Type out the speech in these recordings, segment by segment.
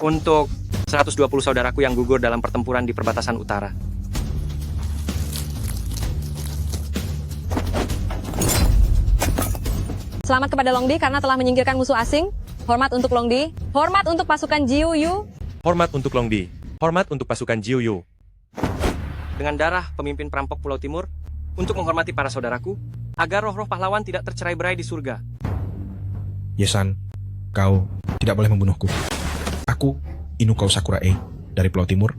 untuk 120 saudaraku yang gugur dalam pertempuran di perbatasan utara. Selamat kepada Longdi karena telah menyingkirkan musuh asing. Hormat untuk Longdi. Hormat untuk pasukan Jiu Yu. Hormat untuk Longdi. Hormat untuk pasukan Jiu Yu. Dengan darah pemimpin perampok Pulau Timur, untuk menghormati para saudaraku, agar roh-roh pahlawan tidak tercerai-berai di surga. Ye-san, kau tidak boleh membunuhku. Aku, Inuko Sakura dari Pulau Timur,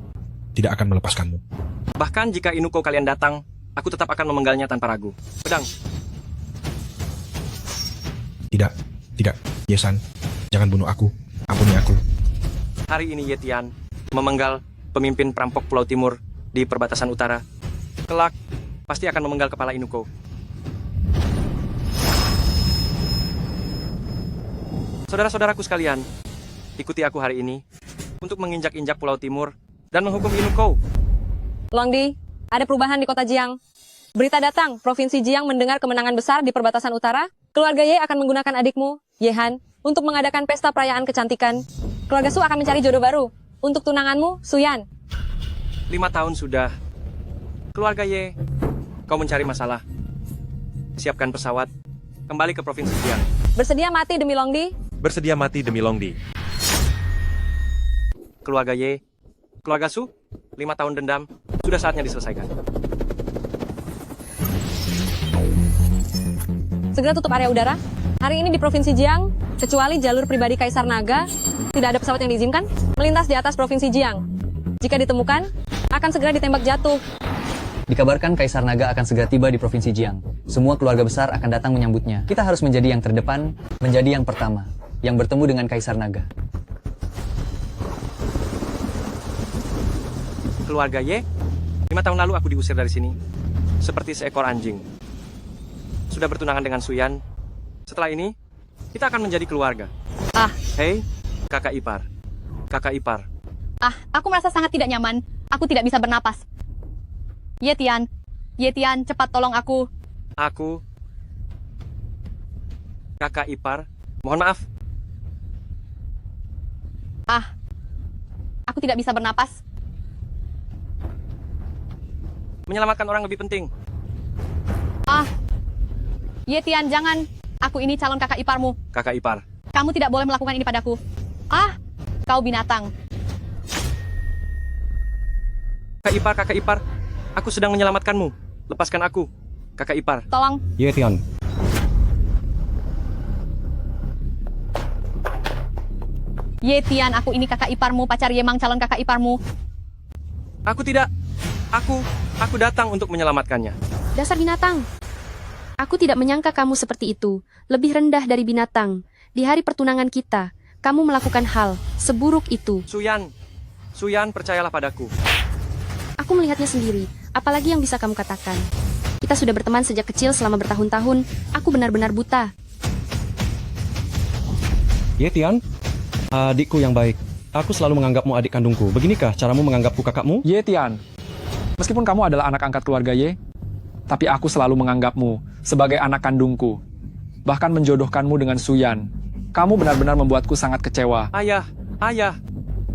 tidak akan melepaskanmu. Bahkan jika Inuko kalian datang, aku tetap akan memenggalnya tanpa ragu. Pedang. Tidak, Ye-san, jangan bunuh aku. Ampuni aku. Hari ini Yetian memenggal pemimpin perampok Pulau Timur di perbatasan utara. Kelak, pasti akan memenggal kepala Inuko. Saudara-saudaraku sekalian, ikuti aku hari ini untuk menginjak-injak Pulau Timur dan menghukum Inuko. Longdi, ada perubahan di kota Jiang. Berita datang, Provinsi Jiang mendengar kemenangan besar di perbatasan utara. Keluarga Ye akan menggunakan adikmu, Yehan, untuk mengadakan pesta perayaan kecantikan. Keluarga Su akan mencari jodoh baru. Untuk tunanganmu, Suyan. 5 tahun sudah. Keluarga Ye, kau mencari masalah. Siapkan pesawat, kembali ke Provinsi Jiang. Bersedia mati demi Longdi? Bersedia mati demi Longdi. Keluarga Ye, keluarga Su, 5 tahun dendam, sudah saatnya diselesaikan. Segera tutup area udara. Hari ini di Provinsi Jiang, kecuali jalur pribadi Kaisar Naga, tidak ada pesawat yang diizinkan melintas di atas Provinsi Jiang. Jika ditemukan, akan segera ditembak jatuh. Dikabarkan Kaisar Naga akan segera tiba di Provinsi Jiang. Semua keluarga besar akan datang menyambutnya. Kita harus menjadi yang terdepan, menjadi yang pertama, yang bertemu dengan Kaisar Naga. Keluarga Ye, 5 tahun lalu aku diusir dari sini, seperti seekor anjing. Sudah bertunangan dengan Suyan. Setelah ini, kita akan menjadi keluarga. Hei, kakak ipar. Kakak ipar. Aku merasa sangat tidak nyaman. Aku tidak bisa bernapas. Yetian, cepat tolong aku. Aku, kakak ipar, mohon maaf. Aku tidak bisa bernapas. Menyelamatkan orang lebih penting. Yetian, jangan. Aku ini calon kakak iparmu. Kakak ipar. Kamu tidak boleh melakukan ini padaku. Kau binatang. Kakak ipar. Aku sedang menyelamatkanmu. Lepaskan aku, kakak ipar. Tolong. Yetian. Yetian, aku ini kakak iparmu, pacar Yemang, calon kakak iparmu. Aku tidak. Aku datang untuk menyelamatkannya. Dasar binatang. Aku tidak menyangka kamu seperti itu. Lebih rendah dari binatang. Di hari pertunangan kita, kamu melakukan hal seburuk itu. Suyan, percayalah padaku. Aku melihatnya sendiri. Apalagi yang bisa kamu katakan? Kita sudah berteman sejak kecil selama bertahun-tahun. Aku benar-benar buta. Yetian, adikku yang baik. Aku selalu menganggapmu adik kandungku. Beginikah caramu menganggapku kakakmu? Yetian, meskipun kamu adalah anak angkat keluarga Ye, tapi aku selalu menganggapmu sebagai anak kandungku. Bahkan menjodohkanmu dengan Suyan. Kamu benar-benar membuatku sangat kecewa. Ayah.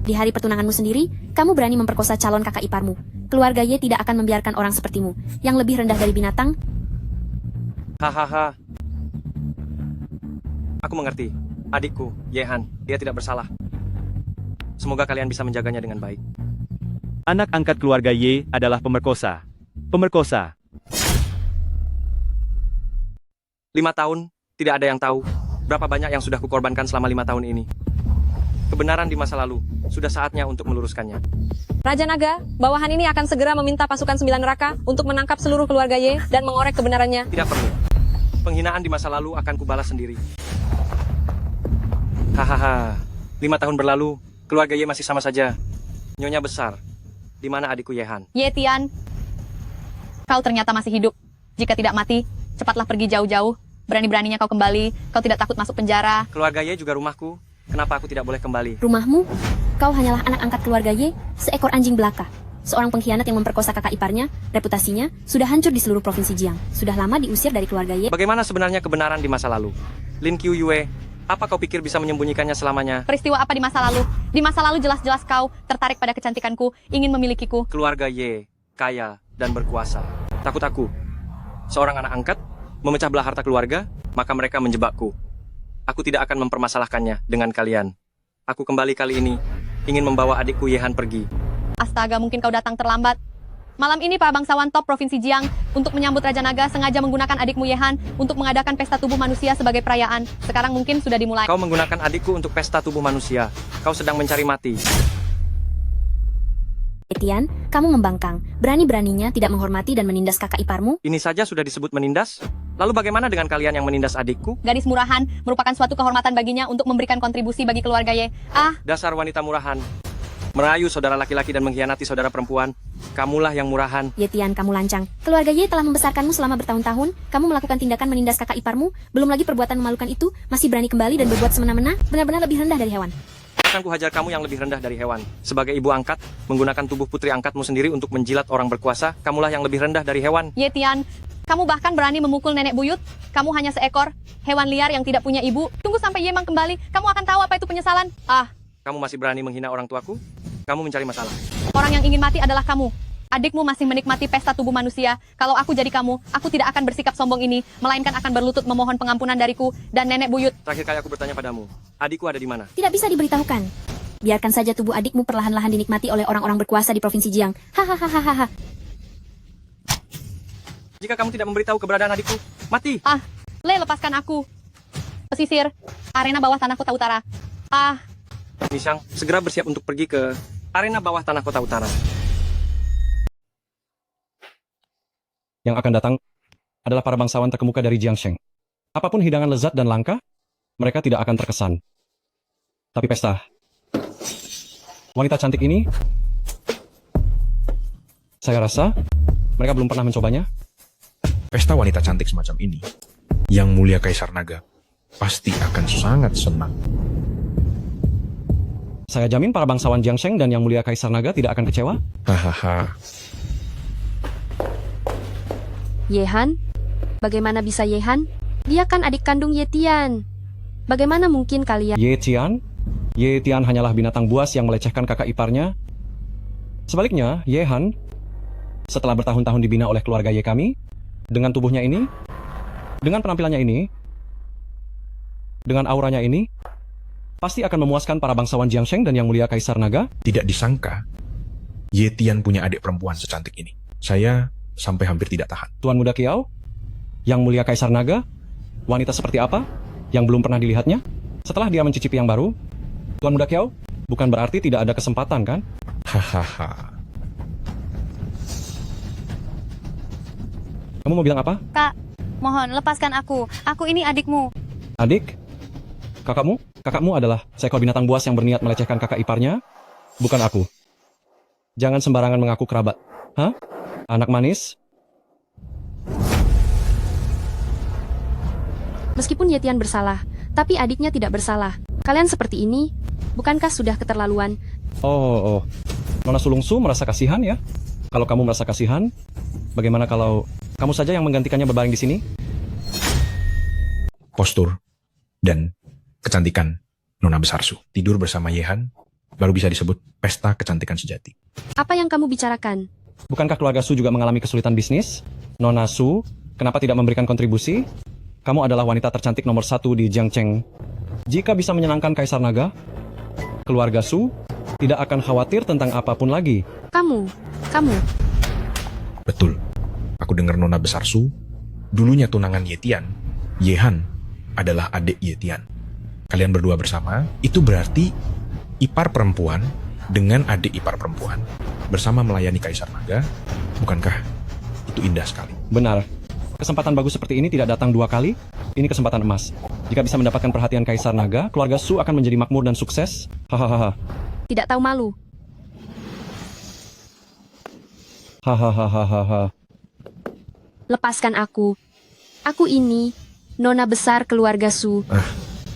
Di hari pertunanganmu sendiri, kamu berani memperkosa calon kakak iparmu. Keluarga Ye tidak akan membiarkan orang sepertimu, yang lebih rendah dari binatang. Hahaha. Aku mengerti. Adikku, Yehan, dia tidak bersalah. Semoga kalian bisa menjaganya dengan baik. Anak angkat keluarga Ye adalah pemerkosa. Pemerkosa. 5 tahun, tidak ada yang tahu berapa banyak yang sudah kukorbankan selama 5 tahun ini. Kebenaran di masa lalu, sudah saatnya untuk meluruskannya. Raja Naga, bawahan ini akan segera meminta pasukan 9 neraka untuk menangkap seluruh keluarga Ye dan mengorek kebenarannya. Tidak perlu. Penghinaan di masa lalu akan kubalas sendiri. Hahaha. 5 tahun berlalu, keluarga Ye masih sama saja. Nyonya besar, di mana adikku Yehan? Yetian, kau ternyata masih hidup. Jika tidak mati, cepatlah pergi jauh-jauh. Berani-beraninya kau kembali. Kau tidak takut masuk penjara. Keluarga Ye juga rumahku. Kenapa aku tidak boleh kembali? Rumahmu? Kau hanyalah anak angkat keluarga Ye, seekor anjing belaka. Seorang pengkhianat yang memperkosa kakak iparnya, reputasinya sudah hancur di seluruh provinsi Jiang. Sudah lama diusir dari keluarga Ye. Bagaimana sebenarnya kebenaran di masa lalu? Lin Qiuyue, Apa kau pikir bisa menyembunyikannya selamanya? Peristiwa apa di masa lalu? Di masa lalu jelas-jelas kau tertarik pada kecantikanku, ingin memilikiku. Keluarga Y, kaya, dan berkuasa. Takut aku. Seorang anak angkat, memecah belah harta keluarga, maka mereka menjebakku. Aku tidak akan mempermasalahkannya dengan kalian. Aku kembali kali ini, ingin membawa adikku Yehan pergi. Astaga, mungkin kau datang terlambat. Malam ini para bangsawan top Provinsi Jiang untuk menyambut Raja Naga sengaja menggunakan adikmu Yehan untuk mengadakan pesta tubuh manusia sebagai perayaan. Sekarang mungkin sudah dimulai. Kau menggunakan adikku untuk pesta tubuh manusia. Kau sedang mencari mati. Etian, kamu membangkang. Berani-beraninya tidak menghormati dan menindas kakak iparmu? Ini saja sudah disebut menindas? Lalu bagaimana dengan kalian yang menindas adikku? Gadis murahan merupakan suatu kehormatan baginya untuk memberikan kontribusi bagi keluarga Ye. Dasar wanita murahan. Merayu saudara laki-laki dan mengkhianati saudara perempuan. Kamulah yang murahan. Yetian, kamu lancang. Keluarga Ye telah membesarkanmu selama bertahun-tahun. Kamu melakukan tindakan menindas kakak iparmu. Belum lagi perbuatan memalukan itu. Masih berani kembali dan berbuat semena-mena. Benar-benar lebih rendah dari hewan. Akan kuhajar kamu yang lebih rendah dari hewan. Sebagai ibu angkat, menggunakan tubuh putri angkatmu sendiri untuk menjilat orang berkuasa, kamulah yang lebih rendah dari hewan. Yetian, kamu bahkan berani memukul nenek buyut. Kamu hanya seekor hewan liar yang tidak punya ibu. Tunggu sampai Yemang kembali. Kamu akan tahu apa itu penyesalan. Kamu masih berani menghina orang tuaku? Kamu mencari masalah. Orang yang ingin mati adalah kamu. Adikmu masih menikmati pesta tubuh manusia. Kalau aku jadi kamu, aku tidak akan bersikap sombong ini, melainkan akan berlutut memohon pengampunan dariku dan nenek buyut. Terakhir kali aku bertanya padamu, adikku ada di mana? Tidak bisa diberitahukan. Biarkan saja tubuh adikmu perlahan-lahan dinikmati oleh orang-orang berkuasa di Provinsi Jiang. Hahaha. Jika kamu tidak memberitahu keberadaan adikku, mati. Lepaskan aku. Pesisir, arena bawah tanah kota utara. Nishang, segera bersiap untuk pergi ke arena bawah tanah kota utara. Yang akan datang adalah para bangsawan terkemuka dari Jiangsheng. Apapun hidangan lezat dan langka, mereka tidak akan terkesan. Tapi pesta wanita cantik ini, saya rasa mereka belum pernah mencobanya. Pesta wanita cantik semacam ini, Yang Mulia Kaisar Naga pasti akan sangat senang. Saya jamin para bangsawan Jiangsheng dan Yang Mulia Kaisar Naga tidak akan kecewa. Hahaha. Yehan? Bagaimana bisa Yehan? Dia kan adik kandung Yetian. Bagaimana mungkin kalian... Yetian? Yetian hanyalah binatang buas yang melecehkan kakak iparnya. Sebaliknya, Yehan, setelah bertahun-tahun dibina oleh keluarga Ye kami, dengan tubuhnya ini, dengan penampilannya ini, dengan auranya ini, pasti akan memuaskan para bangsawan Jiangsheng dan Yang Mulia Kaisar Naga. Tidak disangka, Yetian punya adik perempuan secantik ini. Saya sampai hampir tidak tahan. Tuan Muda Kiao, Yang Mulia Kaisar Naga, wanita seperti apa yang belum pernah dilihatnya? Setelah dia mencicipi yang baru, Tuan Muda Kiao, bukan berarti tidak ada kesempatan, kan? Hahaha. Kamu mau bilang apa? Kak, mohon lepaskan aku. Aku ini adikmu. Adik? Kakakmu? Kakakmu adalah seekor binatang buas yang berniat melecehkan kakak iparnya, bukan aku. Jangan sembarangan mengaku kerabat. Hah? Anak manis? Meskipun Yetian bersalah, tapi adiknya tidak bersalah. Kalian seperti ini, bukankah sudah keterlaluan? Oh. Nona Sulungsu merasa kasihan ya? Kalau kamu merasa kasihan, bagaimana kalau kamu saja yang menggantikannya berbaring di sini? Postur dan kecantikan Nona Besar Su. Tidur bersama Yehan baru bisa disebut pesta kecantikan sejati. Apa yang kamu bicarakan? Bukankah keluarga Su juga mengalami kesulitan bisnis? Nona Su, kenapa tidak memberikan kontribusi? Kamu adalah wanita tercantik nomor 1 di Jiangsheng. Jika bisa menyenangkan Kaisar Naga, keluarga Su tidak akan khawatir tentang apapun lagi. Kamu. Betul. Aku dengar Nona Besar Su, dulunya tunangan Yetian, Yehan adalah adik Yetian. Kalian berdua bersama, itu berarti ipar perempuan dengan adik ipar perempuan bersama melayani Kaisar Naga. Bukankah itu indah sekali? Benar. Kesempatan bagus seperti ini tidak datang 2 kali. Ini kesempatan emas. Jika bisa mendapatkan perhatian Kaisar Naga, keluarga Su akan menjadi makmur dan sukses. Hahaha. Tidak tahu malu. Hahaha. Lepaskan aku. Aku ini Nona besar keluarga Su.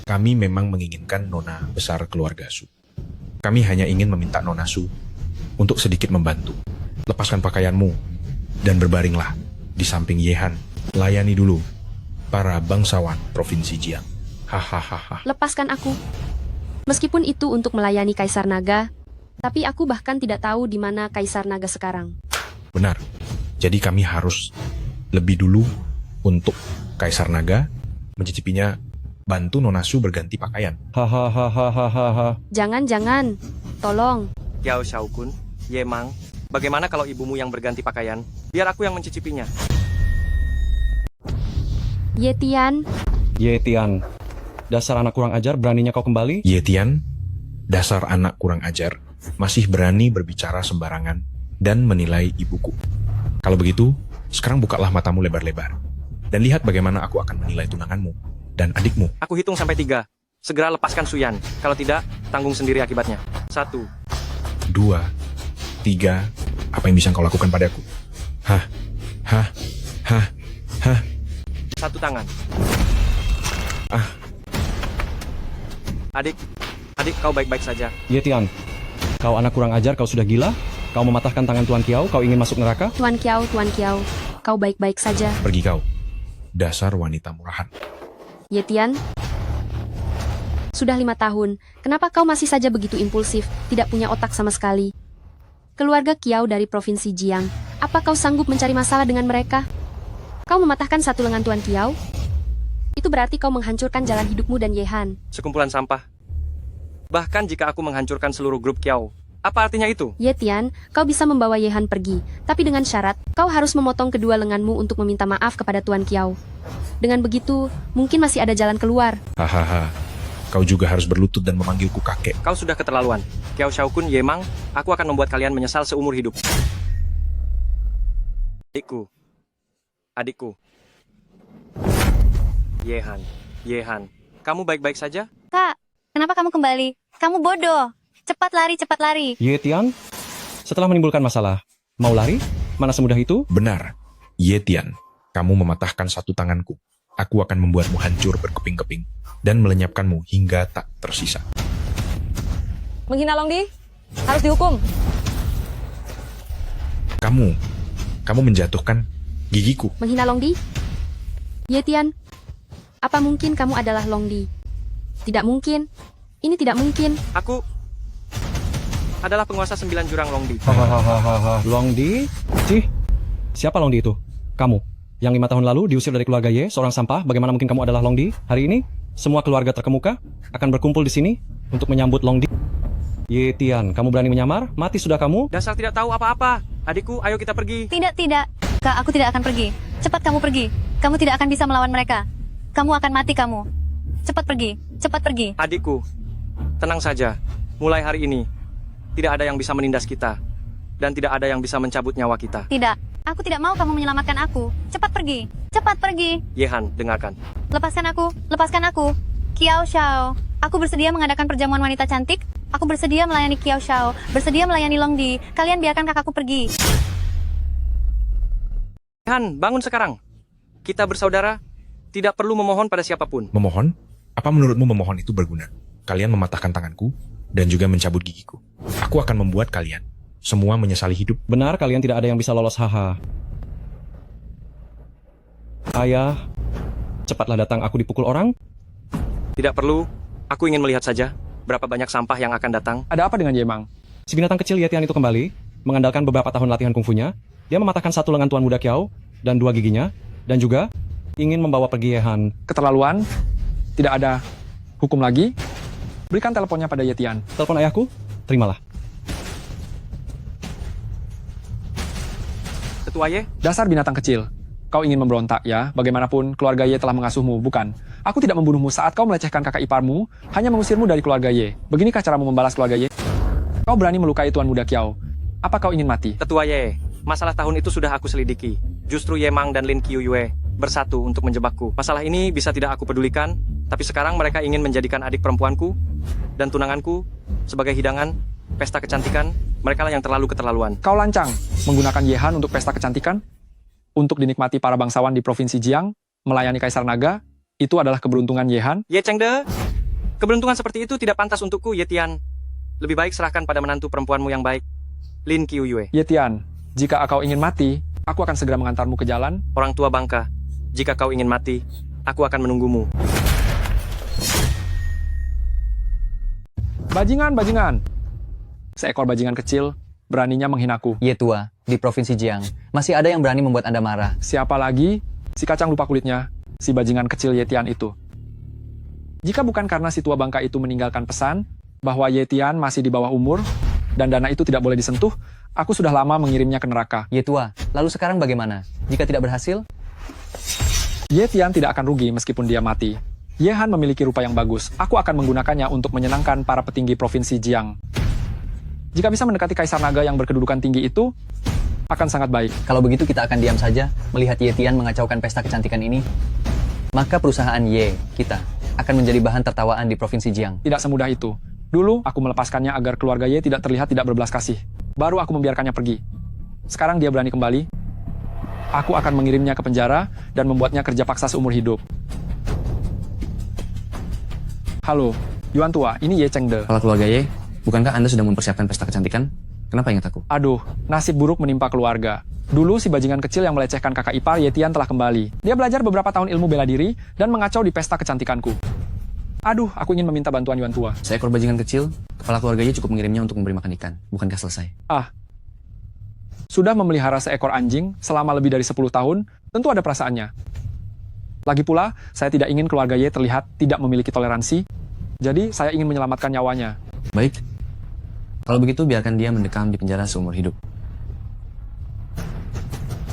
Kami memang menginginkan Nona Besar keluarga Su. Kami hanya ingin meminta Nona Su untuk sedikit membantu. Lepaskan pakaianmu dan berbaringlah di samping Yehan. Layani dulu para bangsawan Provinsi Jiang. Hahaha. Lepaskan aku. Meskipun itu untuk melayani Kaisar Naga, tapi aku bahkan tidak tahu di mana Kaisar Naga sekarang. Benar. Jadi kami harus lebih dulu untuk Kaisar Naga mencicipinya, bantu Nona Su berganti pakaian. Hahaha. Jangan. Tolong. Xiao Xiaokun, Ye Mang, bagaimana kalau ibumu yang berganti pakaian? Biar aku yang mencicipinya. Ye Tian, Ye Tian, dasar anak kurang ajar, beraninya kau kembali? Ye Tian, dasar anak kurang ajar, masih berani berbicara sembarangan dan menilai ibuku. Kalau begitu, sekarang bukalah matamu lebar-lebar dan lihat bagaimana aku akan menilai tunanganmu dan adikmu. Aku hitung sampai 3. Segera lepaskan Suyan. Kalau tidak, tanggung sendiri akibatnya. 1. 2, 3, apa yang bisa kau lakukan padaku? Hah? 1 tangan. Adik kau baik-baik saja. Ye Tian, kau anak kurang ajar, kau sudah gila? Kau mematahkan tangan Tuan Kiao, kau ingin masuk neraka? Tuan Kiao, kau baik-baik saja. Pergi kau, dasar wanita murahan. Ye Tian, sudah 5 tahun, kenapa kau masih saja begitu impulsif, tidak punya otak sama sekali? Keluarga Kiao dari Provinsi Jiang, apa kau sanggup mencari masalah dengan mereka? Kau mematahkan satu lengan Tuan Kiao? Itu berarti kau menghancurkan jalan hidupmu dan Yehan. Sekumpulan sampah. Bahkan jika aku menghancurkan seluruh grup Kiao, apa artinya itu? Ye Tian, kau bisa membawa Yehan pergi, tapi dengan syarat, kau harus memotong kedua lenganmu untuk meminta maaf kepada Tuan Kiao. Dengan begitu, mungkin masih ada jalan keluar. Hahaha, kau juga harus berlutut dan memanggilku kakek. Kau sudah keterlaluan. Xiao Xiaokun, Ye Mang, aku akan membuat kalian menyesal seumur hidup. Adikku. Yehan, kamu baik-baik saja? Kak, kenapa kamu kembali? Kamu bodoh. Cepat lari. Ye Tian, setelah menimbulkan masalah, mau lari? Mana semudah itu? Benar, Ye Tian, kamu mematahkan satu tanganku. Aku akan membuatmu hancur berkeping-keping dan melenyapkanmu hingga tak tersisa. Menghina Longdi, harus dihukum. Kamu menjatuhkan gigiku. Menghina Longdi? Ye Tian, apa mungkin kamu adalah Longdi? Tidak mungkin. Ini tidak mungkin. Aku adalah penguasa 9 jurang Longdi. Longdi? Siapa Longdi itu? Kamu, yang 5 tahun lalu diusir dari keluarga Ye, seorang sampah, bagaimana mungkin kamu adalah Longdi? Hari ini, semua keluarga terkemuka akan berkumpul di sini untuk menyambut Longdi. Ye Tian, kamu berani menyamar? Mati sudah kamu? Dasar tidak tahu apa-apa. Adikku, ayo kita pergi. Tidak. Kak, aku tidak akan pergi. Cepat kamu pergi. Kamu tidak akan bisa melawan mereka. Kamu akan mati kamu. Cepat pergi. Adikku, tenang saja. Mulai hari ini, tidak ada yang bisa menindas kita. Dan tidak ada yang bisa mencabut nyawa kita. Tidak. Aku tidak mau kamu menyelamatkan aku. Cepat pergi. Yehan, dengarkan. Lepaskan aku. Xiao Xiao. Aku bersedia mengadakan perjamuan wanita cantik. Aku bersedia melayani Xiao Xiao. Bersedia melayani Longdi. Kalian biarkan kakakku pergi. Yehan, bangun sekarang. Kita bersaudara. Tidak perlu memohon pada siapapun. Memohon? Apa menurutmu memohon itu berguna? Kalian mematahkan tanganku dan juga mencabut gigiku. Aku akan membuat kalian semua menyesali hidup. Benar, kalian tidak ada yang bisa lolos, haha. Ayah, cepatlah datang, aku dipukul orang. Tidak perlu. Aku ingin melihat saja berapa banyak sampah yang akan datang. Ada apa dengan Ye Mang? Si binatang kecil Ye Tian itu kembali, mengandalkan beberapa tahun latihan kungfunya. Dia mematahkan satu lengan Tuan Muda Kiao dan 2 giginya, dan juga ingin membawa pergi Yehan. Keterlaluan? Tidak ada hukum lagi? Berikan teleponnya pada Ye Tian. Telepon ayahku? Terimalah. Ketua Ye, Dasar binatang kecil. Kau ingin memberontak ya? Bagaimanapun, keluarga Ye telah mengasuhmu, bukan? Aku tidak membunuhmu saat kau melecehkan kakak iparmu, hanya mengusirmu dari keluarga Ye. Beginikah caramu membalas keluarga Ye? Kau berani melukai Tuan Muda Kiao. Apa kau ingin mati? Ketua Ye, masalah tahun itu sudah aku selidiki. Justru Ye Mang dan Lin Qiuyue bersatu untuk menjebakku. Masalah ini bisa tidak aku pedulikan, tapi sekarang mereka ingin menjadikan adik perempuanku dan tunanganku sebagai hidangan pesta kecantikan. Mereka lah yang terlalu keterlaluan. Kau lancang menggunakan Yehan untuk pesta kecantikan? Untuk dinikmati para bangsawan di Provinsi Jiang, melayani Kaisar Naga, itu adalah keberuntungan Yehan? Ye Chengde, keberuntungan seperti itu tidak pantas untukku, Ye Tian. Lebih baik serahkan pada menantu perempuanmu yang baik, Lin Qiuyue. Ye Tian, jika kau ingin mati, aku akan segera mengantarmu ke jalan. Orang tua bangka, jika kau ingin mati, aku akan menunggumu. Bajingan, bajingan. Seekor bajingan kecil beraninya menghinaku. Ye tua, di Provinsi Jiang, masih ada yang berani membuat Anda marah. Siapa lagi? Si kacang lupa kulitnya, si bajingan kecil Yetian itu. Jika bukan karena si tua bangka itu meninggalkan pesan bahwa Yetian masih di bawah umur dan dana itu tidak boleh disentuh, aku sudah lama mengirimnya ke neraka. Ye tua, lalu sekarang bagaimana? Jika tidak berhasil, Yetian tidak akan rugi meskipun dia mati. Yehan memiliki rupa yang bagus. Aku akan menggunakannya untuk menyenangkan para petinggi Provinsi Jiang. Jika bisa mendekati Kaisar Naga yang berkedudukan tinggi itu, akan sangat baik. kalau begitu kita akan diam saja melihat Ye Tian mengacaukan pesta kecantikan ini. Maka perusahaan Ye, kita, akan menjadi bahan tertawaan di Provinsi Jiang. Tidak semudah itu. Dulu, aku melepaskannya agar keluarga Ye tidak terlihat tidak berbelas kasih. Baru aku membiarkannya pergi. Sekarang dia berani kembali. Aku akan mengirimnya ke penjara dan membuatnya kerja paksa seumur hidup. Halo, Yuan Tua, ini Ye Chengde. Kalau keluarga Ye, bukankah Anda sudah mempersiapkan pesta kecantikan? Kenapa ingat aku? Aduh, nasib buruk menimpa keluarga. Dulu si bajingan kecil yang melecehkan kakak ipar Yetian telah kembali. Dia belajar beberapa tahun ilmu bela diri dan mengacau di pesta kecantikanku. Aduh, aku ingin meminta bantuan Yuan Tua. Seekor bajingan kecil, kepala keluarga Ye cukup mengirimnya untuk memberi makan ikan. Bukankah selesai? Sudah memelihara seekor anjing selama lebih dari 10 tahun, tentu ada perasaannya. Lagi pula, saya tidak ingin keluarga Ye terlihat tidak memiliki toleransi, jadi saya ingin menyelamatkan nyawanya. Baik. Kalau begitu, biarkan dia mendekam di penjara seumur hidup.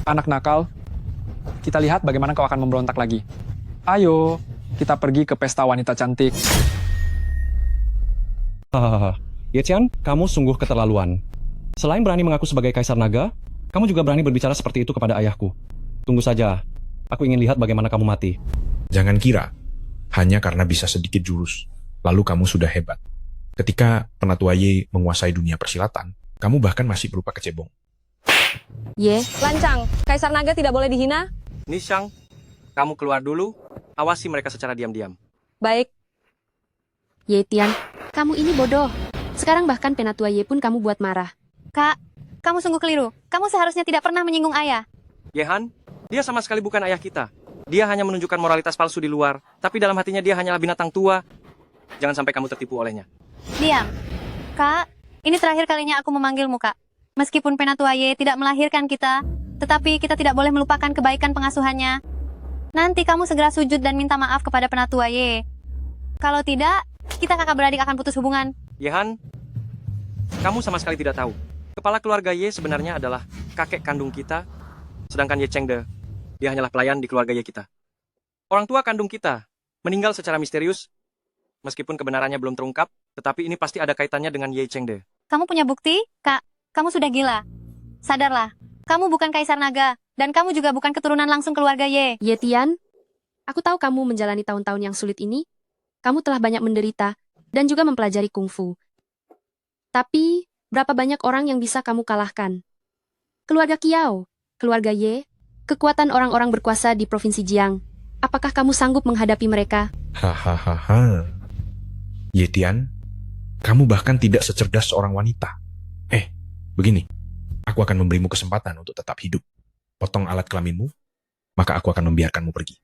Anak nakal, kita lihat bagaimana kau akan memberontak lagi. Ayo, kita pergi ke pesta wanita cantik. Hahaha. Ye Tian, kamu sungguh keterlaluan. Selain berani mengaku sebagai Kaisar Naga, kamu juga berani berbicara seperti itu kepada ayahku. Tunggu saja. Aku ingin lihat bagaimana kamu mati. Jangan kira, hanya karena bisa sedikit jurus, lalu kamu sudah hebat. Ketika Penatua Ye menguasai dunia persilatan, kamu bahkan masih berupa kecebong. Ye, Lancang, Kaisar Naga tidak boleh dihina? Nishang, kamu keluar dulu. Awasi mereka secara diam-diam. Baik, Ye Tian, kamu ini bodoh. Sekarang bahkan Penatua Ye pun kamu buat marah. Kak, kamu sungguh keliru. Kamu seharusnya tidak pernah menyinggung ayah. Yehan, dia sama sekali bukan ayah kita. Dia hanya menunjukkan moralitas palsu di luar, tapi dalam hatinya dia hanyalah binatang tua. Jangan sampai kamu tertipu olehnya. Diam. Kak, ini terakhir kalinya aku memanggilmu, Kak. Meskipun Penatua Ye tidak melahirkan kita, tetapi kita tidak boleh melupakan kebaikan pengasuhannya. Nanti kamu segera sujud dan minta maaf kepada Penatua Ye. Kalau tidak, kita kakak beradik akan putus hubungan. Yehan, kamu sama sekali tidak tahu. Kepala keluarga Ye sebenarnya adalah kakek kandung kita, sedangkan Ye Chengde, dia hanyalah pelayan di keluarga Ye kita. Orang tua kandung kita meninggal secara misterius, meskipun kebenarannya belum terungkap, tetapi ini pasti ada kaitannya dengan Ye Chengde. Kamu punya bukti? Kak, kamu sudah gila. Sadarlah, kamu bukan Kaisar Naga, dan kamu juga bukan keturunan langsung keluarga Ye. Ye Tian, aku tahu kamu menjalani tahun-tahun yang sulit ini. Kamu telah banyak menderita dan juga mempelajari kungfu. Tapi, berapa banyak orang yang bisa kamu kalahkan? Keluarga Kiao, keluarga Ye, kekuatan orang-orang berkuasa di Provinsi Jiang. Apakah kamu sanggup menghadapi mereka? Hahaha. Ye Tian, kamu bahkan tidak secerdas seorang wanita. Begini, aku akan memberimu kesempatan untuk tetap hidup. Potong alat kelaminmu, maka aku akan membiarkanmu pergi.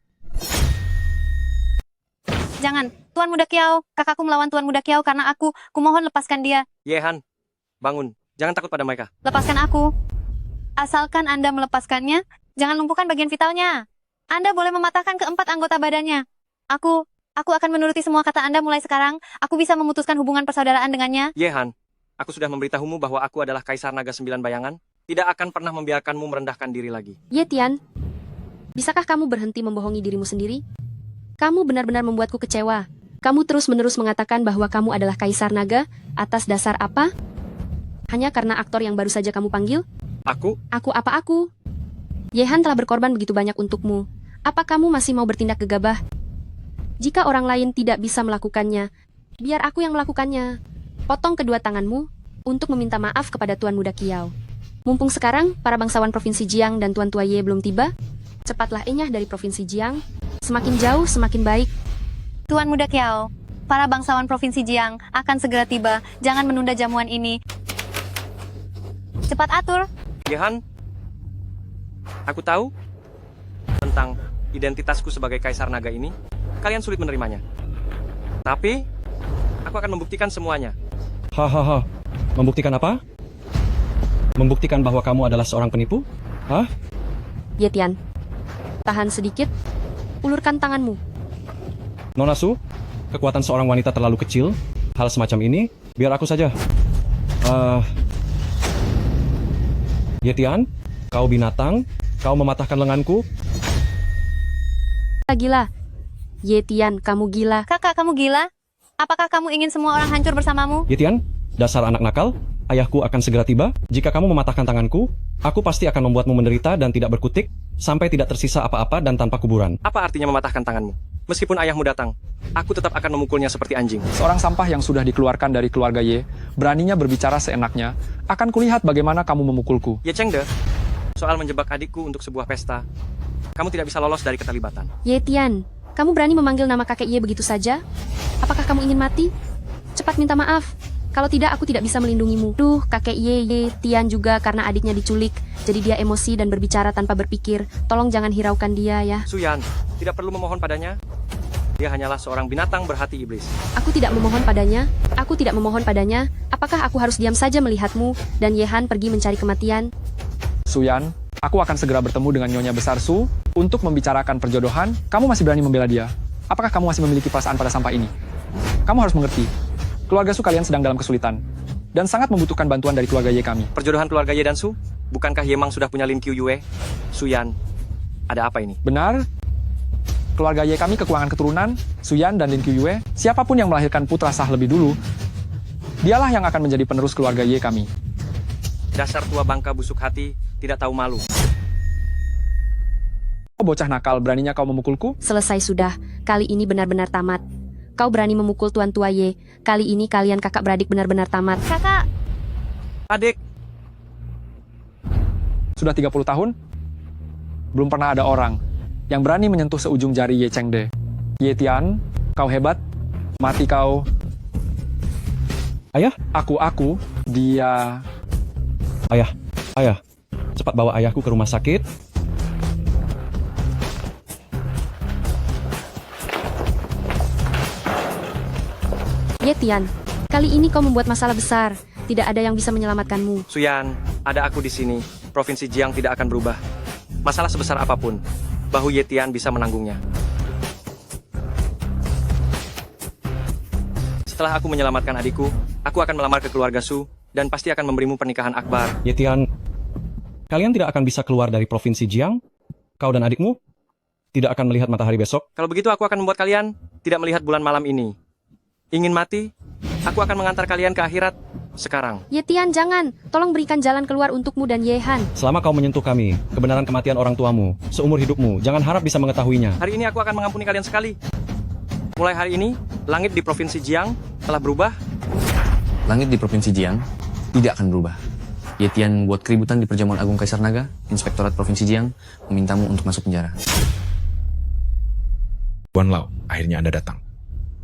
Jangan, Tuan Muda Kiao. Kakakku melawan Tuan Muda Kiao karena aku mohon lepaskan dia. Yehan, bangun. Jangan takut pada mereka. Lepaskan aku. Asalkan Anda melepaskannya, jangan lumpuhkan bagian vitalnya. Anda boleh mematahkan keempat anggota badannya. Aku akan menuruti semua kata Anda mulai sekarang. Aku bisa memutuskan hubungan persaudaraan dengannya. Yehan, aku sudah memberitahumu bahwa aku adalah Kaisar Naga 9 Bayangan. Tidak akan pernah membiarkanmu merendahkan diri lagi. Ye Tian, bisakah kamu berhenti membohongi dirimu sendiri? Kamu benar-benar membuatku kecewa. Kamu terus-menerus mengatakan bahwa kamu adalah Kaisar Naga atas dasar apa? Hanya karena aktor yang baru saja kamu panggil? Aku? Aku apa aku? Yehan telah berkorban begitu banyak untukmu. Apa kamu masih mau bertindak gegabah? Jika orang lain tidak bisa melakukannya, biar aku yang melakukannya. Potong kedua tanganmu untuk meminta maaf kepada Tuan Muda Kiao. Mumpung sekarang para bangsawan Provinsi Jiang dan Tuan Tua Ye belum tiba, cepatlah enyah dari Provinsi Jiang. Semakin jauh, semakin baik. Tuan Muda Kiao, para bangsawan Provinsi Jiang akan segera tiba. Jangan menunda jamuan ini. Cepat atur. Yehan, aku tahu tentang identitasku sebagai Kaisar Naga ini. Kalian sulit menerimanya. Tapi, aku akan membuktikan semuanya. Hahaha. Membuktikan apa? Membuktikan bahwa kamu adalah seorang penipu? Hah? Ye Tian, tahan sedikit. Ulurkan tanganmu. Nona Su, kekuatan seorang wanita terlalu kecil. Hal semacam ini, biar aku saja. Ye Tian, kau binatang, kau mematahkan lenganku. Gila. Ye Tian, kamu gila. Kakak, kamu gila? Apakah kamu ingin semua orang hancur bersamamu? Ye Tian, dasar anak nakal, ayahku akan segera tiba. Jika kamu mematahkan tanganku, aku pasti akan membuatmu menderita dan tidak berkutik, sampai tidak tersisa apa-apa dan tanpa kuburan. Apa artinya mematahkan tanganmu? Meskipun ayahmu datang, aku tetap akan memukulnya seperti anjing. Seorang sampah yang sudah dikeluarkan dari keluarga Ye, beraninya berbicara seenaknya, akan kulihat bagaimana kamu memukulku. Ye Chengde, soal menjebak adikku untuk sebuah pesta, kamu tidak bisa lolos dari keterlibatan. Ye Tian, kamu berani memanggil nama kakek Ye begitu saja? Apakah kamu ingin mati? Cepat minta maaf. Kalau tidak, aku tidak bisa melindungimu. Duh, kakek Ye Tian juga karena adiknya diculik. Jadi dia emosi dan berbicara tanpa berpikir. Tolong jangan hiraukan dia ya. Suyan, tidak perlu memohon padanya. Dia hanyalah seorang binatang berhati iblis. Aku tidak memohon padanya. Aku tidak memohon padanya. Apakah aku harus diam saja melihatmu dan Yehan pergi mencari kematian? Suyan, aku akan segera bertemu dengan Nyonya Besar Su untuk membicarakan perjodohan. Kamu masih berani membela dia? Apakah kamu masih memiliki perasaan pada sampah ini? Kamu harus mengerti. Keluarga Su kalian sedang dalam kesulitan dan sangat membutuhkan bantuan dari keluarga Ye kami. Perjodohan keluarga Ye dan Su? Bukankah Yemang sudah punya Lin Qiuyue? Suyan, ada apa ini? Benar? Keluarga Ye kami kekurangan keturunan, Suyan dan Lin Qiuyue. Siapapun yang melahirkan putra sah lebih dulu, dialah yang akan menjadi penerus keluarga Ye kami. Dasar tua bangka busuk hati, tidak tahu malu. Oh bocah nakal, beraninya kau memukulku? Selesai sudah. Kali ini benar-benar tamat. Kau berani memukul Tuan Tua Ye. Kali ini kalian kakak beradik benar-benar tamat. Kakak, Adik, Sudah 30 tahun, belum pernah ada orang yang berani menyentuh seujung jari Ye Chengde. Ye Tian, kau hebat. Mati kau. Ayah? Aku, dia... Ayah, cepat bawa ayahku ke rumah sakit. Ye Tian, kali ini kau membuat masalah besar. Tidak ada yang bisa menyelamatkanmu. Suyan, ada aku di sini. Provinsi Jiang tidak akan berubah. Masalah sebesar apapun, bahu Ye Tian bisa menanggungnya. Setelah aku menyelamatkan adikku, aku akan melamar ke keluarga Su, dan pasti akan memberimu pernikahan akbar. Ye Tian, kalian tidak akan bisa keluar dari Provinsi Jiang? Kau dan adikmu tidak akan melihat matahari besok? Kalau begitu aku akan membuat kalian tidak melihat bulan malam ini. Ingin mati? Aku akan mengantar kalian ke akhirat sekarang. Ye Tian, jangan. Tolong berikan jalan keluar untukmu dan Yehan. Selama kau menyentuh kami, kebenaran kematian orang tuamu, seumur hidupmu, jangan harap bisa mengetahuinya. Hari ini aku akan mengampuni kalian sekali. Mulai hari ini, langit di Provinsi Jiang telah berubah. Langit di Provinsi Jiang tidak akan berubah. Ye Tian membuat keributan di Perjamuan Agung Kaisar Naga. Inspektorat Provinsi Jiang memintamu untuk masuk penjara. Yuan Lao, akhirnya Anda datang.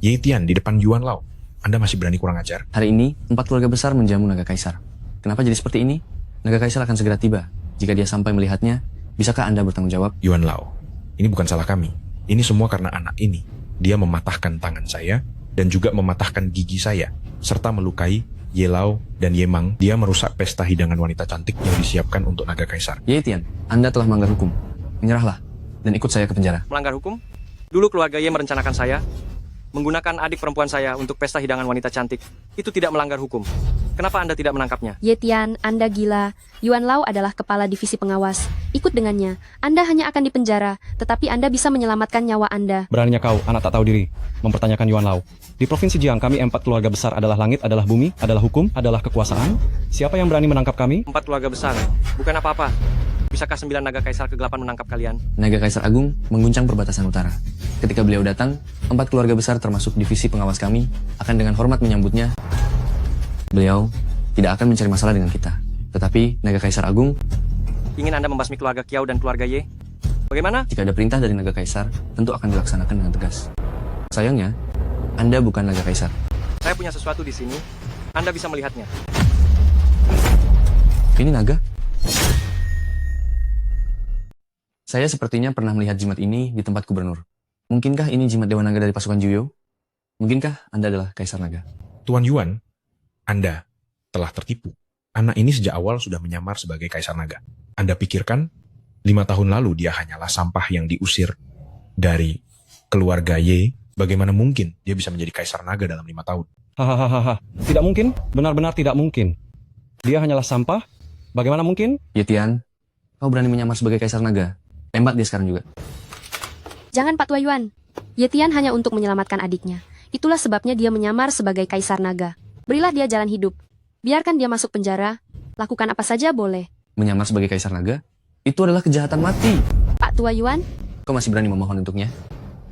Ye Tian, di depan Yuan Lao, Anda masih berani kurang ajar? Hari ini, 4 keluarga besar menjamu Naga Kaisar. Kenapa jadi seperti ini? Naga Kaisar akan segera tiba. Jika dia sampai melihatnya, bisakah Anda bertanggung jawab? Yuan Lao, ini bukan salah kami. Ini semua karena anak ini. Dia mematahkan tangan saya dan juga mematahkan gigi saya, serta melukai Ye Lao dan Ye Mang. Dia merusak pesta hidangan wanita cantik yang disiapkan untuk Naga Kaisar. Ye Tian, Anda telah melanggar hukum. Menyerahlah dan ikut saya ke penjara. Melanggar hukum? Dulu keluarga Ye merencanakan saya menggunakan adik perempuan saya untuk pesta hidangan wanita cantik. Itu tidak melanggar hukum. Kenapa Anda tidak menangkapnya? Ye Tian, Anda gila. Yuan Lao adalah kepala divisi pengawas. Ikut dengannya. Anda hanya akan dipenjara, tetapi Anda bisa menyelamatkan nyawa Anda. Beraninya kau, anak tak tahu diri, mempertanyakan Yuan Lao. Di Provinsi Jiang, kami 4 keluarga besar adalah langit, adalah bumi, adalah hukum, adalah kekuasaan. Siapa yang berani menangkap kami? 4 keluarga besar, bukan apa-apa. Bisakah 9 naga kaisar kegelapan menangkap kalian? Naga Kaisar Agung mengguncang perbatasan utara. Ketika beliau datang, 4 keluarga besar termasuk divisi pengawas kami akan dengan hormat menyambutnya. Beliau tidak akan mencari masalah dengan kita. Tetapi Naga Kaisar Agung, Ingin Anda membasmi keluarga Kiao dan keluarga Ye? Bagaimana? jika ada perintah dari Naga Kaisar, tentu akan dilaksanakan dengan tegas. Sayangnya, Anda bukan Naga Kaisar. Saya punya sesuatu di sini. Anda bisa melihatnya. Ini naga? Saya sepertinya pernah melihat jimat ini di tempat gubernur. Mungkinkah ini jimat Dewa Naga dari pasukan Juyo? Mungkinkah Anda adalah Kaisar Naga? Tuan Yuan, Anda telah tertipu. Anak ini sejak awal sudah menyamar sebagai Kaisar Naga. Anda pikirkan 5 tahun lalu dia hanyalah sampah yang diusir dari keluarga Y. Bagaimana mungkin dia bisa menjadi Kaisar Naga dalam 5 tahun? Hahaha, tidak mungkin, benar-benar tidak mungkin. Dia hanyalah sampah, bagaimana mungkin? Ye Tian, kau berani menyamar sebagai Kaisar Naga? Tembak dia sekarang juga. Jangan Pak Tua Yuan. Ye Tian hanya untuk menyelamatkan adiknya. Itulah sebabnya dia menyamar sebagai Kaisar Naga. Berilah dia jalan hidup. Biarkan dia masuk penjara. Lakukan apa saja boleh. Menyamar sebagai Kaisar Naga? Itu adalah kejahatan mati. Pak Tua Yuan, Kau masih berani memohon untuknya?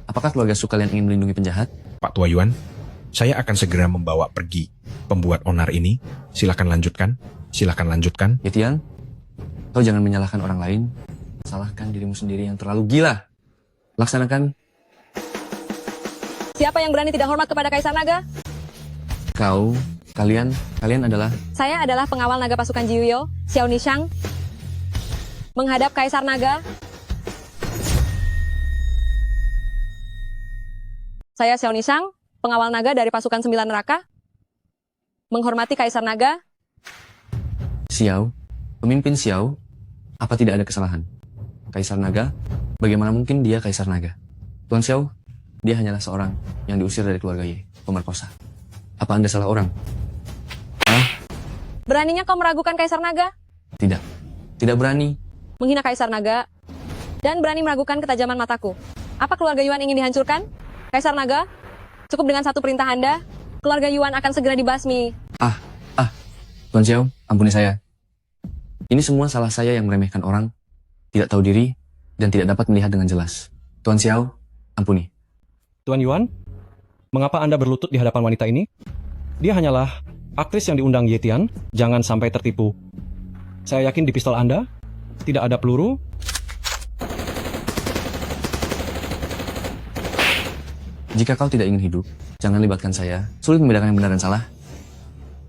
Apakah keluarga Su kalian ingin melindungi penjahat? Pak Tua Yuan, saya akan segera membawa pergi pembuat onar ini. Silakan lanjutkan. Silakan lanjutkan. Ye Tian, kau jangan menyalahkan orang lain. Salahkan dirimu sendiri yang terlalu gila. Laksanakan. Siapa yang berani tidak hormat kepada Kaisar Naga? Kalian adalah... Saya adalah pengawal naga pasukan Jiyuyo, Xiao Nishang. Menghadap Kaisar Naga. Saya Xiao Nishang, pengawal naga dari pasukan 9 neraka. Menghormati Kaisar Naga. Xiao, pemimpin Xiao, apa tidak ada kesalahan? Kaisar Naga, bagaimana mungkin dia Kaisar Naga? Tuan Xiao, dia hanyalah seorang yang diusir dari keluarga Ye, pemerkosa. Apa Anda salah orang? Beraninya kau meragukan Kaisar Naga? Tidak berani. Menghina Kaisar Naga. Dan berani meragukan ketajaman mataku. Apa keluarga Yuan ingin dihancurkan? Kaisar Naga, cukup dengan satu perintah Anda. Keluarga Yuan akan segera dibasmi. Tuan Xiao, ampuni saya. Ini semua salah saya yang meremehkan orang, tidak tahu diri, dan tidak dapat melihat dengan jelas. Tuan Xiao, ampuni. Tuan Yuan, mengapa Anda berlutut di hadapan wanita ini? Dia hanyalah aktris yang diundang Ye Tian. Jangan sampai tertipu. Saya yakin di pistol Anda tidak ada peluru. Jika kau tidak ingin hidup, jangan libatkan saya. Sulit membedakan yang benar dan salah.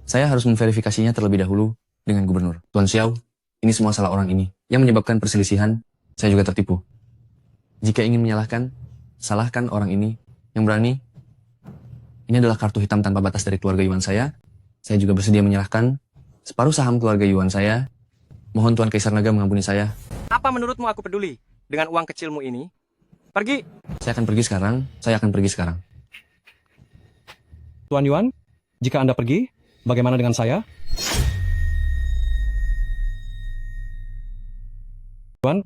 Saya harus memverifikasinya terlebih dahulu dengan gubernur. Tuan Xiao, ini semua salah orang ini yang menyebabkan perselisihan. Saya juga tertipu. Jika ingin menyalahkan, salahkan orang ini yang berani. Ini adalah kartu hitam tanpa batas dari keluarga Yuan saya. Saya juga bersedia menyalahkan separuh saham keluarga Yuan saya. Mohon Tuan Kaisar Naga mengampuni saya. Apa menurutmu aku peduli dengan uang kecilmu ini? Pergi. Saya akan pergi sekarang. Saya akan pergi sekarang. Tuan Yuan, jika Anda pergi, bagaimana dengan saya? Yuan,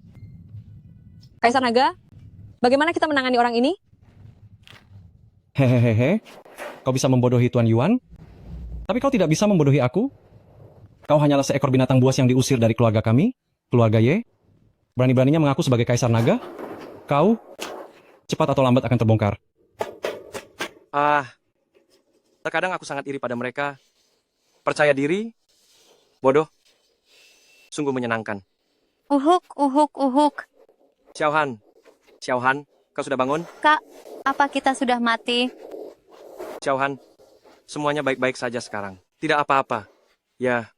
Kaisar Naga, bagaimana kita menangani orang ini? hehehehe, kau bisa membodohi Tuan Yuan, tapi kau tidak bisa membodohi aku. Kau hanyalah seekor binatang buas yang diusir dari keluarga kami, keluarga Ye. Berani-beraninya mengaku sebagai Kaisar Naga. Kau, cepat atau lambat akan terbongkar. Terkadang aku sangat iri pada mereka. Percaya diri, bodoh, sungguh menyenangkan. Uhuk. Xiao Han, kau sudah bangun? Kak, apa kita sudah mati? Xiao Han, semuanya baik-baik saja sekarang. Tidak apa-apa. Ya,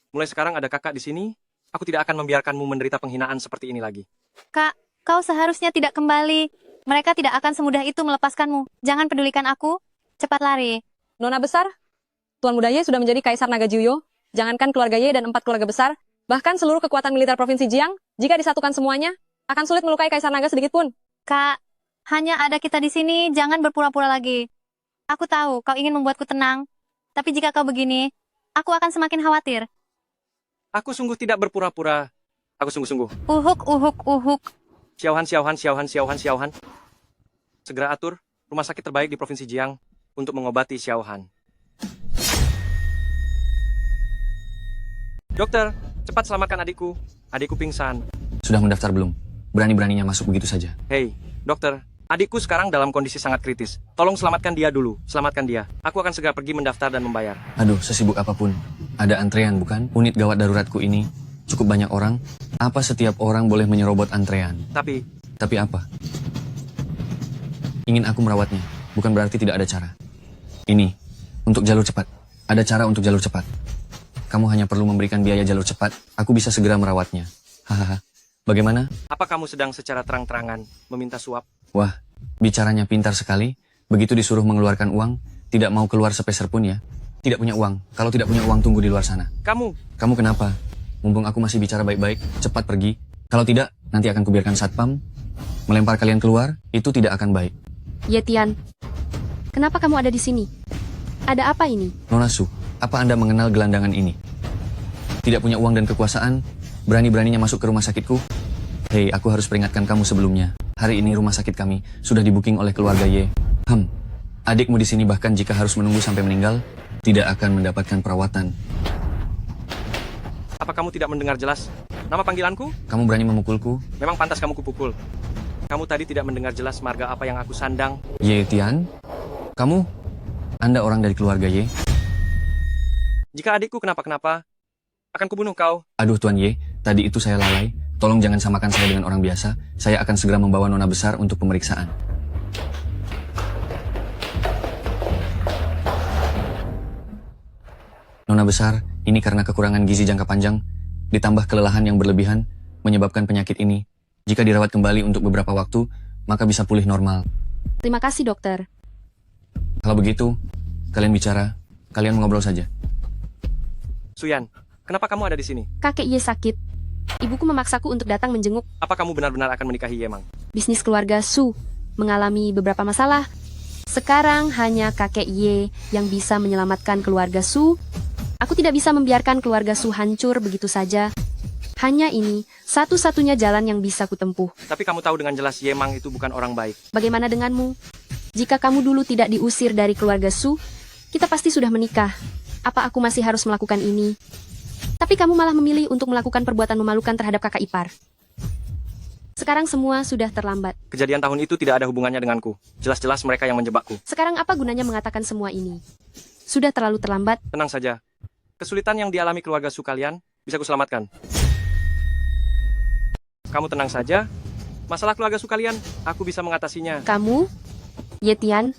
mulai sekarang ada kakak di sini. Aku tidak akan membiarkanmu menderita penghinaan seperti ini lagi. Kak, kau seharusnya tidak kembali. Mereka tidak akan semudah itu melepaskanmu. Jangan pedulikan aku. Cepat lari. Nona besar, Tuan Muda Ye sudah menjadi Kaisar Naga Jiyuyo. Jangankan keluarga Ye dan 4 keluarga besar, bahkan seluruh kekuatan militer Provinsi Jiang, jika disatukan semuanya, akan sulit melukai Kaisar Naga sedikit pun. Kak, hanya ada kita di sini. Jangan berpura-pura lagi. Aku tahu kau ingin membuatku tenang. Tapi jika kau begini, aku akan semakin khawatir. Aku sungguh tidak berpura-pura. Aku sungguh-sungguh. Uhuk. Xiao Han. Segera atur rumah sakit terbaik di Provinsi Jiang untuk mengobati Xiao Han. Dokter, cepat selamatkan adikku. Adikku pingsan. Sudah mendaftar belum? Berani-beraninya masuk begitu saja. Hei, dokter. Adikku sekarang dalam kondisi sangat kritis. Tolong selamatkan dia dulu. Selamatkan dia. Aku akan segera pergi mendaftar dan membayar. Aduh, sesibuk apapun. Ada antrean, bukan? Unit gawat daruratku ini cukup banyak orang. Apa setiap orang boleh menyerobot antrean? Tapi apa? Ingin aku merawatnya, bukan berarti tidak ada cara. Ini, untuk jalur cepat. Ada cara untuk jalur cepat. Kamu hanya perlu memberikan biaya jalur cepat, aku bisa segera merawatnya. Hahaha. Bagaimana? Apa kamu sedang secara terang-terangan meminta suap? Wah, bicaranya pintar sekali. Begitu disuruh mengeluarkan uang, tidak mau keluar sepeser pun ya. Tidak punya uang. Kalau tidak punya uang, tunggu di luar sana. Kamu kenapa? Mumpung aku masih bicara baik-baik, cepat pergi. Kalau tidak, nanti akan kubiarkan satpam melempar kalian keluar. Itu tidak akan baik. Ye Tian, kenapa kamu ada di sini? Ada apa ini? Nona Su, apa Anda mengenal gelandangan ini? Tidak punya uang dan kekuasaan, berani-beraninya masuk ke rumah sakitku? Hei, aku harus peringatkan kamu sebelumnya. Hari ini rumah sakit kami sudah di-booking oleh keluarga Ye. Adikmu di sini bahkan jika harus menunggu sampai meninggal, tidak akan mendapatkan perawatan. Apa kamu tidak mendengar jelas nama panggilanku? Kamu berani memukulku? Memang pantas kamu kupukul. Kamu tadi tidak mendengar jelas marga apa yang aku sandang. Ye Tian? Kamu? Anda orang dari keluarga Ye? Jika adikku kenapa-kenapa, akan kubunuh kau. Aduh Tuan Ye, tadi itu saya lalai. Tolong jangan samakan saya dengan orang biasa. Saya akan segera membawa nona besar untuk pemeriksaan. Nona besar, ini karena kekurangan gizi jangka panjang, ditambah kelelahan yang berlebihan, menyebabkan penyakit ini. Jika dirawat kembali untuk beberapa waktu, maka bisa pulih normal. Terima kasih, dokter. Kalau begitu, kalian bicara, kalian mengobrol saja. Suyan, kenapa kamu ada di sini? Kakek Ye sakit. Ibuku memaksaku untuk datang menjenguk. Apa kamu benar-benar akan menikahi Yemang? Bisnis keluarga Su mengalami beberapa masalah. Sekarang hanya kakek Ye yang bisa menyelamatkan keluarga Su. Aku tidak bisa membiarkan keluarga Su hancur begitu saja. Hanya ini, satu-satunya jalan yang bisa kutempuh. Tapi kamu tahu dengan jelas Yemang itu bukan orang baik. Bagaimana denganmu? Jika kamu dulu tidak diusir dari keluarga Su, kita pasti sudah menikah. Apa aku masih harus melakukan ini? Tapi kamu malah memilih untuk melakukan perbuatan memalukan terhadap kakak ipar. Sekarang semua sudah terlambat. Kejadian tahun itu tidak ada hubungannya denganku. Jelas-jelas mereka yang menjebakku. Sekarang apa gunanya mengatakan semua ini? Sudah terlalu terlambat. Tenang saja. Kesulitan yang dialami keluarga Su kalian bisa kuselamatkan. Kamu tenang saja. Masalah keluarga Su kalian, aku bisa mengatasinya. Kamu, Ye Tian,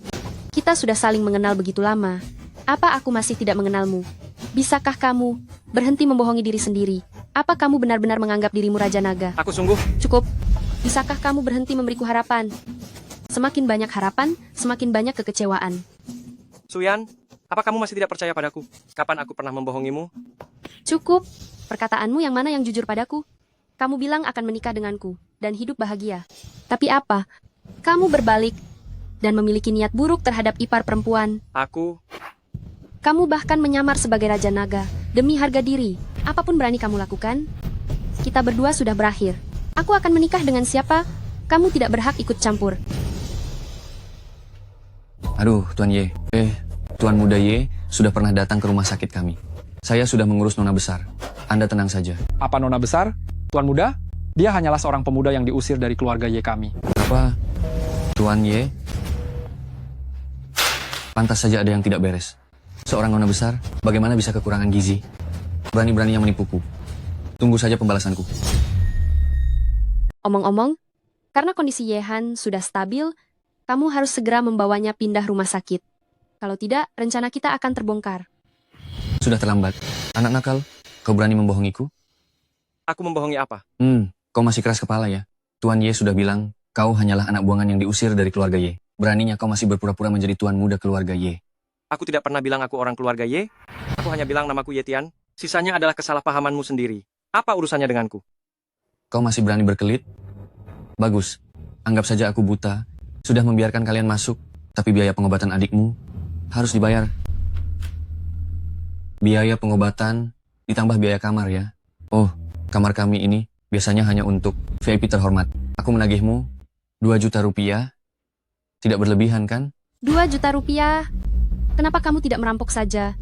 kita sudah saling mengenal begitu lama. Apa aku masih tidak mengenalmu? Bisakah kamu berhenti membohongi diri sendiri? Apa kamu benar-benar menganggap dirimu Raja Naga? Aku sungguh. Cukup. Bisakah kamu berhenti memberiku harapan? Semakin banyak harapan, semakin banyak kekecewaan. Suyan, apa kamu masih tidak percaya padaku? Kapan aku pernah membohongimu? Cukup. Perkataanmu yang mana yang jujur padaku? Kamu bilang akan menikah denganku dan hidup bahagia. Tapi apa? Kamu berbalik dan memiliki niat buruk terhadap ipar perempuan. Kamu bahkan menyamar sebagai Raja Naga demi harga diri. Apapun berani kamu lakukan. Kita berdua sudah berakhir. Aku akan menikah dengan siapa? Kamu tidak berhak ikut campur. Aduh, Tuan Ye. Tuan Muda Ye sudah pernah datang ke rumah sakit kami. Saya sudah mengurus nona besar. Anda tenang saja. Apa nona besar? Tuan Muda? Dia hanyalah seorang pemuda yang diusir dari keluarga Ye kami. Apa? Tuan Ye? Pantas saja ada yang tidak beres. Seorang nona besar, bagaimana bisa kekurangan gizi? Berani-beraninya menipuku. Tunggu saja pembalasanku. Omong-omong, karena kondisi Yehan sudah stabil, kamu harus segera membawanya pindah rumah sakit. Kalau tidak, rencana kita akan terbongkar. Sudah terlambat. Anak nakal, kau berani membohongiku? Aku membohongi apa? Kau masih keras kepala ya. Tuan Ye sudah bilang, kau hanyalah anak buangan yang diusir dari keluarga Ye. Beraninya kau masih berpura-pura menjadi tuan muda keluarga Ye. Aku tidak pernah bilang aku orang keluarga Ye. Aku hanya bilang namaku Ye Tian. Sisanya adalah kesalahpahamanmu sendiri. Apa urusannya denganku? Kau masih berani berkelit? Bagus. Anggap saja aku buta. Sudah membiarkan kalian masuk. Tapi biaya pengobatan adikmu harus dibayar. Biaya pengobatan ditambah biaya kamar ya. Oh, kamar kami ini biasanya hanya untuk VIP terhormat. Aku menagihmu 2 juta rupiah. Tidak berlebihan kan? 2 juta rupiah? Kenapa kamu tidak merampok saja?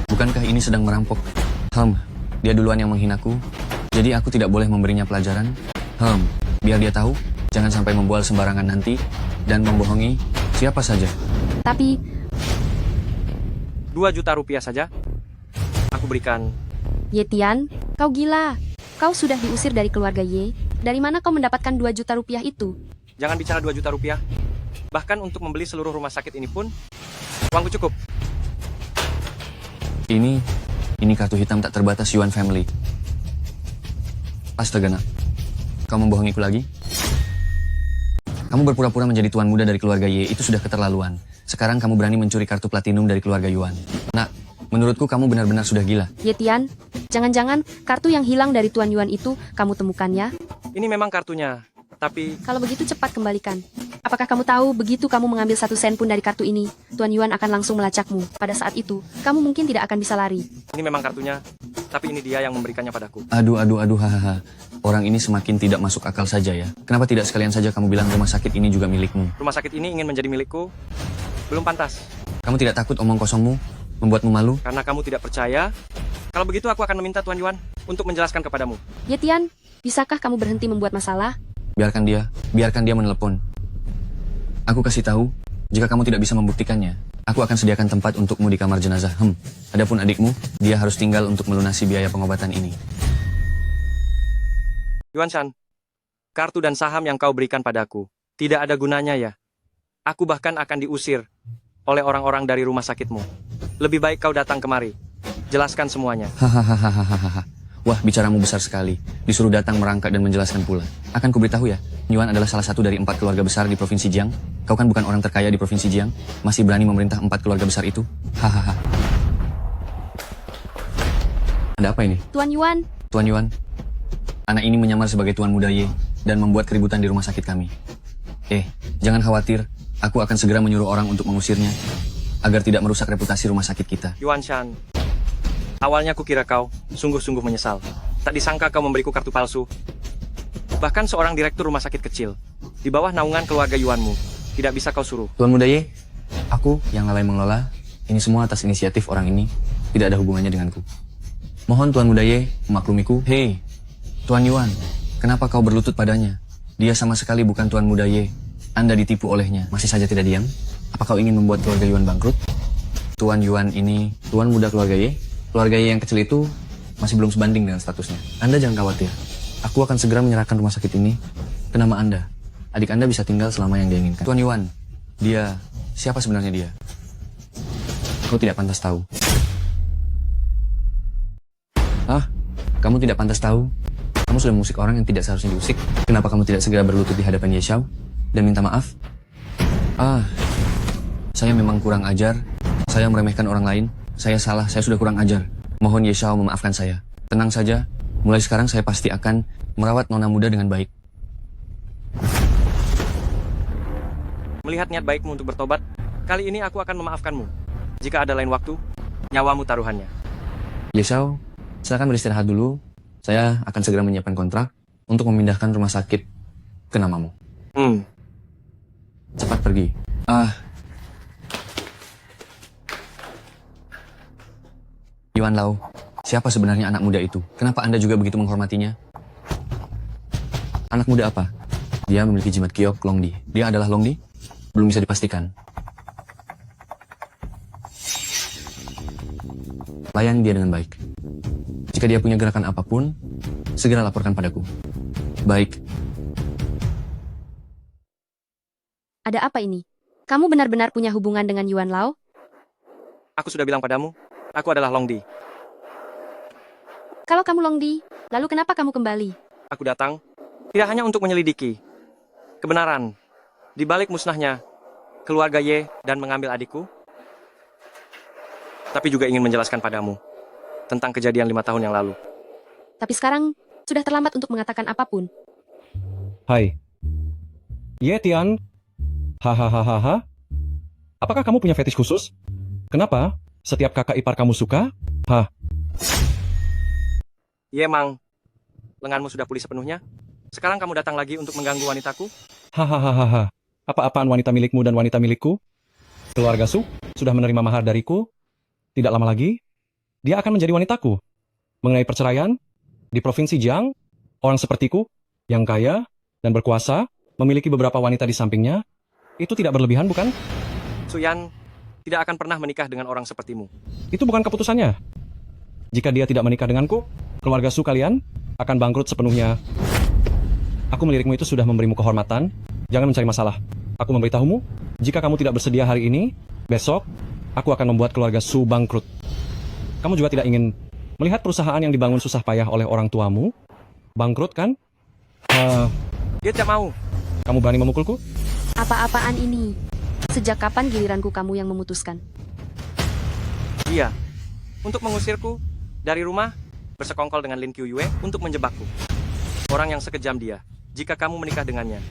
Bukankah ini sedang merampok? Dia duluan yang menghinaku. Jadi aku tidak boleh memberinya pelajaran. Biar dia tahu, jangan sampai membual sembarangan nanti dan membohongi siapa saja. Tapi 2 juta rupiah saja? Aku berikan. Ye Tian, kau gila. Kau sudah diusir dari keluarga Ye. Dari mana kau mendapatkan 2 juta rupiah itu? Jangan bicara 2 juta rupiah. Bahkan untuk membeli seluruh rumah sakit ini pun, uangku cukup. Ini kartu hitam tak terbatas Yuan Family. Astaga nak, kau membohongiku lagi? Kamu berpura-pura menjadi tuan muda dari keluarga Ye, itu sudah keterlaluan. Sekarang kamu berani mencuri kartu platinum dari keluarga Yuan. Nak, menurutku kamu benar-benar sudah gila. Ye Tian, jangan-jangan kartu yang hilang dari Tuan Yuan itu kamu temukan ya? Ini memang kartunya, tapi Kalau begitu cepat kembalikan. Apakah kamu tahu begitu kamu mengambil 1 sen pun dari kartu ini, Tuan Yuan akan langsung melacakmu. Pada saat itu, kamu mungkin tidak akan bisa lari. ini memang kartunya. Tapi ini dia yang memberikannya padaku. Aduh, hahaha. Orang ini semakin tidak masuk akal saja ya. Kenapa tidak sekalian saja kamu bilang rumah sakit ini juga milikmu? Rumah sakit ini ingin menjadi milikku. Belum pantas. Kamu tidak takut omong kosongmu membuatmu malu? Karena kamu tidak percaya. Kalau begitu aku akan meminta Tuan Yuan untuk menjelaskan kepadamu. Ye Tian, bisakah kamu berhenti membuat masalah? Biarkan dia menelepon. Aku kasih tahu, jika kamu tidak bisa membuktikannya, aku akan sediakan tempat untukmu di kamar jenazah. Adapun adikmu, dia harus tinggal untuk melunasi biaya pengobatan ini. Yuan Shan, kartu dan saham yang kau berikan padaku tidak ada gunanya ya. Aku bahkan akan diusir oleh orang-orang dari rumah sakitmu. Lebih baik kau datang kemari. Jelaskan semuanya. Hahaha. Wah, bicaramu besar sekali. Disuruh datang merangkak dan menjelaskan pula. Akan kuberitahu ya, Yuan adalah salah satu dari 4 keluarga besar di Provinsi Jiang. Kau kan bukan orang terkaya di Provinsi Jiang, masih berani memerintah 4 keluarga besar itu? Hahaha. Ada apa ini? Tuan Yuan, Tuan Yuan, anak ini menyamar sebagai Tuan Muda Ye dan membuat keributan di rumah sakit kami. Jangan khawatir, aku akan segera menyuruh orang untuk mengusirnya agar tidak merusak reputasi rumah sakit kita. Yuan Shan, awalnya kukira kau sungguh-sungguh menyesal. Tak disangka kau memberiku kartu palsu. Bahkan seorang direktur rumah sakit kecil di bawah naungan keluarga Yuanmu tidak bisa kau suruh. Tuan Muda Ye, aku yang lalai mengelola. Ini semua atas inisiatif orang ini, tidak ada hubungannya denganku. Mohon Tuan Muda Ye memaklumiku. Hei, Tuan Yuan, kenapa kau berlutut padanya? Dia sama sekali bukan Tuan Muda Ye. Anda ditipu olehnya. Masih saja tidak diam? Apa kau ingin membuat keluarga Yuan bangkrut? Tuan Yuan ini, Tuan Muda keluarga Ye. Keluarga Ye yang kecil itu masih belum sebanding dengan statusnya. Anda jangan khawatir. Aku akan segera menyerahkan rumah sakit ini ke nama Anda. Adik Anda bisa tinggal selama yang dia inginkan. Tuan Yuan, dia, siapa sebenarnya dia? Kau tidak pantas tahu. Kamu tidak pantas tahu? Kamu sudah mengusik orang yang tidak seharusnya diusik. Kenapa kamu tidak segera berlutut di hadapan Ye Xiao dan minta maaf? Saya memang kurang ajar. Saya meremehkan orang lain. Saya salah, saya sudah kurang ajar. Mohon Ye Xiao memaafkan saya. Tenang saja, mulai sekarang saya pasti akan merawat nona muda dengan baik. Melihat niat baikmu untuk bertobat, kali ini aku akan memaafkanmu. Jika ada lain waktu, nyawamu taruhannya. Ye Xiao, silakan beristirahat dulu. Saya akan segera menyiapkan kontrak untuk memindahkan rumah sakit ke namamu. Cepat pergi. Yuan Lao, siapa sebenarnya anak muda itu? Kenapa Anda juga begitu menghormatinya? Anak muda apa? Dia memiliki jimat kiok Longdi. Dia adalah Longdi? Belum bisa dipastikan. Layani dia dengan baik. Jika dia punya gerakan apapun, segera laporkan padaku. Baik. ada apa ini? Kamu benar-benar punya hubungan dengan Yuan Lao? Aku sudah bilang padamu, aku adalah Longdi. Kalau kamu Longdi, lalu kenapa kamu kembali? Aku datang tidak hanya untuk menyelidiki kebenaran di balik musnahnya keluarga Ye dan mengambil adikku, tapi juga ingin menjelaskan padamu tentang kejadian 5 tahun yang lalu. Tapi sekarang, sudah terlambat untuk mengatakan apapun. Hai. Ye Tian. Hahaha. Apakah kamu punya fetish khusus? Kenapa? Setiap kakak ipar kamu suka? Ye Mang, lenganmu sudah pulih sepenuhnya. Sekarang kamu datang lagi untuk mengganggu wanitaku? Hahaha. Apa-apaan wanita milikmu dan wanita milikku? Keluarga Su sudah menerima mahar dariku. Tidak lama lagi, dia akan menjadi wanitaku. Mengenai perceraian, di Provinsi Jiang, orang sepertiku, yang kaya dan berkuasa, memiliki beberapa wanita di sampingnya, itu tidak berlebihan, bukan? Suyan tidak akan pernah menikah dengan orang sepertimu. Itu bukan keputusannya. Jika dia tidak menikah denganku, keluarga Su kalian akan bangkrut sepenuhnya. Aku melirikmu itu sudah memberimu kehormatan. Jangan mencari masalah. Aku memberitahumu, jika kamu tidak bersedia hari ini, besok, aku akan membuat keluarga Su bangkrut. Kamu juga tidak ingin melihat perusahaan yang dibangun susah payah oleh orang tuamu bangkrut, kan? Dia tidak mau. Kamu berani memukulku? Apa-apaan ini? Sejak kapan giliranku kamu yang memutuskan? Iya, untuk mengusirku dari rumah, bersekongkol dengan Lin Qiuyue untuk menjebakku. Orang yang sekejam dia, jika kamu menikah dengannya,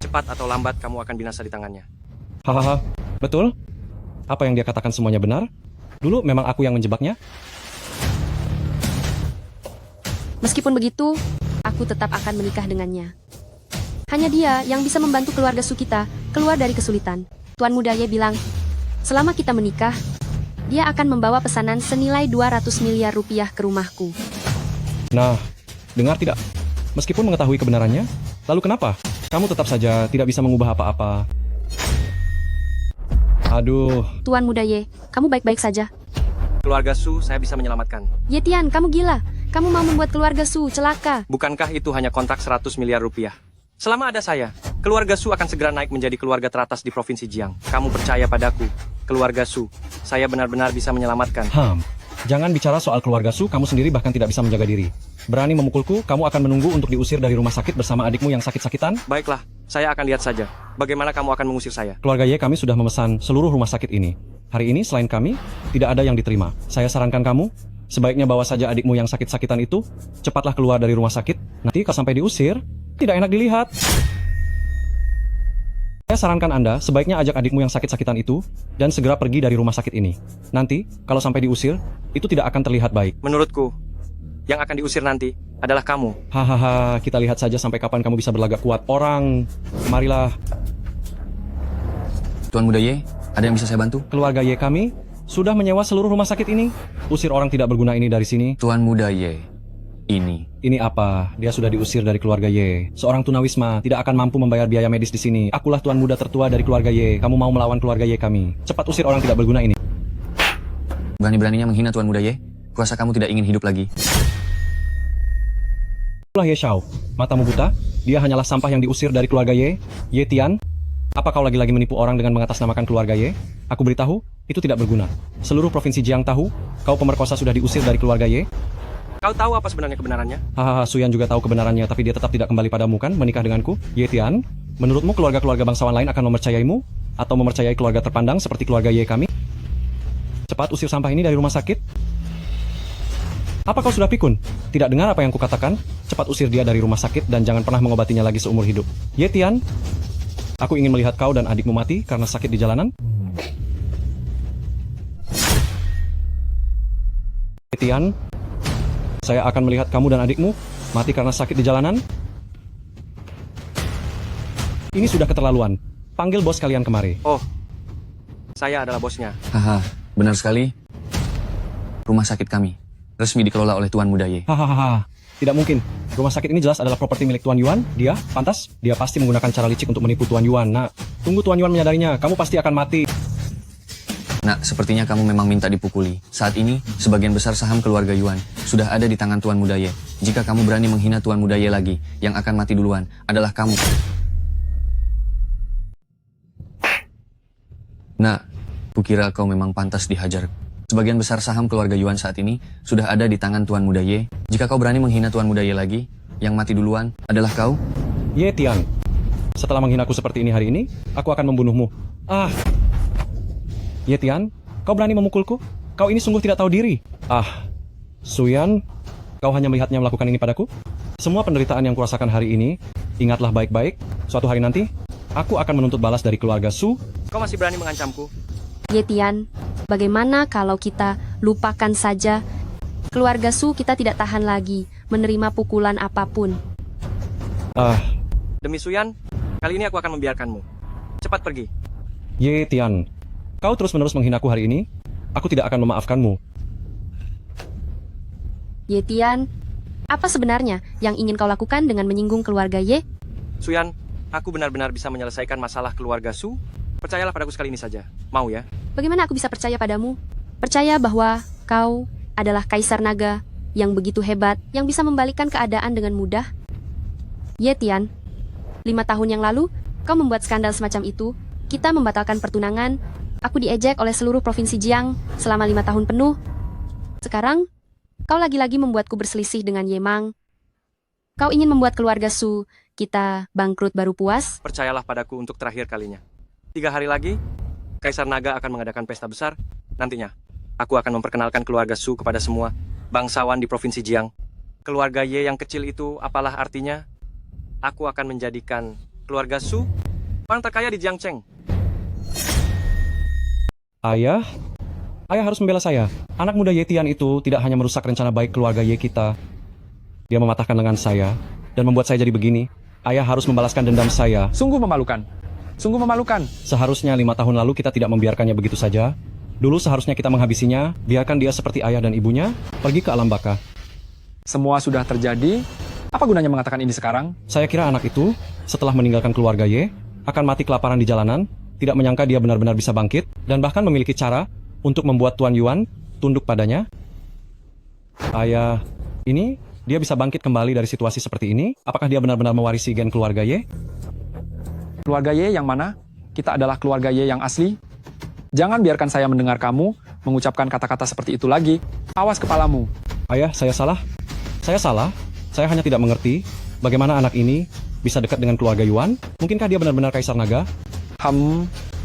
cepat atau lambat kamu akan binasa di tangannya. Hahaha, betul? Apa yang dia katakan semuanya benar? Dulu memang aku yang menjebaknya? Meskipun begitu, aku tetap akan menikah dengannya. Hanya dia yang bisa membantu keluarga Su kita keluar dari kesulitan. Tuan Muda Ye bilang, selama kita menikah, dia akan membawa pesanan senilai 200 miliar rupiah ke rumahku. Nah, dengar tidak? Meskipun mengetahui kebenarannya, lalu kenapa? Kamu tetap saja tidak bisa mengubah apa-apa. Aduh, Tuan Muda Ye, kamu baik-baik saja. Keluarga Su saya bisa menyelamatkan. Ye Tian, kamu gila. Kamu mau membuat keluarga Su celaka. Bukankah itu hanya kontrak 100 miliar rupiah? Selama ada saya, keluarga Su akan segera naik menjadi keluarga teratas di Provinsi Jiang. Kamu percaya padaku, keluarga Su, saya benar-benar bisa menyelamatkan. Jangan bicara soal keluarga Su, kamu sendiri bahkan tidak bisa menjaga diri. Berani memukulku, kamu akan menunggu untuk diusir dari rumah sakit bersama adikmu yang sakit-sakitan? Baiklah, saya akan lihat saja. Bagaimana kamu akan mengusir saya? Keluarga Ye kami sudah memesan seluruh rumah sakit ini. Hari ini selain kami, tidak ada yang diterima. Saya sarankan kamu, sebaiknya bawa saja adikmu yang sakit-sakitan itu, cepatlah keluar dari rumah sakit. Nanti kalau sampai diusir, tidak enak dilihat. Saya sarankan Anda sebaiknya ajak adikmu yang sakit-sakitan itu dan segera pergi dari rumah sakit ini. Nanti, kalau sampai diusir, itu tidak akan terlihat baik. Menurutku, yang akan diusir nanti adalah kamu. Hahaha, kita lihat saja sampai kapan kamu bisa berlagak kuat. Orang, marilah. Tuan Muda Ye, ada yang bisa saya bantu? Keluarga Ye kami sudah menyewa seluruh rumah sakit ini. Usir orang tidak berguna ini dari sini. Tuan Muda Ye, ini. Ini apa? Dia sudah diusir dari keluarga Ye. Seorang tunawisma tidak akan mampu membayar biaya medis di sini. Akulah tuan muda tertua dari keluarga Ye. Kamu mau melawan keluarga Ye kami. Cepat usir orang tidak berguna ini. Berani-beraninya menghina Tuan Muda Ye. Kuasa kamu tidak ingin hidup lagi. Itulah Ye Xiao. Matamu buta? Dia hanyalah sampah yang diusir dari keluarga Ye. Ye Tian, apa kau lagi-lagi menipu orang dengan mengatasnamakan keluarga Ye? Aku beritahu, itu tidak berguna. Seluruh provinsi Jiang tahu, kau pemerkosa sudah diusir dari keluarga Ye. Kau tahu apa sebenarnya kebenarannya? Hahaha, Suyan juga tahu kebenarannya, tapi dia tetap tidak kembali padamu kan, menikah denganku? Ye Tian, menurutmu keluarga-keluarga bangsawan lain akan mempercayaimu? Atau mempercayai keluarga terpandang seperti keluarga Ye kami? Cepat usir sampah ini dari rumah sakit. Apa kau sudah pikun? Tidak dengar apa yang kukatakan? Cepat usir dia dari rumah sakit dan jangan pernah mengobatinya lagi seumur hidup. Ye Tian, aku ingin melihat kau dan adikmu mati karena sakit di jalanan. Ye Tian, saya akan melihat kamu dan adikmu mati karena sakit di jalanan. Ini sudah keterlaluan. Panggil bos kalian kemari. Oh, saya adalah bosnya. Haha, benar sekali. Rumah sakit kami resmi dikelola oleh Tuan Muda Ye. Hahaha, tidak mungkin. Rumah sakit ini jelas adalah properti milik Tuan Yuan. Dia, pantas, dia pasti menggunakan cara licik untuk menipu Tuan Yuan. Nah, tunggu Tuan Yuan menyadarinya, kamu pasti akan mati. Nah, sepertinya kamu memang minta dipukuli. Saat ini, sebagian besar saham keluarga Yuan sudah ada di tangan Tuan Muda Ye. Jika kamu berani menghina Tuan Muda Ye lagi, yang akan mati duluan adalah kamu. Nah, kukira kau memang pantas dihajar. Sebagian besar saham keluarga Yuan saat ini sudah ada di tangan Tuan Muda Ye. Jika kau berani menghina Tuan Muda Ye lagi, yang mati duluan adalah kau. Ye Tian, setelah menghinaku seperti ini hari ini, aku akan membunuhmu. Ye Tian, kau berani memukulku? Kau ini sungguh tidak tahu diri. Suyan, kau hanya melihatnya melakukan ini padaku? Semua penderitaan yang kurasakan hari ini, ingatlah baik-baik, suatu hari nanti, aku akan menuntut balas dari keluarga Su. Kau masih berani mengancamku? Ye Tian, bagaimana kalau kita lupakan saja? Keluarga Su kita tidak tahan lagi menerima pukulan apapun. Demi Suyan, kali ini aku akan membiarkanmu. Cepat pergi. Ye Tian, kau terus-menerus menghinaku hari ini, aku tidak akan memaafkanmu. Ye Tian, apa sebenarnya yang ingin kau lakukan dengan menyinggung keluarga Ye? Suyan, aku benar-benar bisa menyelesaikan masalah keluarga Su. Percayalah padaku sekali ini saja. Mau ya? Bagaimana aku bisa percaya padamu? Percaya bahwa kau adalah kaisar naga yang begitu hebat, yang bisa membalikkan keadaan dengan mudah? Ye Tian, 5 tahun yang lalu, kau membuat skandal semacam itu. Kita membatalkan pertunangan. Aku diejek oleh seluruh provinsi Jiang selama 5 tahun penuh. Sekarang, kau lagi-lagi membuatku berselisih dengan Ye Mang. Kau ingin membuat keluarga Su kita bangkrut baru puas? Percayalah padaku untuk terakhir kalinya. 3 hari lagi, Kaisar Naga akan mengadakan pesta besar. Nantinya, aku akan memperkenalkan keluarga Su kepada semua bangsawan di Provinsi Jiang. Keluarga Ye yang kecil itu apalah artinya? Aku akan menjadikan keluarga Su orang terkaya di Jiangcheng. Ayah harus membela saya. Anak muda Ye Tian itu tidak hanya merusak rencana baik keluarga Ye kita. Dia mematahkan lengan saya dan membuat saya jadi begini. Ayah harus membalaskan dendam saya. Sungguh memalukan. Sungguh memalukan. Seharusnya 5 tahun lalu kita tidak membiarkannya begitu saja. Dulu seharusnya kita menghabisinya, biarkan dia seperti ayah dan ibunya, pergi ke alam baka. Semua sudah terjadi. Apa gunanya mengatakan ini sekarang? Saya kira anak itu, setelah meninggalkan keluarga Ye, akan mati kelaparan di jalanan, tidak menyangka dia benar-benar bisa bangkit, dan bahkan memiliki cara untuk membuat Tuan Yuan tunduk padanya. Ayah, ini dia bisa bangkit kembali dari situasi seperti ini? Apakah dia benar-benar mewarisi gen keluarga Ye? Keluarga Ye yang mana? Kita adalah keluarga Ye yang asli. Jangan biarkan saya mendengar kamu mengucapkan kata-kata seperti itu lagi. Awas kepalamu. Ayah, saya salah. Saya salah. Saya hanya tidak mengerti bagaimana anak ini bisa dekat dengan keluarga Yuan. Mungkinkah dia benar-benar Kaisar Naga?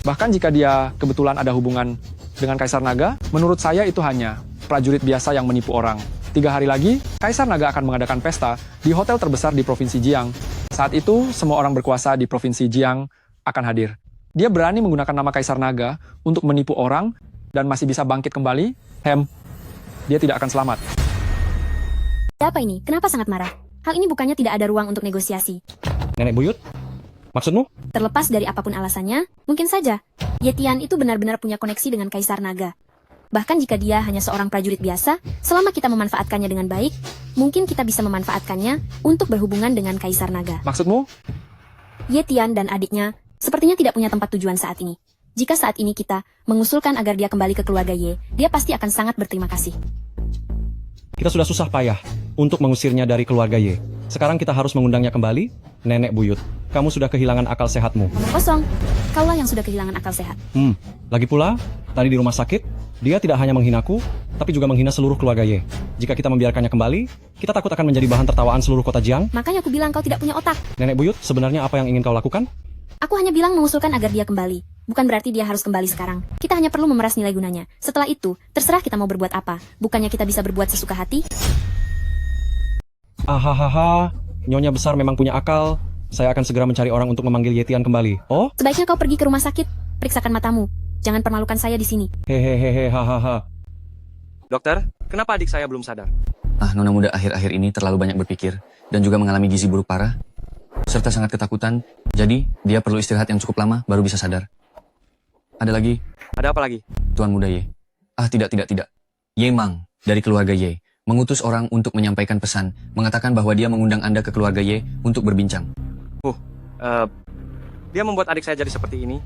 Bahkan jika dia kebetulan ada hubungan dengan Kaisar Naga, menurut saya itu hanya prajurit biasa yang menipu orang. 3 hari lagi, Kaisar Naga akan mengadakan pesta di hotel terbesar di Provinsi Jiang. Saat itu, semua orang berkuasa di Provinsi Jiang akan hadir. Dia berani menggunakan nama Kaisar Naga untuk menipu orang dan masih bisa bangkit kembali. Dia tidak akan selamat. Apa ini? Kenapa sangat marah? Hal ini bukannya tidak ada ruang untuk negosiasi. Nenek buyut? Maksudmu? Terlepas dari apapun alasannya, mungkin saja Ye Tian itu benar-benar punya koneksi dengan Kaisar Naga. Bahkan jika dia hanya seorang prajurit biasa, selama kita memanfaatkannya dengan baik, mungkin kita bisa memanfaatkannya untuk berhubungan dengan Kaisar Naga. Maksudmu? Ye Tian dan adiknya sepertinya tidak punya tempat tujuan saat ini. Jika saat ini kita mengusulkan agar dia kembali ke keluarga Ye, dia pasti akan sangat berterima kasih. Kita sudah susah payah untuk mengusirnya dari keluarga Ye. Sekarang kita harus mengundangnya kembali. Nenek buyut, kamu sudah kehilangan akal sehatmu. Omong kosong, kaulah yang sudah kehilangan akal sehat. Lagi pula, tadi di rumah sakit, dia tidak hanya menghinaku, tapi juga menghina seluruh keluarga Ye. Jika kita membiarkannya kembali, kita takut akan menjadi bahan tertawaan seluruh kota Jiang. Makanya aku bilang kau tidak punya otak. Nenek buyut, sebenarnya apa yang ingin kau lakukan? Aku hanya bilang mengusulkan agar dia kembali. Bukan berarti dia harus kembali sekarang. Kita hanya perlu memeras nilai gunanya. Setelah itu, terserah kita mau berbuat apa. Bukannya kita bisa berbuat sesuka hati? Ahahaha, Nyonya besar memang punya akal. Saya akan segera mencari orang untuk memanggil Ye Tian kembali. Oh? Sebaiknya kau pergi ke rumah sakit. Periksakan matamu. Jangan permalukan saya di sini. Hehehe, hahaha. Dokter, kenapa adik saya belum sadar? Nona muda akhir-akhir ini terlalu banyak berpikir dan juga mengalami gizi buruk parah, serta sangat ketakutan. Jadi, dia perlu istirahat yang cukup lama baru bisa sadar. Ada lagi? Ada apa lagi? Tuan muda Ye. Tidak. Ye Mang, dari keluarga Ye, mengutus orang untuk menyampaikan pesan, mengatakan bahwa dia mengundang Anda ke keluarga Ye untuk berbincang. Dia membuat adik saya jadi seperti ini.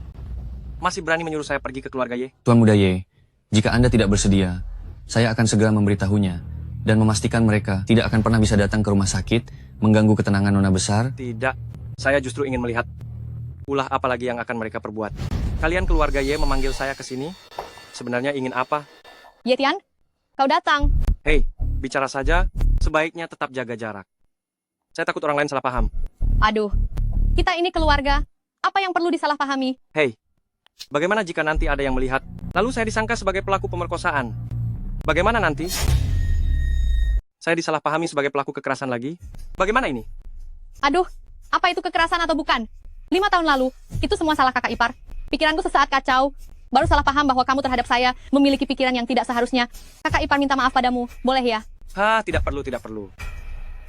Masih berani menyuruh saya pergi ke keluarga Ye. Tuan muda Ye, jika Anda tidak bersedia, saya akan segera memberitahunya dan memastikan mereka tidak akan pernah bisa datang ke rumah sakit, mengganggu ketenangan Nona besar. Tidak, saya justru ingin melihat ulah apa lagi yang akan mereka perbuat. Kalian keluarga Ye memanggil saya ke sini, sebenarnya ingin apa? Ye Tian, kau datang. Hei, bicara saja, sebaiknya tetap jaga jarak. Saya takut orang lain salah paham. Aduh, kita ini keluarga. Apa yang perlu disalahpahami? Hei, bagaimana jika nanti ada yang melihat, lalu saya disangka sebagai pelaku pemerkosaan? Bagaimana nanti? Saya disalahpahami sebagai pelaku kekerasan lagi? Bagaimana ini? Aduh, apa itu kekerasan atau bukan? 5 tahun lalu, itu semua salah kakak ipar. Pikiranku sesaat kacau. Baru salah paham bahwa kamu terhadap saya memiliki pikiran yang tidak seharusnya. Kakak ipar minta maaf padamu, boleh ya? Tidak perlu.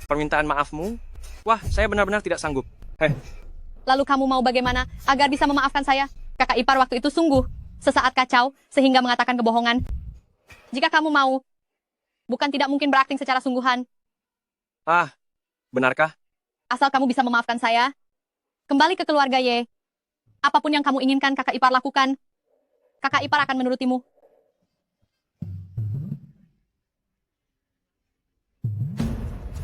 Permintaan maafmu? Wah, saya benar-benar tidak sanggup. Lalu kamu mau bagaimana agar bisa memaafkan saya? Kakak ipar waktu itu sungguh sesaat kacau sehingga mengatakan kebohongan. Jika kamu mau, bukan tidak mungkin berakting secara sungguhan. Benarkah? Asal kamu bisa memaafkan saya, kembali ke keluarga Ye. Apapun yang kamu inginkan kakak ipar lakukan, kakak ipar akan menurutimu.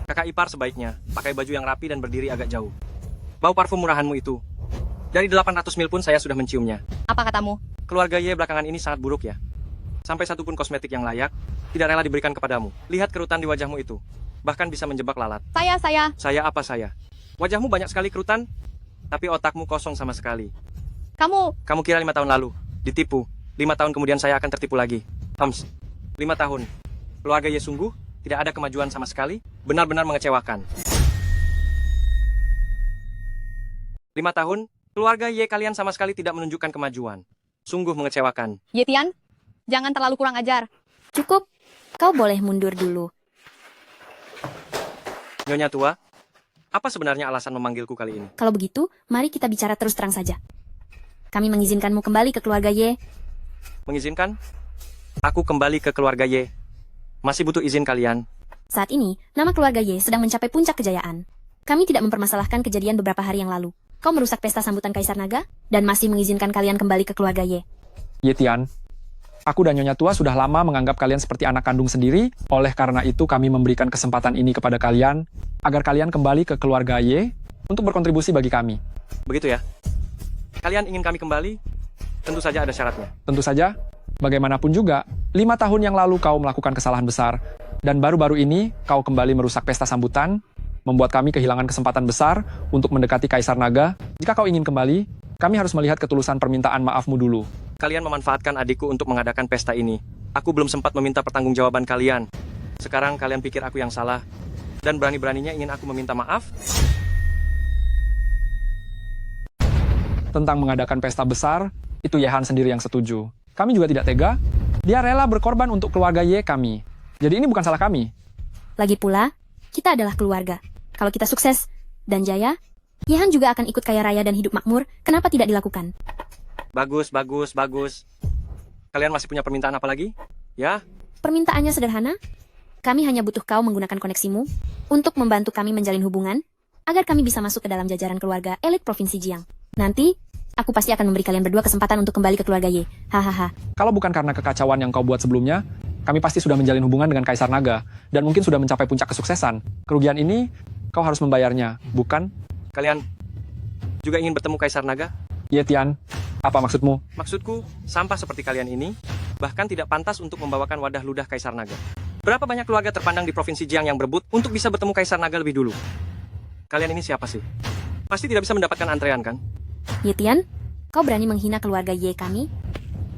Kakak ipar sebaiknya pakai baju yang rapi dan berdiri agak jauh. Bau parfum murahanmu itu. Dari 800 mil pun saya sudah menciumnya. Apa katamu? Keluarga Ye belakangan ini sangat buruk ya. Sampai satupun kosmetik yang layak tidak rela diberikan kepadamu. Lihat kerutan di wajahmu itu. Bahkan bisa menjebak lalat. Saya. Saya apa saya? Wajahmu banyak sekali kerutan, tapi otakmu kosong sama sekali. Kamu, Kamu kira 5 tahun lalu, ditipu. 5 tahun kemudian saya akan tertipu lagi. 5 tahun. Keluarga Ye sungguh, tidak ada kemajuan sama sekali, benar-benar mengecewakan. 5 tahun, keluarga Ye kalian sama sekali tidak menunjukkan kemajuan. Sungguh mengecewakan. Ye Tian, jangan terlalu kurang ajar. Cukup. Kau boleh mundur dulu. Nyonya tua, apa sebenarnya alasan memanggilku kali ini? Kalau begitu, mari kita bicara terus terang saja. Kami mengizinkanmu kembali ke keluarga Ye. Mengizinkan? Aku kembali ke keluarga Ye. Masih butuh izin kalian. Saat ini, nama keluarga Ye sedang mencapai puncak kejayaan. Kami tidak mempermasalahkan kejadian beberapa hari yang lalu. Kau merusak pesta sambutan Kaisar Naga, dan masih mengizinkan kalian kembali ke keluarga Ye. Ye Tian, aku dan Nyonya Tua sudah lama menganggap kalian seperti anak kandung sendiri. Oleh karena itu kami memberikan kesempatan ini kepada kalian, agar kalian kembali ke keluarga Ye untuk berkontribusi bagi kami. Begitu ya? Kalian ingin kami kembali? Tentu saja ada syaratnya. Tentu saja, bagaimanapun juga, 5 tahun yang lalu kau melakukan kesalahan besar, dan baru-baru ini kau kembali merusak pesta sambutan, membuat kami kehilangan kesempatan besar untuk mendekati Kaisar Naga. Jika kau ingin kembali, kami harus melihat ketulusan permintaan maafmu dulu. Kalian memanfaatkan adikku untuk mengadakan pesta ini. Aku belum sempat meminta pertanggungjawaban kalian. Sekarang kalian pikir aku yang salah, dan berani-beraninya ingin aku meminta maaf? Tentang mengadakan pesta besar, itu Yehan sendiri yang setuju. Kami juga tidak tega. Dia rela berkorban untuk keluarga Ye kami. Jadi ini bukan salah kami. Lagi pula, kita adalah keluarga. Kalau kita sukses dan jaya, Yehan juga akan ikut kaya raya dan hidup makmur. Kenapa tidak dilakukan? Bagus, bagus, bagus. Kalian masih punya permintaan apa lagi? Ya? Permintaannya sederhana. Kami hanya butuh kau menggunakan koneksimu untuk membantu kami menjalin hubungan agar kami bisa masuk ke dalam jajaran keluarga elit Provinsi Jiang. Nanti, aku pasti akan memberi kalian berdua kesempatan untuk kembali ke keluarga Ye. Hahaha. Kalau bukan karena kekacauan yang kau buat sebelumnya, kami pasti sudah menjalin hubungan dengan Kaisar Naga, dan mungkin sudah mencapai puncak kesuksesan. Kerugian ini, kau harus membayarnya, bukan? Kalian juga ingin bertemu Kaisar Naga? Ye Tian, apa maksudmu? Maksudku, sampah seperti kalian ini, bahkan tidak pantas untuk membawakan wadah ludah Kaisar Naga. Berapa banyak keluarga terpandang di Provinsi Jiang yang berebut untuk bisa bertemu Kaisar Naga lebih dulu? Kalian ini siapa sih? Pasti tidak bisa mendapatkan antrean, kan? Ye Tian, kau berani menghina keluarga Ye kami?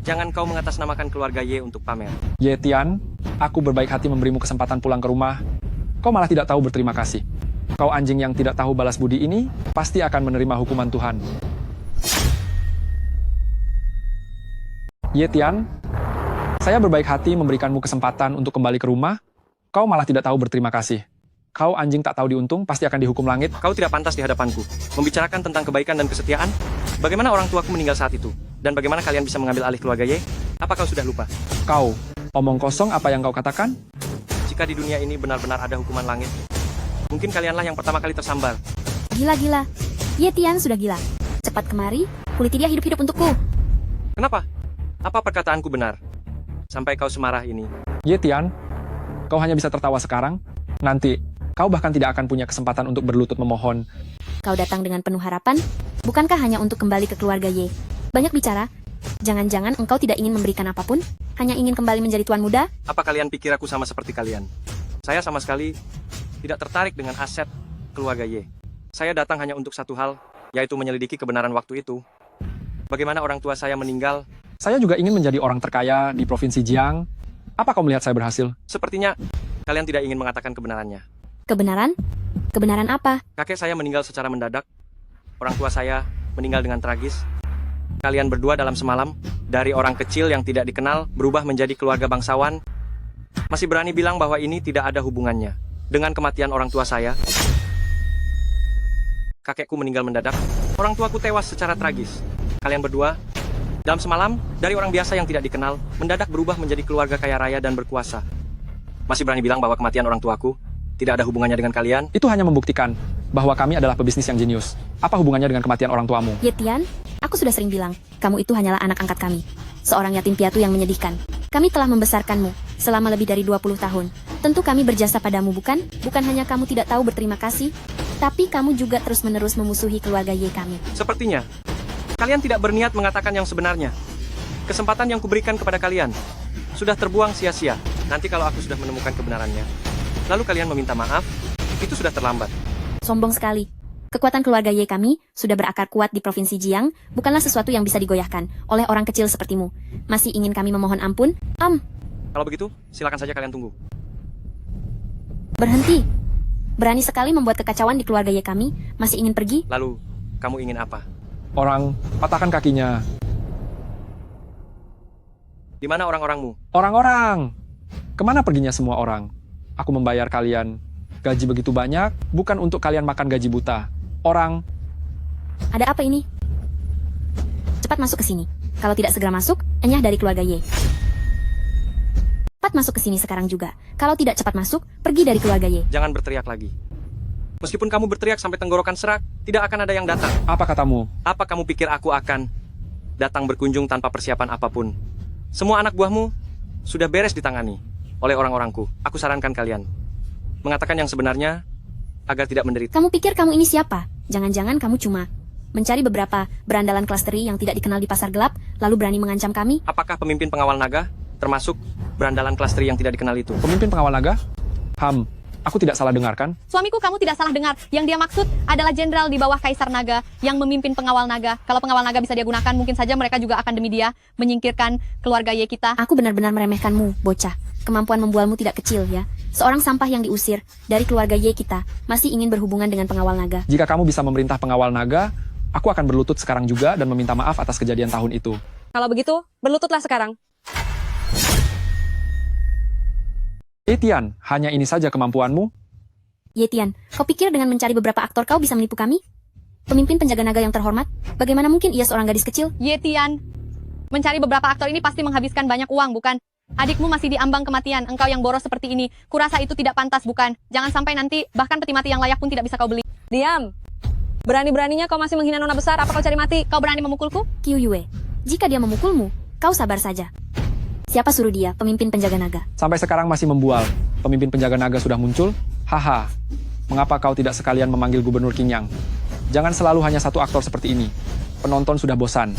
Jangan kau mengatasnamakan keluarga Ye untuk pamer. Ye Tian, aku berbaik hati memberimu kesempatan pulang ke rumah. Kau malah tidak tahu berterima kasih. Kau anjing yang tidak tahu balas budi ini, pasti akan menerima hukuman Tuhan. Ye Tian, saya berbaik hati memberikanmu kesempatan untuk kembali ke rumah. Kau malah tidak tahu berterima kasih. Kau anjing tak tahu diuntung, pasti akan dihukum langit. Kau tidak pantas di hadapanku. Membicarakan tentang kebaikan dan kesetiaan? Bagaimana orang tuaku meninggal saat itu? Dan bagaimana kalian bisa mengambil alih keluarga Ye? Apa kau sudah lupa? Kau, omong kosong apa yang kau katakan? Jika di dunia ini benar-benar ada hukuman langit, mungkin kalianlah yang pertama kali tersambar. Gila-gila. Ye Tian sudah gila. Cepat kemari, kuliti dia hidup-hidup untukku. Kenapa? Apa perkataanku benar? Sampai kau semarah ini. Ye Tian, kau hanya bisa tertawa sekarang. Nanti, kau bahkan tidak akan punya kesempatan untuk berlutut memohon. Kau datang dengan penuh harapan, bukankah hanya untuk kembali ke keluarga Ye? Banyak bicara. Jangan-jangan engkau tidak ingin memberikan apapun? Hanya ingin kembali menjadi tuan muda? Apa kalian pikir aku sama seperti kalian? Saya sama sekali tidak tertarik dengan aset keluarga Ye. Saya datang hanya untuk satu hal, yaitu menyelidiki kebenaran waktu itu. Bagaimana orang tua saya meninggal? Saya juga ingin menjadi orang terkaya di Provinsi Jiang. Apa kau melihat saya berhasil? Sepertinya kalian tidak ingin mengatakan kebenarannya. Kebenaran? Kebenaran apa? Kakek saya meninggal secara mendadak. Orang tua saya meninggal dengan tragis. Kalian berdua dalam semalam, dari orang kecil yang tidak dikenal, berubah menjadi keluarga bangsawan. Masih berani bilang bahwa ini tidak ada hubungannya dengan kematian orang tua saya. Kakekku meninggal mendadak. Orang tuaku tewas secara tragis. Kalian berdua, dalam semalam, dari orang biasa yang tidak dikenal, mendadak berubah menjadi keluarga kaya raya dan berkuasa. Masih berani bilang bahwa kematian orang tuaku tidak ada hubungannya dengan kalian? Itu hanya membuktikan bahwa kami adalah pebisnis yang jenius. Apa hubungannya dengan kematian orang tuamu? Ye Tian, aku sudah sering bilang, kamu itu hanyalah anak angkat kami. Seorang yatim piatu yang menyedihkan. Kami telah membesarkanmu selama lebih dari 20 tahun. Tentu kami berjasa padamu, bukan? Bukan hanya kamu tidak tahu berterima kasih, tapi kamu juga terus-menerus memusuhi keluarga Ye kami. Sepertinya, kalian tidak berniat mengatakan yang sebenarnya. Kesempatan yang kuberikan kepada kalian sudah terbuang sia-sia. Nanti kalau aku sudah menemukan kebenarannya, lalu kalian meminta maaf, itu sudah terlambat. Sombong sekali. Kekuatan keluarga Ye kami sudah berakar kuat di Provinsi Jiang, bukanlah sesuatu yang bisa digoyahkan oleh orang kecil sepertimu. Masih ingin kami memohon ampun? Kalau begitu, silakan saja kalian tunggu. Berhenti. Berani sekali membuat kekacauan di keluarga Ye kami, masih ingin pergi? Lalu, kamu ingin apa? Orang, patahkan kakinya. Di mana orang-orangmu? Orang-orang! Kemana perginya semua orang? Aku membayar kalian gaji begitu banyak, bukan untuk kalian makan gaji buta. Orang, Ada apa ini? Cepat masuk ke sini. Kalau tidak segera masuk, enyah dari keluarga Ye. Cepat masuk ke sini sekarang juga. Kalau tidak cepat masuk, pergi dari keluarga Ye. Jangan berteriak lagi. Meskipun kamu berteriak sampai tenggorokan serak, tidak akan ada yang datang. apa katamu? Apa kamu pikir aku akan datang berkunjung tanpa persiapan apapun? Semua anak buahmu sudah beres ditangani oleh orang-orangku. Aku sarankan kalian mengatakan yang sebenarnya agar tidak menderita. Kamu pikir kamu ini siapa? Jangan-jangan kamu cuma mencari beberapa berandalan klasteri yang tidak dikenal di pasar gelap, lalu berani mengancam kami? Apakah pemimpin pengawal naga termasuk berandalan klasteri yang tidak dikenal itu? Pemimpin pengawal naga? Aku tidak salah dengarkan? Suamiku, kamu tidak salah dengar. Yang dia maksud adalah jenderal di bawah Kaisar Naga yang memimpin pengawal naga. Kalau pengawal naga bisa dia gunakan, mungkin saja mereka juga akan demi dia menyingkirkan keluarga Ye kita. Aku benar-benar meremehkanmu, bocah. Kemampuan membualmu tidak kecil, ya. Seorang sampah yang diusir dari keluarga Ye kita masih ingin berhubungan dengan pengawal naga. Jika kamu bisa memerintah pengawal naga, aku akan berlutut sekarang juga dan meminta maaf atas kejadian tahun itu. Kalau begitu, berlututlah sekarang. Tian, hanya ini saja kemampuanmu? Ye Tian, kau pikir dengan mencari beberapa aktor kau bisa menipu kami? Pemimpin penjaga naga yang terhormat, bagaimana mungkin ia seorang gadis kecil? Ye Tian, mencari beberapa aktor ini pasti menghabiskan banyak uang, bukan? Adikmu masih di ambang kematian, engkau yang boros seperti ini. Kurasa itu tidak pantas, bukan? Jangan sampai nanti bahkan peti mati yang layak pun tidak bisa kau beli. Diam. Berani-beraninya kau masih menghina nona besar, apa kau cari mati? Kau berani memukulku? Qiu Yue, jika dia memukulmu, kau sabar saja. Siapa suruh dia, pemimpin penjaga naga? Sampai sekarang masih membual. Pemimpin penjaga naga sudah muncul? Haha. Mengapa kau tidak sekalian memanggil Gubernur Qinyang? Jangan selalu hanya satu aktor seperti ini. Penonton sudah bosan.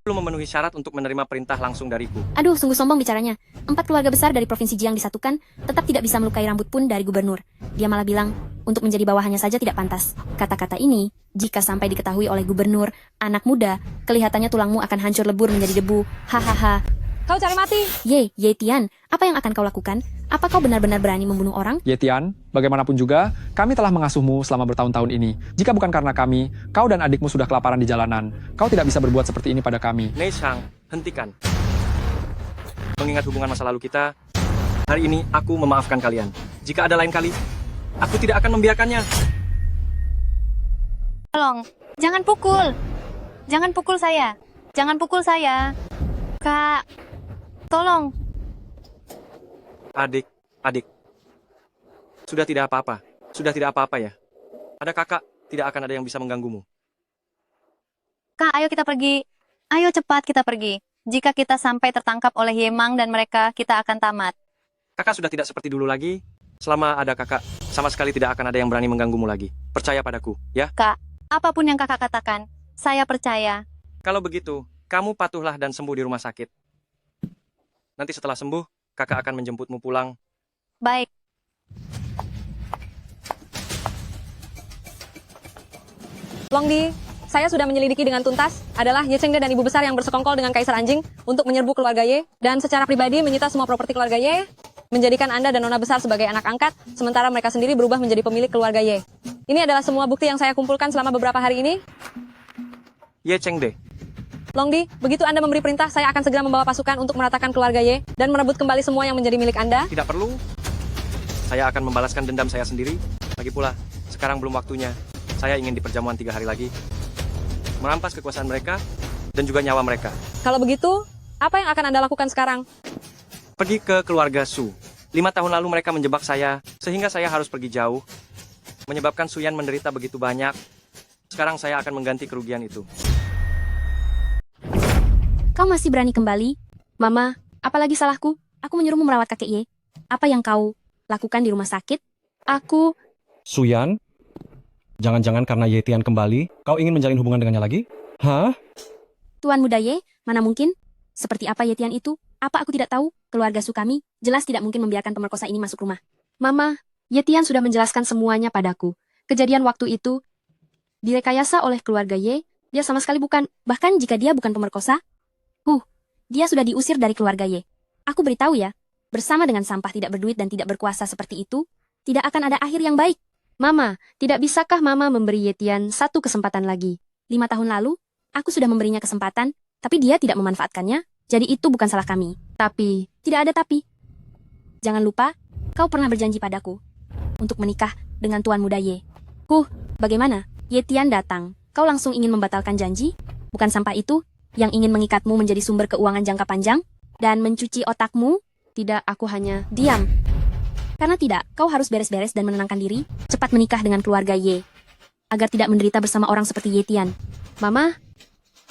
Belum memenuhi syarat untuk menerima perintah langsung dariku. Aduh, sungguh sombong bicaranya. 4 keluarga besar dari Provinsi Jiang disatukan, tetap tidak bisa melukai rambut pun dari gubernur. Dia malah bilang, untuk menjadi bawahannya saja tidak pantas. Kata-kata ini, jika sampai diketahui oleh gubernur, anak muda, kelihatannya tulangmu akan hancur lebur menjadi debu. Hahaha. Kau cari mati. Ye Tian, apa yang akan kau lakukan? Apa kau benar-benar berani membunuh orang? Ye Tian, bagaimanapun juga, kami telah mengasuhmu selama bertahun-tahun ini. Jika bukan karena kami, kau dan adikmu sudah kelaparan di jalanan. Kau tidak bisa berbuat seperti ini pada kami. Nei Shang, hentikan. Mengingat hubungan masa lalu kita, hari ini aku memaafkan kalian. Jika ada lain kali, aku tidak akan membiarkannya. Tolong, jangan pukul. Jangan pukul saya. Jangan pukul saya. Kak, tolong. Adik. Sudah tidak apa-apa. Sudah tidak apa-apa ya. Ada kakak, tidak akan ada yang bisa mengganggumu. Kak, ayo kita pergi. Ayo cepat kita pergi. Jika kita sampai tertangkap oleh Yemang dan mereka, kita akan tamat. Kakak sudah tidak seperti dulu lagi. Selama ada kakak, sama sekali tidak akan ada yang berani mengganggumu lagi. Percaya padaku, ya? Kak, apapun yang kakak katakan, saya percaya. Kalau begitu, kamu patuhlah dan sembuh di rumah sakit. Nanti setelah sembuh, kakak akan menjemputmu pulang. Baik. Longdi, saya sudah menyelidiki dengan tuntas adalah Ye Chengde dan ibu besar yang bersekongkol dengan Kaisar Anjing untuk menyerbu keluarga Ye dan secara pribadi menyita semua properti keluarga Ye, menjadikan Anda dan nona besar sebagai anak angkat, sementara mereka sendiri berubah menjadi pemilik keluarga Ye. Ini adalah semua bukti yang saya kumpulkan selama beberapa hari ini. Ye Chengde. Longdi, begitu Anda memberi perintah, saya akan segera membawa pasukan untuk meratakan keluarga Ye dan merebut kembali semua yang menjadi milik Anda. Tidak perlu. Saya akan membalaskan dendam saya sendiri. Lagi pula, sekarang belum waktunya. Saya ingin di perjamuan 3 hari lagi merampas kekuasaan mereka dan juga nyawa mereka. Kalau begitu, apa yang akan Anda lakukan sekarang? Pergi ke keluarga Su. 5 tahun lalu mereka menjebak saya, sehingga saya harus pergi jauh. Menyebabkan Suyan menderita begitu banyak. Sekarang saya akan mengganti kerugian itu. Kau masih berani kembali? Mama, apalagi salahku? Aku menyuruhmu merawat kakek Ye. Apa yang kau lakukan di rumah sakit? Aku... Suyan? Jangan-jangan karena Ye Tian kembali, kau ingin menjalin hubungan dengannya lagi? Hah? Tuan muda Ye, mana mungkin? Seperti apa Ye Tian itu? Apa aku tidak tahu? Keluarga Su kami jelas tidak mungkin membiarkan pemerkosa ini masuk rumah. Mama, Ye Tian sudah menjelaskan semuanya padaku. Kejadian waktu itu direkayasa oleh keluarga Ye. Dia sama sekali bukan, bahkan jika dia bukan pemerkosa, dia sudah diusir dari keluarga Ye. Aku beritahu ya, bersama dengan sampah tidak berduit dan tidak berkuasa seperti itu, tidak akan ada akhir yang baik. Mama, tidak bisakah Mama memberi Yetian satu kesempatan lagi? 5 tahun lalu, aku sudah memberinya kesempatan, tapi dia tidak memanfaatkannya, jadi itu bukan salah kami. Tapi, tidak ada tapi. Jangan lupa, kau pernah berjanji padaku untuk menikah dengan Tuan Muda Ye. Bagaimana? Yetian datang. Kau langsung ingin membatalkan janji? Bukan sampah itu yang ingin mengikatmu menjadi sumber keuangan jangka panjang dan mencuci otakmu? Tidak, aku hanya diam. Karena tidak, kau harus beres-beres dan menenangkan diri, cepat menikah dengan keluarga Ye, agar tidak menderita bersama orang seperti Yetian. Mama,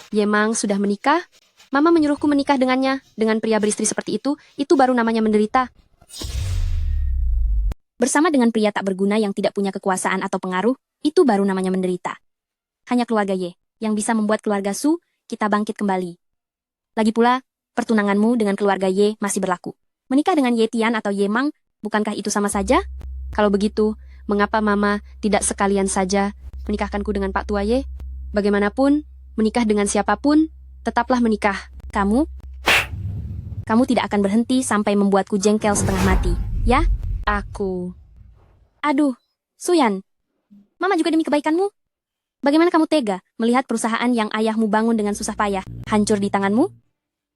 Ye Mang sudah menikah. Mama menyuruhku menikah dengannya, dengan pria beristri seperti itu baru namanya menderita. Bersama dengan pria tak berguna yang tidak punya kekuasaan atau pengaruh, itu baru namanya menderita. Hanya keluarga Ye yang bisa membuat keluarga Su kita bangkit kembali. Lagi pula, pertunanganmu dengan keluarga Ye masih berlaku. Menikah dengan Yetian atau Ye Mang, bukankah itu sama saja? Kalau begitu, mengapa Mama tidak sekalian saja menikahkanku dengan Pak Tua Ye? Bagaimanapun, menikah dengan siapapun, tetaplah menikah. Kamu tidak akan berhenti sampai membuatku jengkel setengah mati, ya? Aduh, Suyan, Mama juga demi kebaikanmu. Bagaimana kamu tega melihat perusahaan yang ayahmu bangun dengan susah payah hancur di tanganmu?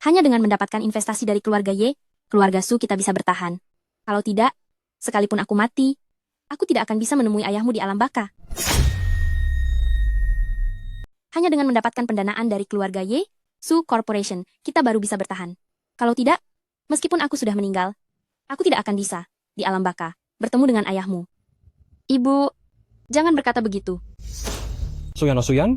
Hanya dengan mendapatkan investasi dari keluarga Ye, keluarga Su kita bisa bertahan. Kalau tidak, sekalipun aku mati, aku tidak akan bisa menemui ayahmu di alam baka. Hanya dengan mendapatkan pendanaan dari keluarga Ye, Su Corporation, kita baru bisa bertahan. Kalau tidak, meskipun aku sudah meninggal, aku tidak akan bisa, di alam baka, bertemu dengan ayahmu. Ibu, jangan berkata begitu. Suyan,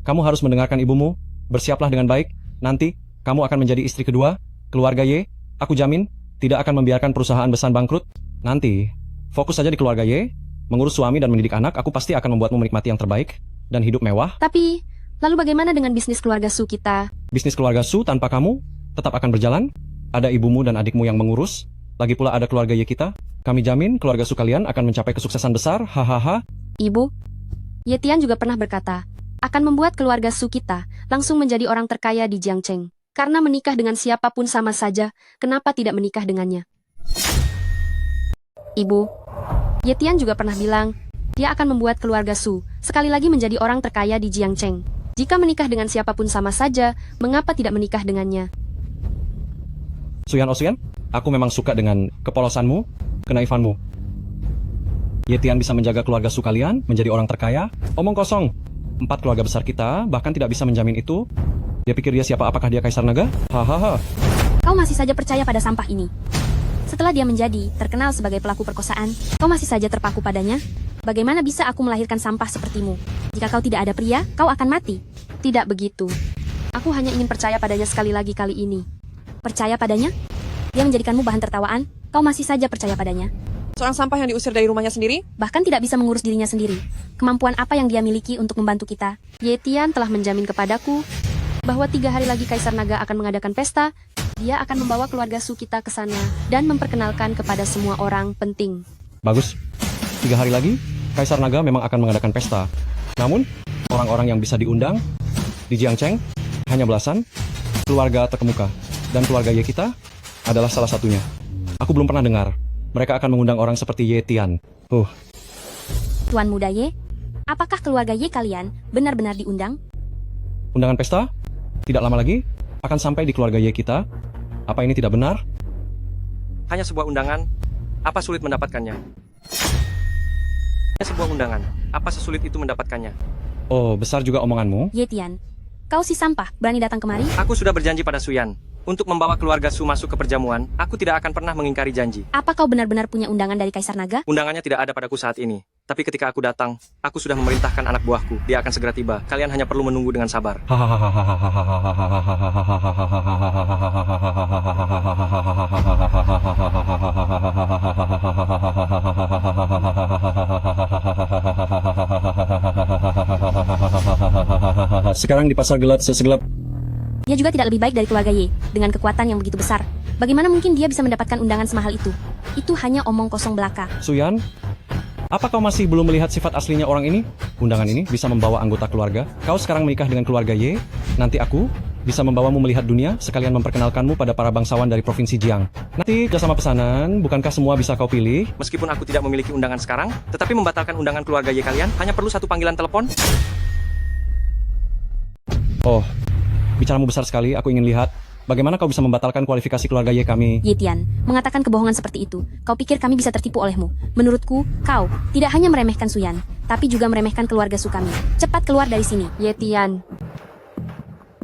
kamu harus mendengarkan ibumu. Bersiaplah dengan baik. Nanti, kamu akan menjadi istri kedua. Keluarga Ye, aku jamin, tidak akan membiarkan perusahaan besar bangkrut. Nanti, fokus saja di keluarga Ye. Mengurus suami dan mendidik anak, aku pasti akan membuatmu menikmati yang terbaik. Dan hidup mewah. Tapi, lalu bagaimana dengan bisnis keluarga Su kita? Bisnis keluarga Su tanpa kamu, tetap akan berjalan. Ada ibumu dan adikmu yang mengurus. Lagi pula ada keluarga Ye kita. Kami jamin keluarga Su kalian akan mencapai kesuksesan besar. Hahaha. Ibu, Yetian juga pernah berkata, akan membuat keluarga Su kita langsung menjadi orang terkaya di Jiangcheng. Karena menikah dengan siapapun sama saja, kenapa tidak menikah dengannya? Ibu, Yetian juga pernah bilang, dia akan membuat keluarga Su sekali lagi menjadi orang terkaya di Jiangcheng. Jika menikah dengan siapapun sama saja, mengapa tidak menikah dengannya? Suyan, aku memang suka dengan kepolosanmu, kenaifanmu. Yetian bisa menjaga keluarga Su kalian menjadi orang terkaya. Omong kosong. 4 keluarga besar kita bahkan tidak bisa menjamin itu. Dia pikir dia siapa? Apakah dia kaisar naga? Hahaha. Kau masih saja percaya pada sampah ini. Setelah dia menjadi terkenal sebagai pelaku perkosaan, kau masih saja terpaku padanya? Bagaimana bisa aku melahirkan sampah sepertimu? Jika kau tidak ada pria, kau akan mati. Tidak begitu. Aku hanya ingin percaya padanya sekali lagi kali ini. Percaya padanya? Dia menjadikanmu bahan tertawaan, kau masih saja percaya padanya. Seorang sampah yang diusir dari rumahnya sendiri? Bahkan tidak bisa mengurus dirinya sendiri. Kemampuan apa yang dia miliki untuk membantu kita? Yetian telah menjamin kepadaku bahwa 3 hari lagi Kaisar Naga akan mengadakan pesta. Dia akan membawa keluarga Su kita ke sana dan memperkenalkan kepada semua orang penting. Bagus. 3 hari lagi, Kaisar Naga memang akan mengadakan pesta. Namun, orang-orang yang bisa diundang di Jiangcheng hanya belasan keluarga terkemuka. Dan keluarga Ye kita adalah salah satunya. Aku belum pernah dengar mereka akan mengundang orang seperti Yetian. Tuan Muda Ye, apakah keluarga Ye kalian benar-benar diundang? Undangan pesta? Tidak lama lagi akan sampai di keluarga Ye kita. Apa ini tidak benar? Hanya sebuah undangan, apa sulit mendapatkannya? Hanya sebuah undangan, apa sesulit itu mendapatkannya? Oh, besar juga omonganmu. Yetian, kau si sampah, berani datang kemari? Aku sudah berjanji pada Suyan. Untuk membawa keluarga Su masuk ke perjamuan, aku tidak akan pernah mengingkari janji. Apa kau benar-benar punya undangan dari Kaisar Naga? Undangannya tidak ada padaku saat ini. Tapi ketika aku datang, aku sudah memerintahkan anak buahku. Dia akan segera tiba. Kalian hanya perlu menunggu dengan sabar. Sekarang di pasar gelap sesegelap. Dia juga tidak lebih baik dari keluarga Ye, dengan kekuatan yang begitu besar. Bagaimana mungkin dia bisa mendapatkan undangan semahal itu? Itu hanya omong kosong belaka. Suyan, Apa kau masih belum melihat sifat aslinya orang ini? Undangan ini bisa membawa anggota keluarga. Kau sekarang menikah dengan keluarga Y. Nanti aku bisa membawamu melihat dunia, sekalian memperkenalkanmu pada para bangsawan dari Provinsi Jiang. Nanti kerjasama pesanan, bukankah semua bisa kau pilih? Meskipun aku tidak memiliki undangan sekarang, tetapi membatalkan undangan keluarga Y kalian hanya perlu satu panggilan telepon. Oh, bicaramu besar sekali, aku ingin lihat. Bagaimana kau bisa membatalkan kualifikasi keluarga Y kami? Ye Tian, mengatakan kebohongan seperti itu. Kau pikir kami bisa tertipu olehmu? Menurutku, kau tidak hanya meremehkan Suyan, tapi juga meremehkan keluarga Su kami. Cepat keluar dari sini, Ye Tian.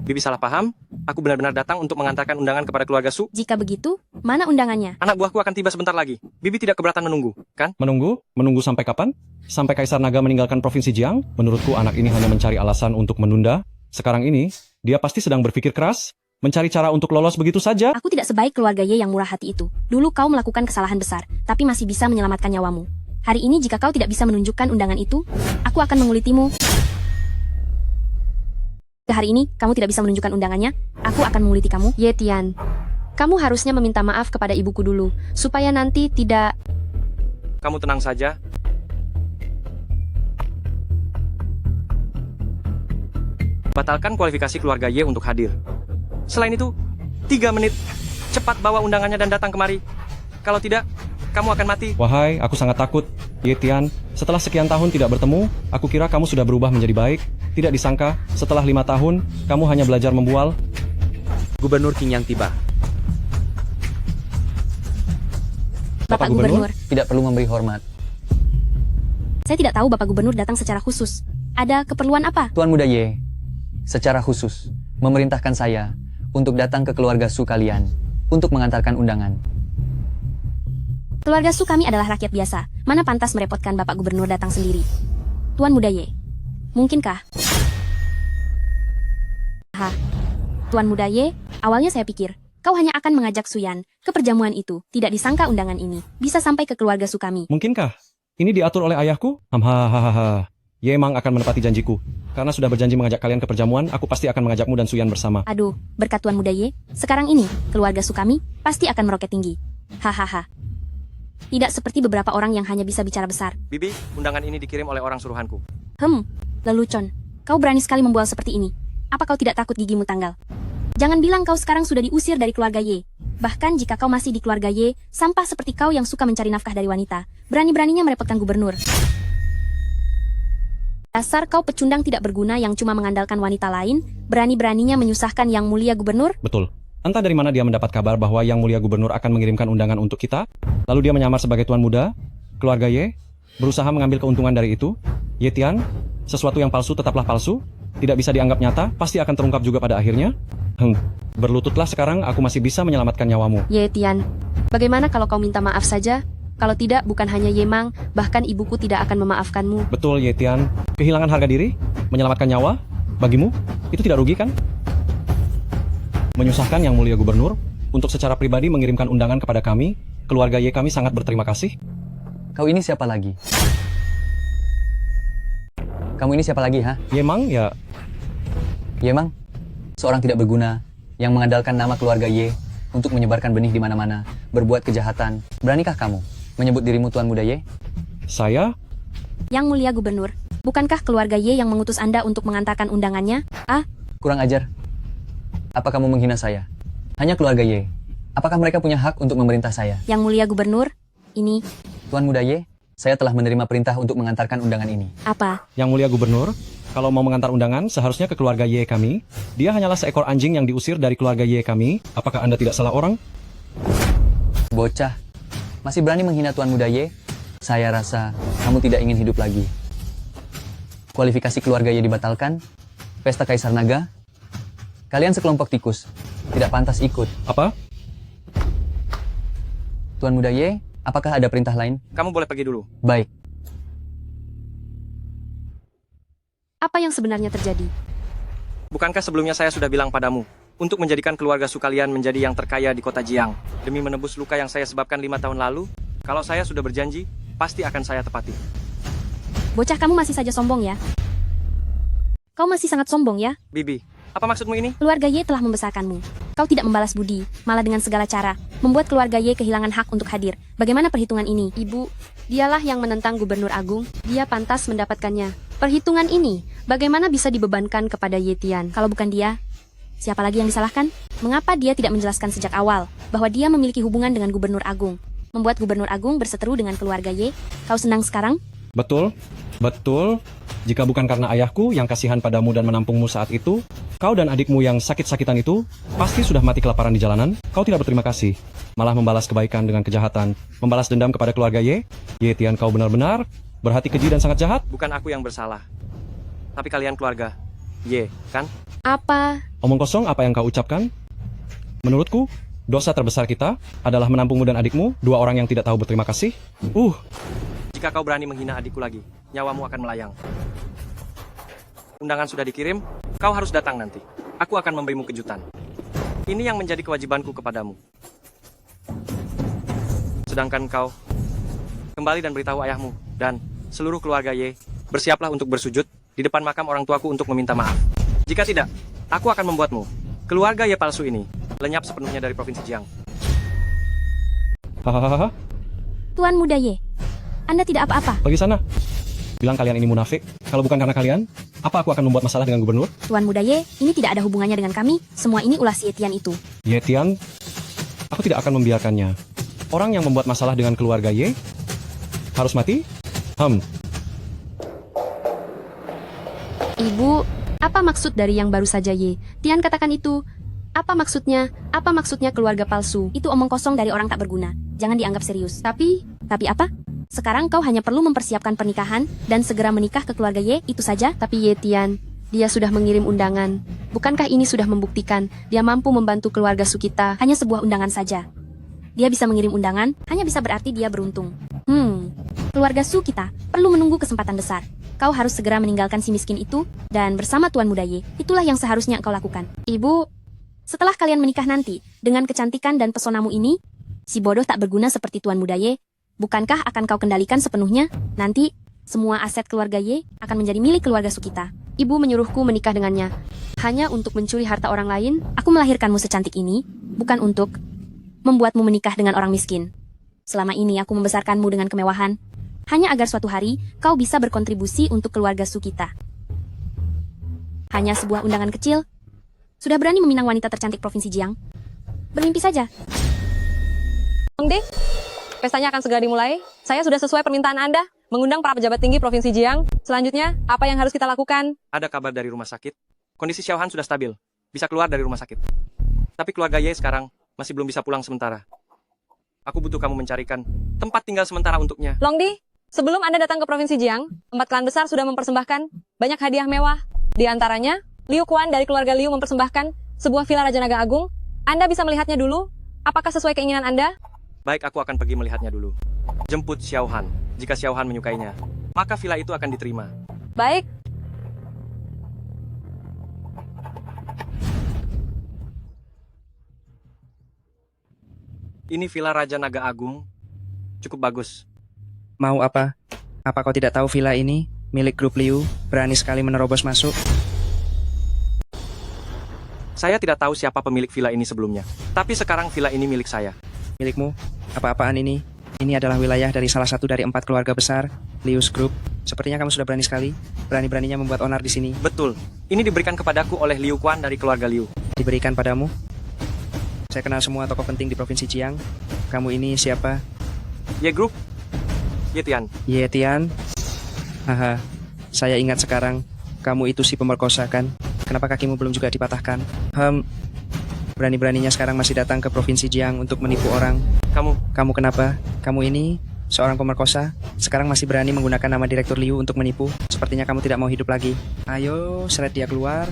Bibi salah paham, aku benar-benar datang untuk mengantarkan undangan kepada keluarga Su. Jika begitu, mana undangannya? Anak buahku akan tiba sebentar lagi. Bibi tidak keberatan menunggu, kan? Menunggu? Menunggu sampai kapan? Sampai Kaisar Naga meninggalkan Provinsi Jiang? Menurutku anak ini hanya mencari alasan untuk menunda. Sekarang ini, dia pasti sedang berpikir keras, mencari cara untuk lolos begitu saja. Aku tidak sebaik keluarga Ye yang murah hati itu. Dulu kau melakukan kesalahan besar, tapi masih bisa menyelamatkan nyawamu. Hari ini jika kau tidak bisa menunjukkan undangan itu, aku akan mengulitimu. Hari ini, kamu tidak bisa menunjukkan undangannya, aku akan menguliti kamu. Ye Tian, kamu harusnya meminta maaf kepada ibuku dulu, supaya nanti tidak... Kamu tenang saja. Batalkan kualifikasi keluarga Y untuk hadir. Selain itu, 3 menit. Cepat bawa undangannya dan datang kemari. Kalau tidak, kamu akan mati. Wahai, aku sangat takut. Ye Tian, setelah sekian tahun tidak bertemu, aku kira kamu sudah berubah menjadi baik. Tidak disangka, setelah 5 tahun, kamu hanya belajar membual. Gubernur Qingyang tiba. Bapak Gubernur, Tidak perlu memberi hormat. saya tidak tahu Bapak Gubernur datang secara khusus. Ada keperluan apa? Tuan Muda Ye, secara khusus, memerintahkan saya untuk datang ke keluarga Su kalian untuk mengantarkan undangan. Keluarga Su kami adalah rakyat biasa. Mana pantas merepotkan Bapak Gubernur datang sendiri? Tuan Muda Ye, mungkinkah? Tuan Muda Ye, awalnya saya pikir, kau hanya akan mengajak Suyan ke perjamuan itu. Tidak disangka undangan ini bisa sampai ke keluarga Su kami. Mungkinkah? Ini diatur oleh ayahku? Hahaha. Ye Mang akan menepati janjiku. Karena sudah berjanji mengajak kalian ke perjamuan, aku pasti akan mengajakmu dan Suyan bersama. Aduh, berkat Tuan Muda Ye, sekarang ini, keluarga Su kami pasti akan meroket tinggi. Hahaha. Tidak seperti beberapa orang yang hanya bisa bicara besar. Bibi, undangan ini dikirim oleh orang suruhanku. Lelucon. Kau berani sekali membual seperti ini. Apa kau tidak takut gigimu tanggal? Jangan bilang kau sekarang sudah diusir dari keluarga Ye. Bahkan jika kau masih di keluarga Ye, sampah seperti kau yang suka mencari nafkah dari wanita, berani-beraninya merepotkan gubernur. Dasar kau pecundang tidak berguna yang cuma mengandalkan wanita lain, berani-beraninya menyusahkan Yang Mulia Gubernur? Betul. Entah dari mana dia mendapat kabar bahwa Yang Mulia Gubernur akan mengirimkan undangan untuk kita, lalu dia menyamar sebagai tuan muda, keluarga Ye, berusaha mengambil keuntungan dari itu. Ye Tian, sesuatu yang palsu tetaplah palsu, tidak bisa dianggap nyata, pasti akan terungkap juga pada akhirnya. Berlututlah sekarang, aku masih bisa menyelamatkan nyawamu. Ye Tian, bagaimana kalau kau minta maaf saja? Kalau tidak, bukan hanya Ye Mang, bahkan ibuku tidak akan memaafkanmu. Betul, Ye Tian. Kehilangan harga diri, menyelamatkan nyawa, bagimu, itu tidak rugi kan? Menyusahkan Yang Mulia Gubernur, untuk secara pribadi mengirimkan undangan kepada kami, keluarga Ye kami sangat berterima kasih. Kau ini siapa lagi? Kamu ini siapa lagi, ha? Ye Mang, ya... Ye Mang, seorang tidak berguna yang mengandalkan nama keluarga Ye untuk menyebarkan benih di mana-mana, berbuat kejahatan. Beranikah kamu menyebut dirimu Tuan Muda Ye? Saya? Yang Mulia Gubernur, bukankah keluarga Ye yang mengutus Anda untuk mengantarkan undangannya? Kurang ajar. Apa kamu menghina saya? Hanya keluarga Ye. Apakah mereka punya hak untuk memerintah saya? Yang Mulia Gubernur, ini... Tuan Muda Ye, saya telah menerima perintah untuk mengantarkan undangan ini. Apa? Yang Mulia Gubernur, kalau mau mengantar undangan, seharusnya ke keluarga Ye kami. Dia hanyalah seekor anjing yang diusir dari keluarga Ye kami. Apakah Anda tidak salah orang? Bocah, masih berani menghina Tuan Muda Ye? Saya rasa kamu tidak ingin hidup lagi. Kualifikasi keluarga Ye dibatalkan, pesta Kaisar Naga. Kalian sekelompok tikus, tidak pantas ikut. Apa? Tuan Muda Ye, apakah ada perintah lain? Kamu boleh pergi dulu. Baik. Apa yang sebenarnya terjadi? Bukankah sebelumnya saya sudah bilang padamu, untuk menjadikan keluarga Su kalian menjadi yang terkaya di kota Jiang, demi menebus luka yang saya sebabkan 5 tahun lalu? Kalau saya sudah berjanji, pasti akan saya tepati. Bocah, kamu masih saja sombong ya? Kau masih sangat sombong ya? Bibi, apa maksudmu ini? Keluarga Ye telah membesarkanmu. Kau tidak membalas budi, malah dengan segala cara, membuat keluarga Ye kehilangan hak untuk hadir. Bagaimana perhitungan ini? Ibu, dialah yang menentang Gubernur Agung, dia pantas mendapatkannya. Perhitungan ini, bagaimana bisa dibebankan kepada Ye Tian? Kalau bukan dia, siapa lagi yang disalahkan? Mengapa dia tidak menjelaskan sejak awal bahwa dia memiliki hubungan dengan Gubernur Agung? Membuat Gubernur Agung berseteru dengan keluarga Ye. Kau senang sekarang? Betul, betul. Jika bukan karena ayahku yang kasihan padamu dan menampungmu saat itu, kau dan adikmu yang sakit-sakitan itu pasti sudah mati kelaparan di jalanan. Kau tidak berterima kasih, malah membalas kebaikan dengan kejahatan, membalas dendam kepada keluarga Ye. Ye Tian, kau benar-benar berhati keji dan sangat jahat. Bukan aku yang bersalah, tapi kalian keluarga Ye, kan? Apa? Omong kosong apa yang kau ucapkan? Menurutku, dosa terbesar kita adalah menampungmu dan adikmu, dua orang yang tidak tahu berterima kasih. Jika kau berani menghina adikku lagi, nyawamu akan melayang. Undangan sudah dikirim, kau harus datang nanti. Aku akan memberimu kejutan. Ini yang menjadi kewajibanku kepadamu. Sedangkan kau, kembali dan beritahu ayahmu dan seluruh keluarga Ye, bersiaplah untuk bersujud di depan makam orang tuaku untuk meminta maaf. Jika tidak, aku akan membuatmu, keluarga Ye palsu ini, lenyap sepenuhnya dari Provinsi Jiang. Hahaha. Tuan Muda Ye, Anda tidak apa-apa. Pergi sana. Bilang kalian ini munafik. Kalau bukan karena kalian, apa aku akan membuat masalah dengan gubernur? Tuan Muda Ye, ini tidak ada hubungannya dengan kami. Semua ini ulah si Ye Tian itu. Ye Tian, aku tidak akan membiarkannya. Orang yang membuat masalah dengan keluarga Ye harus mati? Ibu, apa maksud dari yang baru saja Ye Tian katakan itu? Apa maksudnya? Apa maksudnya keluarga palsu? Itu omong kosong dari orang tak berguna. Jangan dianggap serius. Tapi apa? Sekarang kau hanya perlu mempersiapkan pernikahan dan segera menikah ke keluarga Ye, itu saja. Tapi Ye Tian, dia sudah mengirim undangan. Bukankah ini sudah membuktikan dia mampu membantu keluarga Sukita? Hanya sebuah undangan saja. Dia bisa mengirim undangan, hanya bisa berarti dia beruntung. Keluarga Sukita perlu menunggu kesempatan besar. Kau harus segera meninggalkan si miskin itu, dan bersama Tuan Muda Ye, itulah yang seharusnya kau lakukan. Ibu, setelah kalian menikah nanti, dengan kecantikan dan pesonamu ini, si bodoh tak berguna seperti Tuan Muda Ye, bukankah akan kau kendalikan sepenuhnya? Nanti, semua aset keluarga Ye akan menjadi milik keluarga Sukita. Ibu menyuruhku menikah dengannya. Hanya untuk mencuri harta orang lain, aku melahirkanmu secantik ini, bukan untuk membuatmu menikah dengan orang miskin. Selama ini aku membesarkanmu dengan kemewahan, hanya agar suatu hari kau bisa berkontribusi untuk keluarga Sukita. Hanya sebuah undangan kecil, sudah berani meminang wanita tercantik Provinsi Jiang. Bermimpi saja. Di, pestanya akan segera dimulai. Saya sudah sesuai permintaan Anda, mengundang para pejabat tinggi Provinsi Jiang. Selanjutnya, apa yang harus kita lakukan? Ada kabar dari rumah sakit. Kondisi Xiaohan sudah stabil, bisa keluar dari rumah sakit. Tapi keluarga Ye sekarang masih belum bisa pulang sementara. Aku butuh kamu mencarikan tempat tinggal sementara untuknya. Longdi, sebelum Anda datang ke Provinsi Jiang, 4 klan besar sudah mempersembahkan banyak hadiah mewah. Di antaranya, Liu Quan dari keluarga Liu mempersembahkan sebuah villa Raja Naga Agung. Anda bisa melihatnya dulu. Apakah sesuai keinginan Anda? Baik, aku akan pergi melihatnya dulu. Jemput Xiaohan. Jika Xiaohan menyukainya, maka villa itu akan diterima. Baik. Ini villa Raja Naga Agung. Cukup bagus. Mau apa? Apa kau tidak tahu villa ini milik grup Liu berani sekali menerobos masuk? Saya tidak tahu siapa pemilik villa ini sebelumnya. Tapi sekarang villa ini milik saya. Milikmu? Apa-apaan ini? Ini adalah wilayah dari salah satu dari 4 keluarga besar, Liu's Group. Sepertinya kamu sudah berani sekali. Berani-beraninya membuat onar di sini. Betul. Ini diberikan kepadaku oleh Liu Quan dari keluarga Liu. Diberikan padamu? Saya kenal semua tokoh penting di Provinsi Jiang. Kamu ini siapa? Ye Group. Ye Tian. Ye Tian? Haha, saya ingat sekarang. Kamu itu si pemerkosa kan? Kenapa kakimu belum juga dipatahkan? Berani-beraninya sekarang masih datang ke Provinsi Jiang untuk menipu orang. Kamu kenapa? Kamu ini seorang pemerkosa. Sekarang masih berani menggunakan nama Direktur Liu untuk menipu. Sepertinya kamu tidak mau hidup lagi. Ayo, seret dia keluar.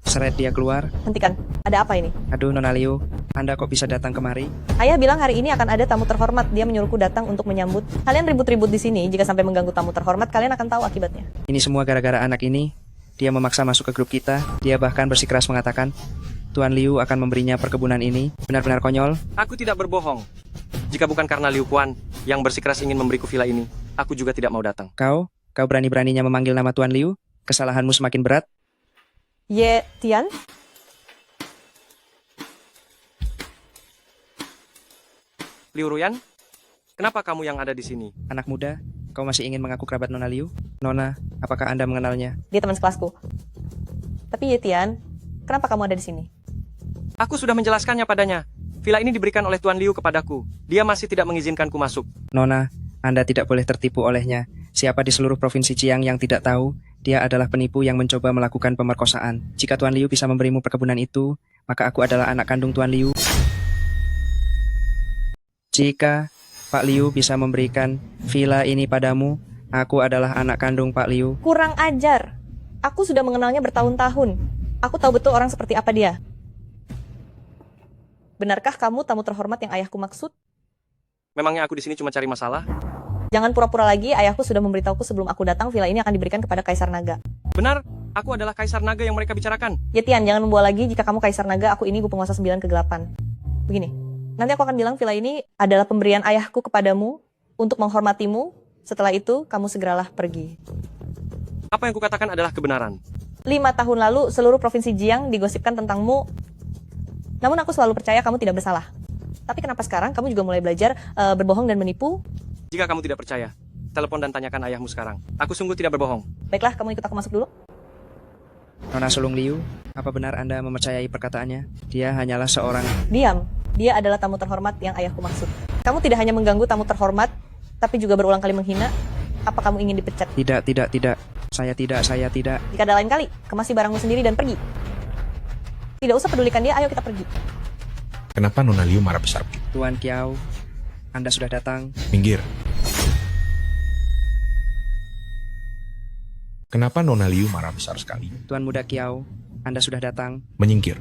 Seret dia keluar. Hentikan, ada apa ini? Aduh, Nona Liu, Anda kok bisa datang kemari? Ayah bilang hari ini akan ada tamu terhormat. Dia menyuruhku datang untuk menyambut. Kalian ribut-ribut di sini. Jika sampai mengganggu tamu terhormat, kalian akan tahu akibatnya. Ini semua gara-gara anak ini. Dia memaksa masuk ke grup kita. Dia bahkan bersikeras mengatakan, Tuan Liu akan memberinya perkebunan ini. Benar-benar konyol. Aku tidak berbohong. Jika bukan karena Liu Quan yang bersikeras ingin memberiku villa ini, aku juga tidak mau datang. Kau berani-beraninya memanggil nama Tuan Liu? Kesalahanmu semakin berat. Ye Tian? Liu Ruyan, kenapa kamu yang ada di sini? Anak muda, kau masih ingin mengaku kerabat Nona Liu? Nona, apakah Anda mengenalnya? Dia teman sekelasku. Tapi Ye Tian, kenapa kamu ada di sini? Aku sudah menjelaskannya padanya. Villa ini diberikan oleh Tuan Liu kepadaku. Dia masih tidak mengizinkanku masuk. Nona, Anda tidak boleh tertipu olehnya. Siapa di seluruh provinsi Jiang yang tidak tahu, dia adalah penipu yang mencoba melakukan pemerkosaan. Jika Tuan Liu bisa memberimu perkebunan itu, maka aku adalah anak kandung Tuan Liu. Jika Pak Liu bisa memberikan villa ini padamu, aku adalah anak kandung Pak Liu. Kurang ajar. Aku sudah mengenalnya bertahun-tahun. Aku tahu betul orang seperti apa dia. Benarkah kamu tamu terhormat yang ayahku maksud? Memangnya aku di sini cuma cari masalah? Jangan pura-pura lagi, ayahku sudah memberitahuku sebelum aku datang villa ini akan diberikan kepada Kaisar Naga. Benar, aku adalah Kaisar Naga yang mereka bicarakan. Ye Tian, jangan membawa lagi jika kamu Kaisar Naga, aku ini ibu penguasa 9 kegelapan. Begini, nanti aku akan bilang villa ini adalah pemberian ayahku kepadamu untuk menghormatimu. Setelah itu, kamu segeralah pergi. Apa yang kukatakan adalah kebenaran. 5 tahun lalu, seluruh provinsi Jiang digosipkan tentangmu. Namun aku selalu percaya kamu tidak bersalah. Tapi kenapa sekarang kamu juga mulai belajar berbohong dan menipu? Jika kamu tidak percaya, telepon dan tanyakan ayahmu sekarang. Aku sungguh tidak berbohong. Baiklah, kamu ikut aku masuk dulu. Nona Sulung Liu, apa benar Anda mempercayai perkataannya? Dia hanyalah seorang... Diam, dia adalah tamu terhormat yang ayahku maksud. Kamu tidak hanya mengganggu tamu terhormat, tapi juga berulang kali menghina. Apa kamu ingin dipecat? Tidak. Saya tidak. Jika ada lain kali, kemasi barangmu sendiri dan pergi. Tidak usah pedulikan dia, ayo kita pergi. Kenapa Nona Liu marah besar begitu? Tuan Kiao, Anda sudah datang. Minggir. Kenapa Nona Liu marah besar sekali? Tuan Muda Kiao, Anda sudah datang. Menyingkir.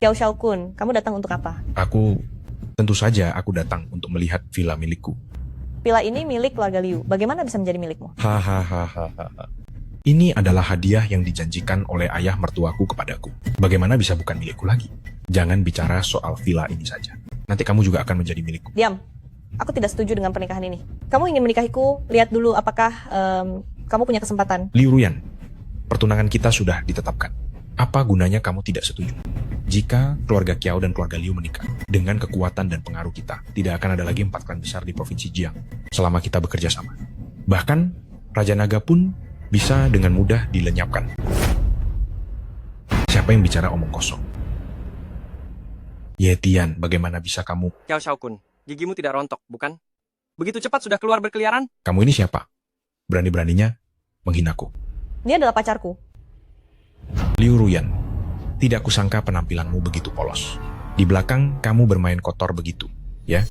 Xiao Xiaokun, kamu datang untuk apa? Tentu saja aku datang untuk melihat villa milikku. Villa ini milik keluarga Liu, bagaimana bisa menjadi milikmu? Hahaha. Ini adalah hadiah yang dijanjikan oleh ayah mertuaku kepadaku. Bagaimana bisa bukan milikku lagi? Jangan bicara soal villa ini saja. Nanti kamu juga akan menjadi milikku. Diam, aku tidak setuju dengan pernikahan ini. Kamu ingin menikahiku, lihat dulu apakah kamu punya kesempatan. Liu Ruyan, pertunangan kita sudah ditetapkan. Apa gunanya kamu tidak setuju? Jika keluarga Kiao dan keluarga Liu menikah, dengan kekuatan dan pengaruh kita, tidak akan ada lagi 4 klan besar di provinsi Jiang selama kita bekerja sama. Bahkan, Raja Naga pun bisa dengan mudah dilenyapkan. Siapa yang bicara omong kosong? Ye Tian, bagaimana bisa kamu... Xiao Xiaokun, gigimu tidak rontok, bukan? Begitu cepat sudah keluar berkeliaran? Kamu ini siapa? Berani-beraninya menghinaku. Dia adalah pacarku. Liu Ruyan, tidak kusangka penampilanmu begitu polos. Di belakang kamu bermain kotor begitu, ya?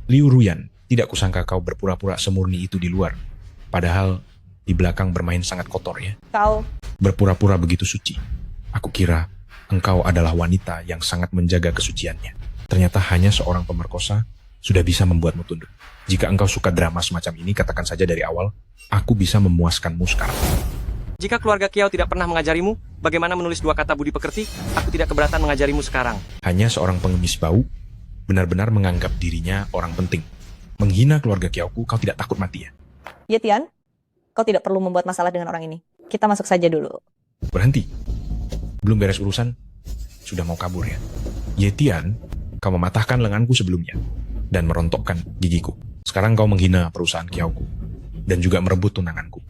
Liu Ruyan, tidak kusangka kau berpura-pura semurni itu di luar. Padahal di belakang bermain sangat kotor, ya? Kau berpura-pura begitu suci. Aku kira engkau adalah wanita yang sangat menjaga kesuciannya. Ternyata hanya seorang pemerkosa sudah bisa membuatmu tunduk. Jika engkau suka drama semacam ini, katakan saja dari awal, aku bisa memuaskanmu sekarang. Jika keluarga Kiao tidak pernah mengajarimu, bagaimana menulis 2 kata budi pekerti? Aku tidak keberatan mengajarimu sekarang. Hanya seorang pengemis bau, benar-benar menganggap dirinya orang penting. Menghina keluarga Kiaoku, kau tidak takut mati ya? Ye Tian, kau tidak perlu membuat masalah dengan orang ini. Kita masuk saja dulu. Berhenti. Belum beres urusan, sudah mau kabur ya? Ye Tian, kau mematahkan lenganku sebelumnya dan merontokkan gigiku. Sekarang kau menghina perusahaan Kiaoku dan juga merebut tunanganku.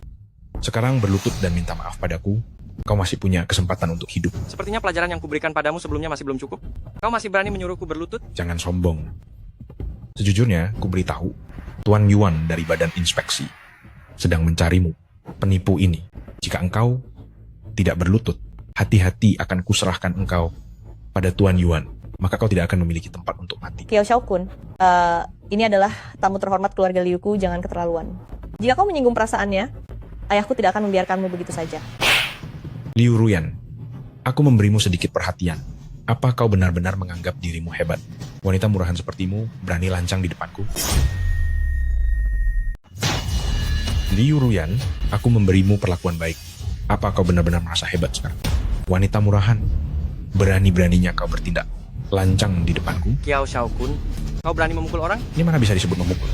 Sekarang berlutut dan minta maaf padaku. Kau masih punya kesempatan untuk hidup. Sepertinya pelajaran yang kuberikan padamu sebelumnya masih belum cukup. Kau masih berani menyuruhku berlutut? Jangan sombong. Sejujurnya, ku beritahu, Tuan Yuan dari Badan Inspeksi sedang mencarimu, penipu ini. Jika engkau tidak berlutut, hati-hati akan kuserahkan engkau pada Tuan Yuan. Maka kau tidak akan memiliki tempat untuk mati. Xiao Xiaokun, ini adalah tamu terhormat keluarga Liuku, jangan keterlaluan. Jika kau menyinggung perasaannya, ayahku tidak akan membiarkanmu begitu saja. Liu Ruyan, aku memberimu sedikit perhatian. Apa kau benar-benar menganggap dirimu hebat? Wanita murahan sepertimu berani lancang di depanku? Liu Ruyan, aku memberimu perlakuan baik. Apa kau benar-benar merasa hebat sekarang? Wanita murahan, berani-beraninya kau bertindak lancang di depanku? Xiao Xiaokun, kau berani memukul orang? Ini mana bisa disebut memukul?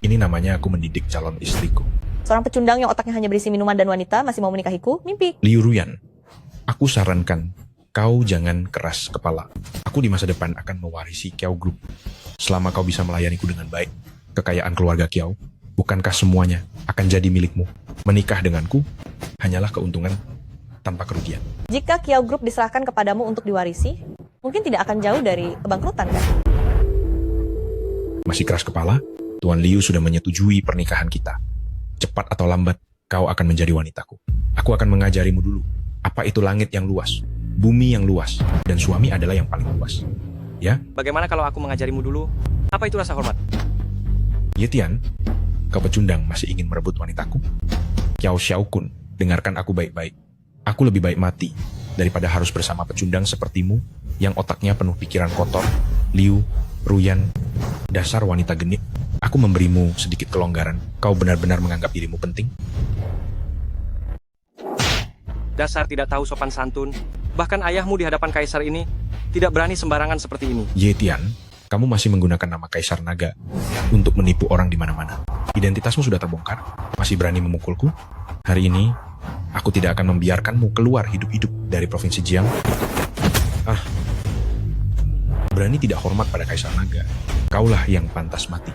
Ini namanya aku mendidik calon istriku. Seorang pecundang yang otaknya hanya berisi minuman dan wanita masih mau menikahiku? Mimpi. Liu Ruyan, aku sarankan Kau jangan keras kepala. Aku di masa depan akan mewarisi Kiao Group. Selama kau bisa melayaniku dengan baik, kekayaan keluarga Kiao, bukankah semuanya akan jadi milikmu? Menikah denganku hanyalah keuntungan tanpa kerugian. Jika Kiao Group diserahkan kepadamu untuk diwarisi, mungkin tidak akan jauh dari kebangkrutan kan? Masih keras kepala? Tuan Liu sudah menyetujui pernikahan kita. Cepat atau lambat, kau akan menjadi wanitaku. Aku akan mengajarimu dulu. Apa itu langit yang luas, bumi yang luas, dan suami adalah yang paling luas. Ya? Bagaimana kalau aku mengajarimu dulu? Apa itu rasa hormat? Ye Tian, kau pecundang masih ingin merebut wanitaku? Kiao Xiaokun, dengarkan aku baik-baik. Aku lebih baik mati daripada harus bersama pecundang sepertimu yang otaknya penuh pikiran kotor. Liu, Ruyan, dasar wanita genit. Aku memberimu sedikit kelonggaran. Kau benar-benar menganggap dirimu penting? Dasar tidak tahu sopan santun. Bahkan ayahmu di hadapan kaisar ini tidak berani sembarangan seperti ini. Ye Tian, kamu masih menggunakan nama Kaisar Naga untuk menipu orang di mana-mana. Identitasmu sudah terbongkar. Masih berani memukulku? Hari ini, aku tidak akan membiarkanmu keluar hidup-hidup dari Provinsi Jiang. Berani tidak hormat pada Kaisar Naga. Kaulah yang pantas mati.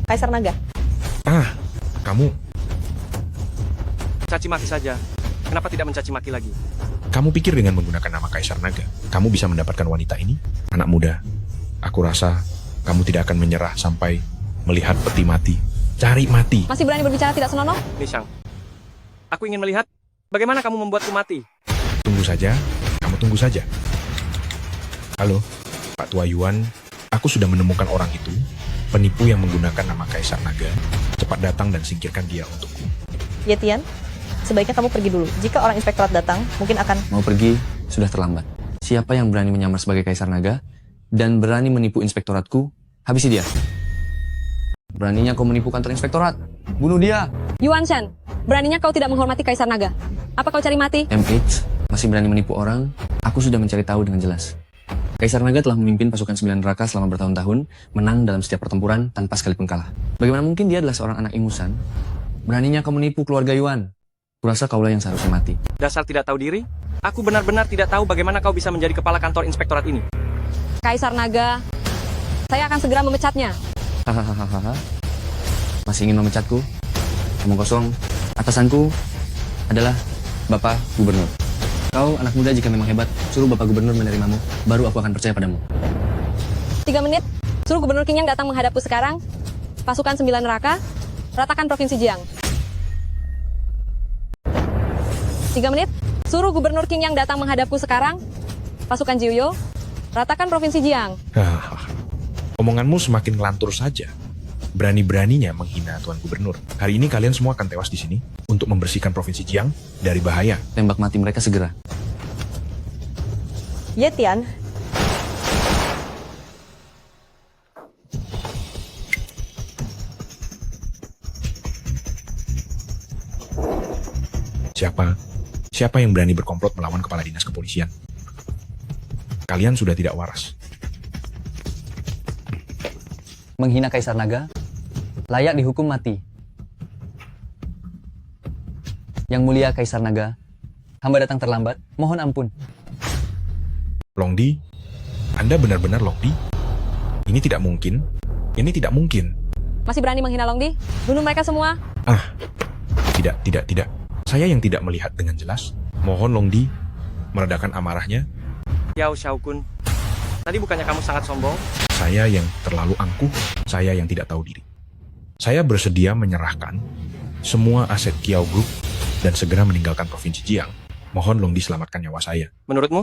Kaisar Naga. Kamu Caci maki saja. Kenapa tidak mencaci maki lagi? Kamu pikir dengan menggunakan nama Kaisar Naga, kamu bisa mendapatkan wanita ini? Anak muda, aku rasa kamu tidak akan menyerah sampai melihat peti mati. Cari mati. Masih berani berbicara tidak senonoh? Nishang, aku ingin melihat bagaimana kamu membuatku mati. Tunggu saja, kamu tunggu saja. Halo, Pak Tua Yuan, aku sudah menemukan orang itu, penipu yang menggunakan nama Kaisar Naga. Cepat datang dan singkirkan dia untukku. Ye Tian, sebaiknya kamu pergi dulu. Jika orang inspektorat datang, mungkin akan... Mau pergi, sudah terlambat. Siapa yang berani menyamar sebagai Kaisar Naga dan berani menipu inspektoratku, habisi dia. Beraninya kau menipu kantor inspektorat. Bunuh dia. Yuan Shen, beraninya kau tidak menghormati Kaisar Naga. Apa kau cari mati? MH masih berani menipu orang. Aku sudah mencari tahu dengan jelas. Kaisar Naga telah memimpin pasukan 9 neraka selama bertahun-tahun, menang dalam setiap pertempuran tanpa sekalipun kalah. Bagaimana mungkin dia adalah seorang anak ingusan? Beraninya kau menipu keluarga Yuan. Kurasa kaulah yang seharusnya mati. Dasar tidak tahu diri? Aku benar-benar tidak tahu bagaimana kau bisa menjadi kepala kantor inspektorat ini. Kaisar Naga, saya akan segera memecatnya. Hahaha. Masih ingin memecatku? Omong kosong. Atasanku adalah Bapak Gubernur. Kau anak muda, jika memang hebat, suruh Bapak Gubernur menerimamu, baru aku akan percaya padamu. 3 menit, suruh Gubernur Qingyang datang menghadapku sekarang. Pasukan 9 neraka, ratakan Provinsi Jiang. 3 menit, suruh Gubernur Qingyang datang menghadapku sekarang. Pasukan Jiuyo, ratakan Provinsi Jiang. Omonganmu semakin ngelantur saja. Berani-beraninya menghina Tuan Gubernur. Hari ini kalian semua akan tewas di sini untuk membersihkan Provinsi Jiang dari bahaya. Tembak mati mereka segera. Ye Tian, Siapa yang berani berkomplot melawan kepala dinas kepolisian? Kalian sudah tidak waras. Menghina Kaisar Naga, layak dihukum mati. Yang mulia Kaisar Naga, hamba datang terlambat, mohon ampun. Longdi, Anda benar-benar Longdi? Ini tidak mungkin. Ini tidak mungkin. Masih berani menghina Longdi? Bunuh mereka semua. Tidak. Saya yang tidak melihat dengan jelas. Mohon Longdi meredakan amarahnya. Kiao Xiaokun, tadi bukannya kamu sangat sombong? Saya yang terlalu angkuh, saya yang tidak tahu diri. Saya bersedia menyerahkan semua aset Kiao Group dan segera meninggalkan Provinsi Jiang. Mohon Longdi selamatkan nyawa saya. Menurutmu,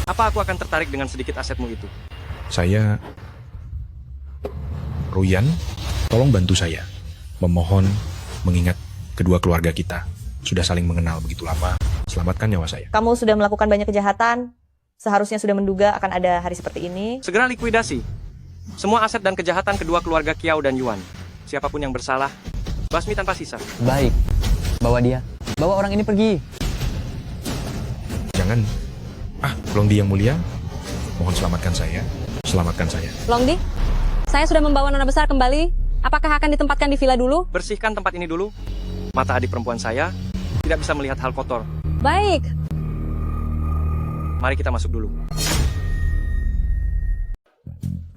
apa aku akan tertarik dengan sedikit asetmu itu? Saya... Ruyan, tolong bantu saya. Memohon, mengingat kedua keluarga kita sudah saling mengenal begitu lama. Selamatkan nyawa saya. kamu sudah melakukan banyak kejahatan. Seharusnya sudah menduga akan ada hari seperti ini. Segera likuidasi semua aset dan kejahatan kedua keluarga Kiao dan Yuan. Siapapun yang bersalah, basmi tanpa sisa. Baik, bawa dia. Bawa orang ini pergi. Jangan. Longdi yang mulia, mohon selamatkan saya. Selamatkan saya. Longdi, saya sudah membawa nona besar kembali. Apakah akan ditempatkan di villa dulu? Bersihkan tempat ini dulu. Mata adik perempuan saya tidak bisa melihat hal kotor. Baik. Mari kita masuk dulu.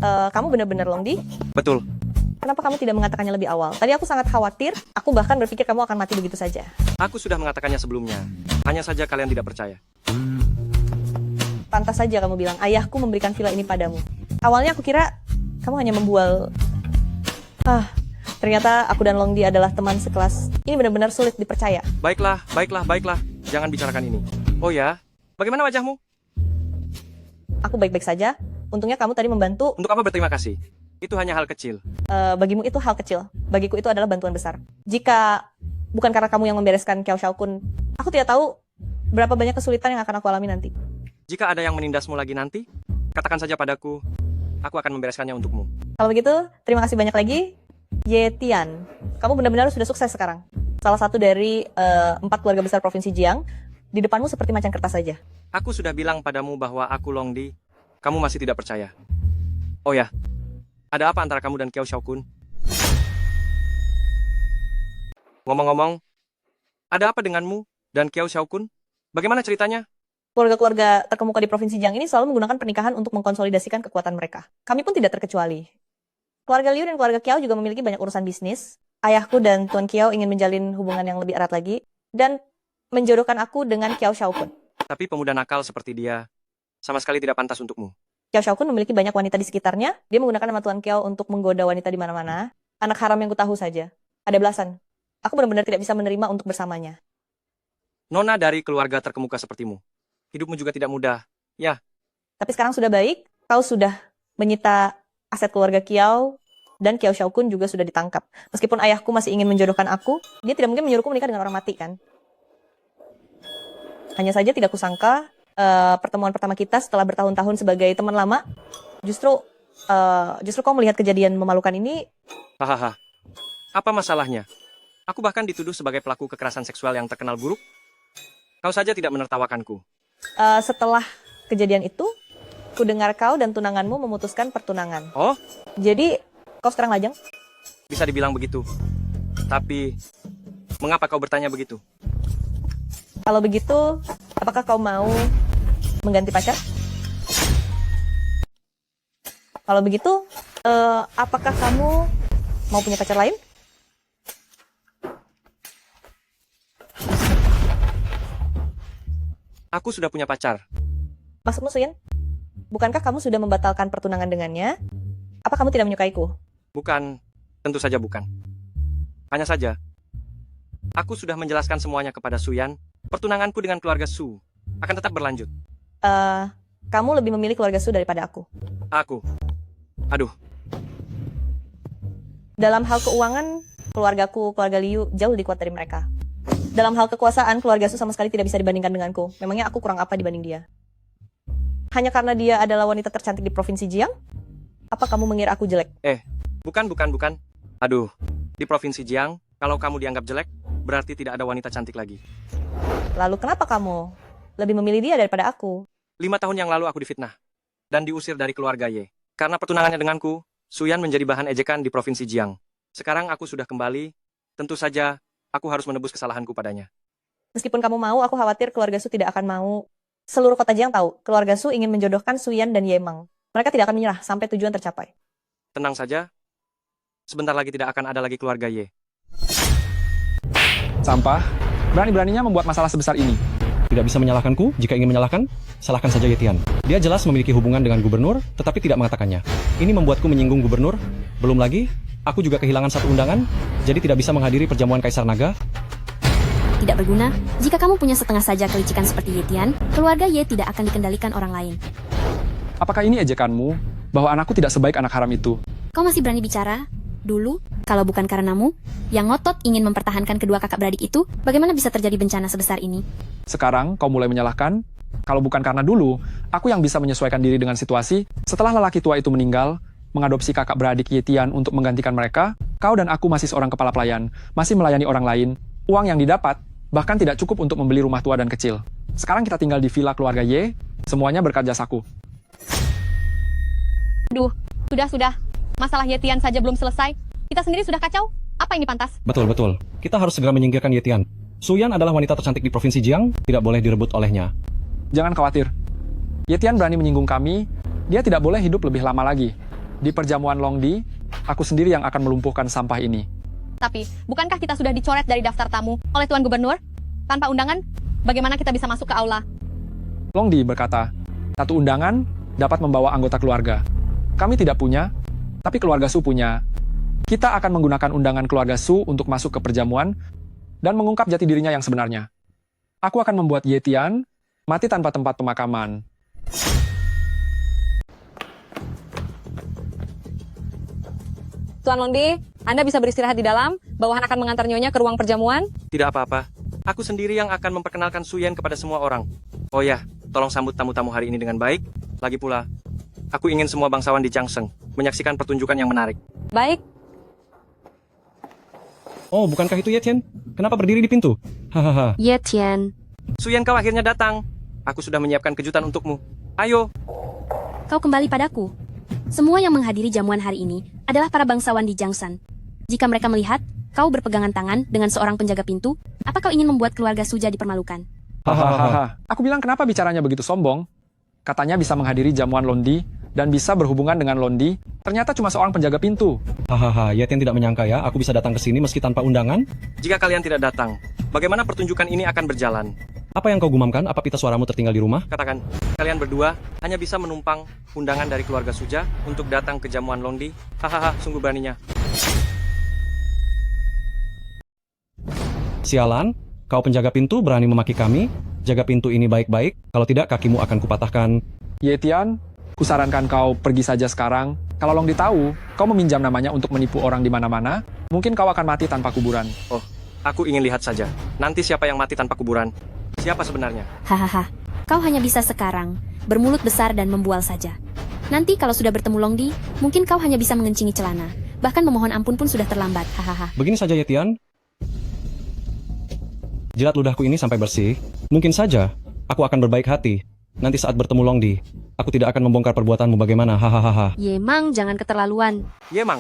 Kamu benar-benar Longdi? Betul. Kenapa kamu tidak mengatakannya lebih awal? Tadi aku sangat khawatir, aku bahkan berpikir kamu akan mati begitu saja. Aku sudah mengatakannya sebelumnya. Hanya saja kalian tidak percaya. Pantas saja kamu bilang, ayahku memberikan villa ini padamu. Awalnya aku kira kamu hanya membual. Ternyata aku dan Longdi adalah teman sekelas. Ini benar-benar sulit dipercaya. Baiklah. Jangan bicarakan ini. Oh ya, bagaimana wajahmu? Aku baik-baik saja. Untungnya kamu tadi membantu. Untuk apa berterima kasih? Itu hanya hal kecil. Bagimu itu hal kecil. Bagiku itu adalah bantuan besar. Jika bukan karena kamu yang membereskan Kiao Xiaokun, aku tidak tahu berapa banyak kesulitan yang akan aku alami nanti. Jika ada yang menindasmu lagi nanti, katakan saja padaku. Aku akan membereskannya untukmu. Kalau begitu, terima kasih banyak lagi, Ye Tian. Kamu benar-benar sudah sukses sekarang. Salah satu dari 4 keluarga besar Provinsi Jiang. Di depanmu seperti macan kertas saja. Aku sudah bilang padamu bahwa aku Longdi. Kamu masih tidak percaya. Oh ya, ada apa antara kamu dan Kiao Xiaokun? Ngomong-ngomong, ada apa denganmu dan Kiao Xiaokun? Bagaimana ceritanya? Keluarga-keluarga terkemuka di Provinsi Jiang ini selalu menggunakan pernikahan untuk mengkonsolidasikan kekuatan mereka. Kami pun tidak terkecuali. Keluarga Liu dan keluarga Kiao juga memiliki banyak urusan bisnis. Ayahku dan Tuan Kiao ingin menjalin hubungan yang lebih erat lagi dan menjodohkan aku dengan Kiao Xiaokun. Tapi pemuda nakal seperti dia sama sekali tidak pantas untukmu. Kiao Xiaokun memiliki banyak wanita di sekitarnya. Dia menggunakan nama Tuan Kiao untuk menggoda wanita di mana-mana. Anak haram yang kutahu saja. Ada belasan. Aku benar-benar tidak bisa menerima untuk bersamanya. Nona dari keluarga terkemuka sepertimu. Hidupmu juga tidak mudah. Ya. Tapi sekarang sudah baik. Kau sudah menyita aset keluarga Kiao. Dan Kiao Xiaokun juga sudah ditangkap. Meskipun ayahku masih ingin menjodohkan aku, dia tidak mungkin menyuruhku menikah dengan orang mati, kan? Hanya saja tidak kusangka pertemuan pertama kita setelah bertahun-tahun sebagai teman lama, justru kau melihat kejadian memalukan ini. Hahaha. Apa masalahnya? Aku bahkan dituduh sebagai pelaku kekerasan seksual yang terkenal buruk. Kau saja tidak menertawakanku. Setelah kejadian itu, ku dengar kau dan tunanganmu memutuskan pertunangan. Oh? Jadi, kau sekarang lajang? Bisa dibilang begitu. Tapi, mengapa kau bertanya begitu? Kalau begitu, apakah kau mau mengganti pacar? Kalau begitu, apakah kamu mau punya pacar lain? Aku sudah punya pacar. Maksudmu, Suyin? Bukankah kamu sudah membatalkan pertunangan dengannya? Apa kamu tidak menyukaiku? Bukan, tentu saja bukan. Hanya saja, aku sudah menjelaskan semuanya kepada Suyan. Pertunanganku dengan keluarga Su akan tetap berlanjut. Kamu lebih memilih keluarga Su daripada aku. Aku? Aduh. Dalam hal keuangan, keluargaku, keluarga Liu, jauh lebih kuat dari mereka. Dalam hal kekuasaan, keluarga Su sama sekali tidak bisa dibandingkan denganku. Memangnya aku kurang apa dibanding dia? Hanya karena dia adalah wanita tercantik di Provinsi Jiang? Apa kamu mengira aku jelek? Bukan. Aduh, di Provinsi Jiang, kalau kamu dianggap jelek, berarti tidak ada wanita cantik lagi. Lalu kenapa kamu lebih memilih dia daripada aku? 5 tahun yang lalu aku difitnah dan diusir dari keluarga Ye. Karena pertunangannya denganku, Suyan menjadi bahan ejekan di Provinsi Jiang. Sekarang aku sudah kembali, tentu saja aku harus menebus kesalahanku padanya. Meskipun kamu mau, aku khawatir keluarga Su tidak akan mau. Seluruh kota Jiang tahu, keluarga Su ingin menjodohkan Suyan dan Yemang. Mereka tidak akan menyerah sampai tujuan tercapai. Tenang saja, sebentar lagi tidak akan ada lagi keluarga Ye. Sampah, berani-beraninya membuat masalah sebesar ini. Tidak bisa menyalahkanku. Jika ingin menyalahkan, salahkan saja Ye Tian. Dia jelas memiliki hubungan dengan gubernur, tetapi tidak mengatakannya. Ini membuatku menyinggung gubernur. Belum lagi, aku juga kehilangan satu undangan, jadi tidak bisa menghadiri perjamuan Kaisar Naga. Tidak berguna. Jika kamu punya setengah saja kelicikan seperti Ye Tian, keluarga Ye tidak akan dikendalikan orang lain. Apakah ini ejekanmu bahwa anakku tidak sebaik anak haram itu? Kau masih berani bicara? Dulu, kalau bukan karenamu, yang ngotot ingin mempertahankan kedua kakak beradik itu, bagaimana bisa terjadi bencana sebesar ini? Sekarang kau mulai menyalahkan? Kalau bukan karena dulu, aku yang bisa menyesuaikan diri dengan situasi, setelah lelaki tua itu meninggal, mengadopsi kakak beradik Ye Tian untuk menggantikan mereka, kau dan aku masih seorang kepala pelayan, masih melayani orang lain, uang yang didapat, bahkan tidak cukup untuk membeli rumah tua dan kecil. Sekarang kita tinggal di villa keluarga Ye, semuanya berkat jasaku. Duh, sudah. Masalah Ye Tian saja belum selesai. Kita sendiri sudah kacau. Apa ini pantas? Betul. Kita harus segera menyingkirkan Ye Tian. Suyan adalah wanita tercantik di Provinsi Jiang, tidak boleh direbut olehnya. Jangan khawatir. Ye Tian berani menyinggung kami, dia tidak boleh hidup lebih lama lagi. Di perjamuan Longdi, aku sendiri yang akan melumpuhkan sampah ini. Tapi, bukankah kita sudah dicoret dari daftar tamu oleh Tuan Gubernur? Tanpa undangan, bagaimana kita bisa masuk ke aula? Longdi berkata, satu undangan dapat membawa anggota keluarga. Kami tidak punya, tapi keluarga Su punya. Kita akan menggunakan undangan keluarga Su untuk masuk ke perjamuan dan mengungkap jati dirinya yang sebenarnya. Aku akan membuat Ye Tian mati tanpa tempat pemakaman. Tuan Longdi, Anda bisa beristirahat di dalam. Bawahan akan mengantar Nyonya ke ruang perjamuan. Tidak apa-apa. Aku sendiri yang akan memperkenalkan Suyan kepada semua orang. Oh ya, tolong sambut tamu-tamu hari ini dengan baik. Lagi pula, aku ingin semua bangsawan di Changseng menyaksikan pertunjukan yang menarik. Baik. Oh, bukankah itu Ye Tian? Kenapa berdiri di pintu? Hahaha. Ye Tian, Suyan, kau akhirnya datang. Aku sudah menyiapkan kejutan untukmu. Ayo. kau kembali padaku. Semua yang menghadiri jamuan hari ini adalah para bangsawan di Jiangsan. Jika mereka melihat kau berpegangan tangan dengan seorang penjaga pintu, apa kau ingin membuat keluarga Suja dipermalukan? Hahaha. Aku bilang kenapa bicaranya begitu sombong? Katanya bisa menghadiri jamuan Londi dan bisa berhubungan dengan Londi. Ternyata cuma seorang penjaga pintu. Hahaha, Ye Tian tidak menyangka ya, aku bisa datang ke sini meski tanpa undangan. Jika kalian tidak datang, bagaimana pertunjukan ini akan berjalan? Apa yang kau gumamkan? Apa pita suaramu tertinggal di rumah? Katakan, kalian berdua hanya bisa menumpang undangan dari keluarga Suja untuk datang ke jamuan Londi. Hahaha, sungguh beraninya. Sialan, kau penjaga pintu berani memaki kami? Jaga pintu ini baik-baik, kalau tidak kakimu akan kupatahkan. Ye Tian, kusarankan kau pergi saja sekarang. Kalau Longdi tahu, kau meminjam namanya untuk menipu orang di mana-mana, mungkin kau akan mati tanpa kuburan. Oh, aku ingin lihat saja. Nanti siapa yang mati tanpa kuburan? Siapa sebenarnya? Hahaha, kau hanya bisa sekarang bermulut besar dan membual saja. Nanti kalau sudah bertemu Longdi, mungkin kau hanya bisa mengencingi celana. Bahkan memohon ampun pun sudah terlambat. Hahaha. Begini saja Ye Tian. Jilat ludahku ini sampai bersih. Mungkin saja aku akan berbaik hati. Nanti saat bertemu Longdi, aku tidak akan membongkar perbuatanmu bagaimana. Hahaha. Ye Mang, jangan keterlaluan. Ye Mang,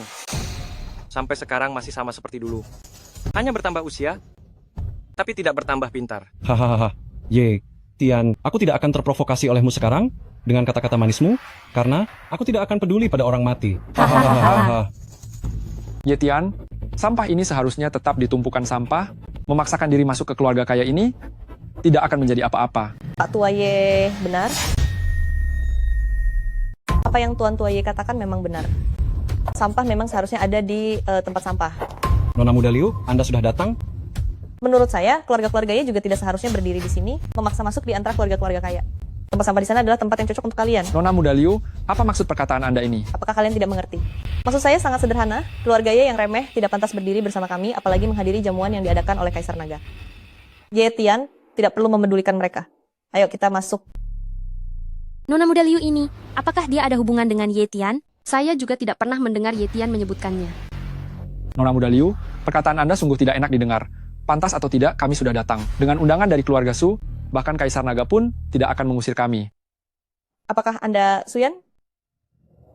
sampai sekarang masih sama seperti dulu. Hanya bertambah usia, tapi tidak bertambah pintar. Hahaha. Ye Tian, aku tidak akan terprovokasi olehmu sekarang dengan kata-kata manismu, karena aku tidak akan peduli pada orang mati. Hahaha. Ye Tian, sampah ini seharusnya tetap ditumpukan sampah. Memaksakan diri masuk ke keluarga kaya ini tidak akan menjadi apa-apa. Pak Tua Ye benar. Apa yang Tuan Tua Ye katakan memang benar. Sampah memang seharusnya ada di tempat sampah. Nona Muda Liu, Anda sudah datang? Menurut saya, keluarga-keluarga Ye juga tidak seharusnya berdiri di sini, memaksa masuk di antara keluarga-keluarga kaya. Tempat sampah di sana adalah tempat yang cocok untuk kalian. Nona Muda Liu, apa maksud perkataan Anda ini? Apakah kalian tidak mengerti? Maksud saya sangat sederhana, keluarga Ye yang remeh tidak pantas berdiri bersama kami, apalagi menghadiri jamuan yang diadakan oleh Kaisar Naga. Ye Tian tidak perlu memedulikan mereka. Ayo kita masuk. Nona Muda Liu ini, apakah dia ada hubungan dengan Ye Tian? Saya juga tidak pernah mendengar Ye Tian menyebutkannya. Nona Muda Liu, perkataan Anda sungguh tidak enak didengar. Pantas atau tidak, kami sudah datang. Dengan undangan dari keluarga Su, bahkan Kaisar Naga pun tidak akan mengusir kami. Apakah Anda Suyan?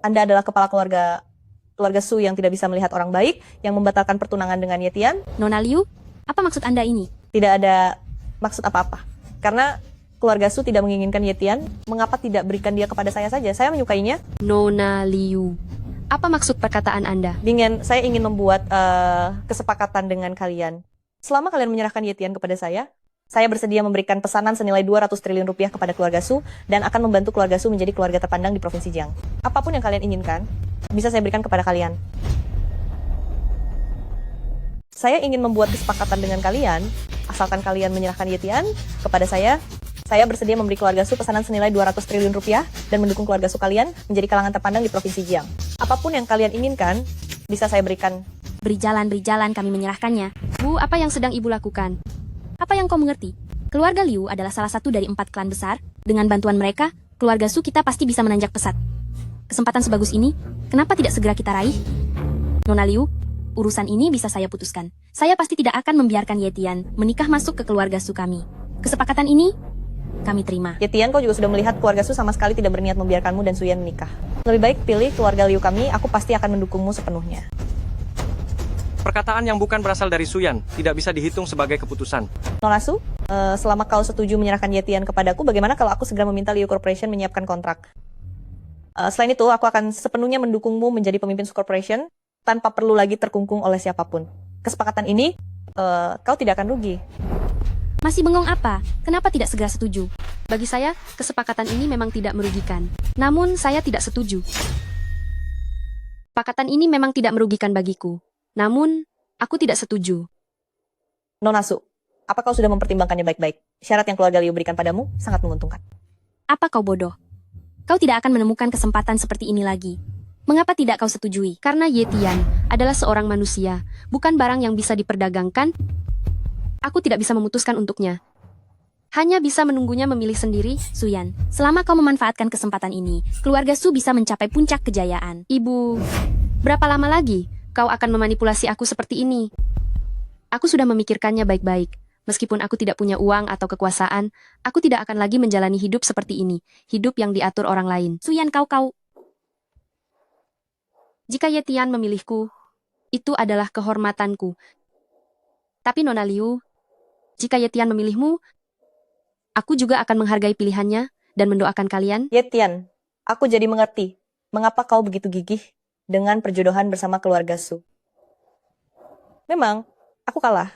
Anda adalah kepala keluarga Su yang tidak bisa melihat orang baik, yang membatalkan pertunangan dengan Ye Tian? Nona Liu, apa maksud Anda ini? Tidak ada maksud apa-apa. Karena keluarga Su tidak menginginkan Ye Tian, mengapa tidak berikan dia kepada saya saja? Saya menyukainya. Nona Liu, apa maksud perkataan Anda? Saya ingin membuat kesepakatan dengan kalian. Selama kalian menyerahkan Ye Tian kepada saya bersedia memberikan pesanan senilai 200 triliun rupiah kepada keluarga Su dan akan membantu keluarga Su menjadi keluarga terpandang di Provinsi Jiang. Apapun yang kalian inginkan, bisa saya berikan kepada kalian. Saya ingin membuat kesepakatan dengan kalian, asalkan kalian menyerahkan Ye Tian kepada saya bersedia memberi keluarga Su pesanan senilai 200 triliun rupiah dan mendukung keluarga Su kalian menjadi kalangan terpandang di Provinsi Jiang. Apapun yang kalian inginkan, bisa saya berikan. Beri jalan kami menyerahkannya. Bu, apa yang sedang ibu lakukan? Apa yang kau mengerti? Keluarga Liu adalah salah satu dari 4 klan besar. Dengan bantuan mereka, keluarga Su kita pasti bisa menanjak pesat. Kesempatan sebagus ini, kenapa tidak segera kita raih? Nona Liu, urusan ini bisa saya putuskan. Saya pasti tidak akan membiarkan Ye Tian menikah masuk ke keluarga Su kami. Kesepakatan ini, kami terima. Ye Tian, kau juga sudah melihat keluarga Su sama sekali tidak berniat membiarkanmu dan Suyan menikah. Lebih baik pilih keluarga Liu kami, aku pasti akan mendukungmu sepenuhnya. Perkataan yang bukan berasal dari Suyan tidak bisa dihitung sebagai keputusan. Nona Su, Selama kau setuju menyerahkan Yetian kepadaku, bagaimana kalau aku segera meminta Liu Corporation menyiapkan kontrak? Selain itu, aku akan sepenuhnya mendukungmu menjadi pemimpin Su Corporation tanpa perlu lagi terkungkung oleh siapapun. Kesepakatan ini, kau tidak akan rugi. Masih bengong apa? Kenapa tidak segera setuju? Bagi saya, kesepakatan ini memang tidak merugikan. Namun, saya tidak setuju. Kesepakatan ini memang tidak merugikan bagiku. Namun, aku tidak setuju. Nona Su, apa kau sudah mempertimbangkannya baik-baik? Syarat yang keluarga Liu berikan padamu sangat menguntungkan. Apa kau bodoh? Kau tidak akan menemukan kesempatan seperti ini lagi. Mengapa tidak kau setujui? Karena Yetian adalah seorang manusia, bukan barang yang bisa diperdagangkan. Aku tidak bisa memutuskan untuknya. Hanya bisa menunggunya memilih sendiri, Suyan. Selama kau memanfaatkan kesempatan ini, keluarga Su bisa mencapai puncak kejayaan. Ibu, berapa lama lagi kau akan memanipulasi aku seperti ini? Aku sudah memikirkannya baik-baik. Meskipun aku tidak punya uang atau kekuasaan, aku tidak akan lagi menjalani hidup seperti ini. Hidup yang diatur orang lain. Suyan, kau. Jika Yetian memilihku, itu adalah kehormatanku. Tapi Nona Liu, jika Yetian memilihmu, aku juga akan menghargai pilihannya dan mendoakan kalian. Yetian, aku jadi mengerti mengapa kau begitu gigih dengan perjodohan bersama keluarga Su. Memang, aku kalah.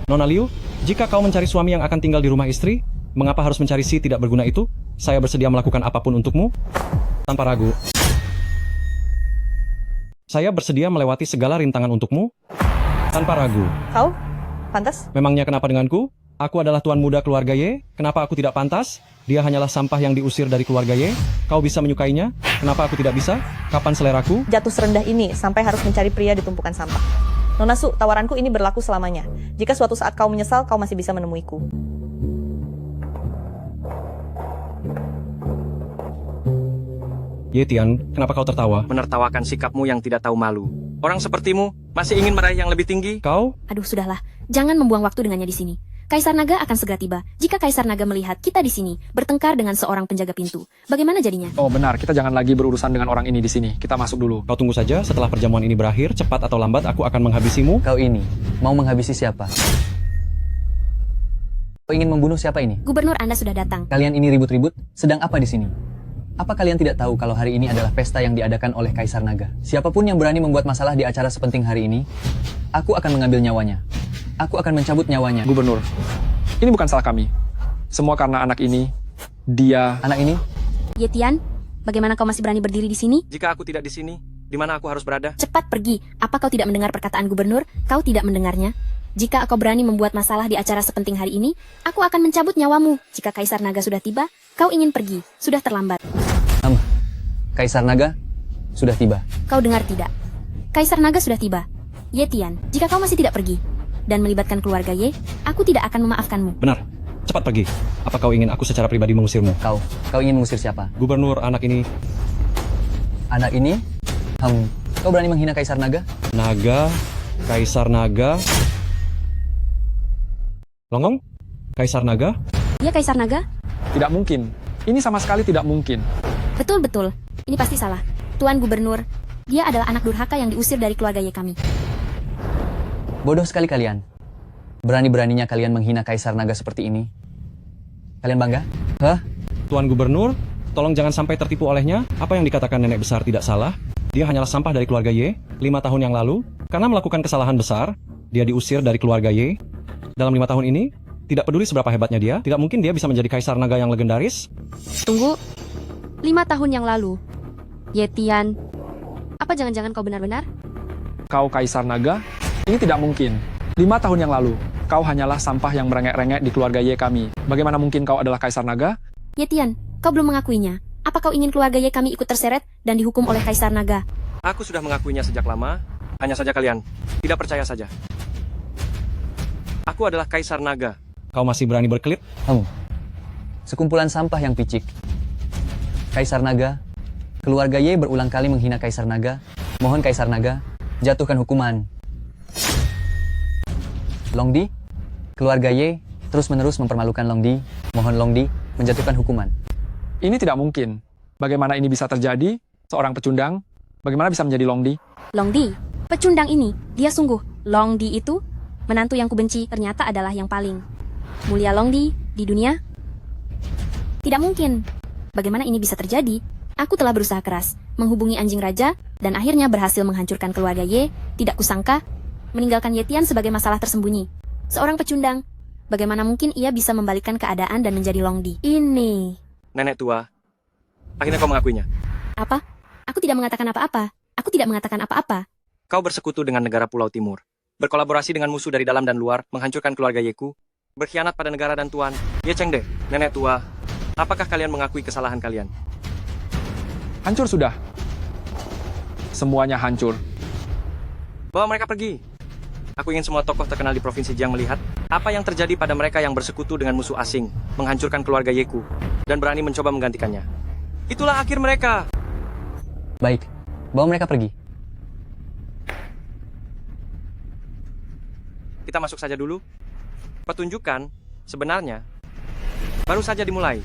Nona Liu, jika kau mencari suami yang akan tinggal di rumah istri, mengapa harus mencari si tidak berguna itu? Saya bersedia melakukan apapun untukmu, tanpa ragu. Saya bersedia melewati segala rintangan untukmu, tanpa ragu. Kau? Pantas? Memangnya kenapa denganku? Aku adalah tuan muda keluarga Y, kenapa aku tidak pantas? Dia hanyalah sampah yang diusir dari keluarga Y. Kau bisa menyukainya? Kenapa aku tidak bisa? Kapan seleraku? Jatuh serendah ini sampai harus mencari pria di tumpukan sampah. Nona Su, tawaranku ini berlaku selamanya. Jika suatu saat kau menyesal, kau masih bisa menemuiku. Yetian, kenapa kau tertawa? Menertawakan sikapmu yang tidak tahu malu. Orang sepertimu masih ingin meraih yang lebih tinggi? Kau? Aduh, sudahlah. Jangan membuang waktu dengannya di sini. Kaisar Naga akan segera tiba. Jika Kaisar Naga melihat kita di sini, bertengkar dengan seorang penjaga pintu, bagaimana jadinya? Oh benar, kita jangan lagi berurusan dengan orang ini di sini. Kita masuk dulu. Kau tunggu saja, setelah perjamuan ini berakhir, cepat atau lambat aku akan menghabisimu. Kau ini, mau menghabisi siapa? Kau ingin membunuh siapa ini? Gubernur Anda sudah datang. Kalian ini ribut-ribut, sedang apa di sini? Apa kalian tidak tahu kalau hari ini adalah pesta yang diadakan oleh Kaisar Naga? Siapapun yang berani membuat masalah di acara sepenting hari ini, aku akan mengambil nyawanya. Aku akan mencabut nyawanya. Gubernur, ini bukan salah kami. Semua karena anak ini. Dia... Anak ini? Yetian, bagaimana kau masih berani berdiri di sini? Jika aku tidak di sini, di mana aku harus berada? Cepat pergi. Apa kau tidak mendengar perkataan gubernur? Kau tidak mendengarnya? Jika kau berani membuat masalah di acara sepenting hari ini, aku akan mencabut nyawamu. Jika Kaisar Naga sudah tiba, kau ingin pergi. Sudah terlambat. Kaisar Naga sudah tiba. Kau dengar tidak? Kaisar Naga sudah tiba. Yetian, jika kau masih tidak pergi dan melibatkan keluarga Y, aku tidak akan memaafkanmu. Benar. Cepat pergi. Apa kau ingin aku secara pribadi mengusirmu? Kau ingin mengusir siapa? Gubernur, anak ini. Anak ini? Kau berani menghina Kaisar Naga? Naga? Kaisar Naga? Longgong? Kaisar Naga? Dia Kaisar Naga? Tidak mungkin. Ini sama sekali tidak mungkin. Betul. Ini pasti salah. Tuan Gubernur, dia adalah anak durhaka yang diusir dari keluarga Y kami. Bodoh sekali kalian. Berani-beraninya kalian menghina Kaisar Naga seperti ini. Kalian bangga? Hah? Tuan Gubernur, tolong jangan sampai tertipu olehnya. Apa yang dikatakan nenek besar tidak salah. Dia hanyalah sampah dari keluarga Y 5 tahun yang lalu. Karena melakukan kesalahan besar, dia diusir dari keluarga Y. Dalam 5 tahun ini, tidak peduli seberapa hebatnya dia, tidak mungkin dia bisa menjadi Kaisar Naga yang legendaris. Tunggu. 5 tahun yang lalu. Yetian, apa jangan-jangan kau benar-benar? Kau Kaisar Naga? Ini tidak mungkin. 5 tahun yang lalu, kau hanyalah sampah yang merengek-rengek di keluarga Y kami. Bagaimana mungkin kau adalah Kaisar Naga? Yetian, kau belum mengakuinya. Apa kau ingin keluarga Y kami ikut terseret dan dihukum oleh Kaisar Naga? Aku sudah mengakuinya sejak lama. Hanya saja kalian tidak percaya saja. Aku adalah Kaisar Naga. Kau masih berani berkelit? Sekumpulan sampah yang picik. Kaisar Naga, keluarga Y berulang kali menghina Kaisar Naga. Mohon Kaisar Naga, jatuhkan hukuman. Longdi, keluarga Y terus-menerus mempermalukan Longdi. Mohon Longdi menjatuhkan hukuman. Ini tidak mungkin. Bagaimana ini bisa terjadi? Seorang pecundang, bagaimana bisa menjadi Longdi? Longdi, pecundang ini, dia sungguh Long Di itu, menantu yang kubenci, ternyata adalah yang paling mulia Long Di dunia? Tidak mungkin. Bagaimana ini bisa terjadi? Aku telah berusaha keras, menghubungi anjing raja, dan akhirnya berhasil menghancurkan keluarga Ye. Tidak kusangka, meninggalkan Ye Tian sebagai masalah tersembunyi. Seorang pecundang. Bagaimana mungkin ia bisa membalikkan keadaan dan menjadi Long Di? Ini. Nenek tua, akhirnya kau mengakuinya. Apa? Aku tidak mengatakan apa-apa. Aku tidak mengatakan apa-apa. Kau bersekutu dengan negara Pulau Timur, berkolaborasi dengan musuh dari dalam dan luar, menghancurkan keluarga Yeku, berkhianat pada negara dan tuan. Ye Chengde, nenek tua, apakah kalian mengakui kesalahan kalian? Hancur sudah. Semuanya hancur. Bawa mereka pergi. Aku ingin semua tokoh terkenal di Provinsi Jiang melihat apa yang terjadi pada mereka yang bersekutu dengan musuh asing, menghancurkan keluarga Yeku, dan berani mencoba menggantikannya. Itulah akhir mereka. Baik, bawa mereka pergi. Kita masuk saja dulu. Pertunjukan sebenarnya baru saja dimulai.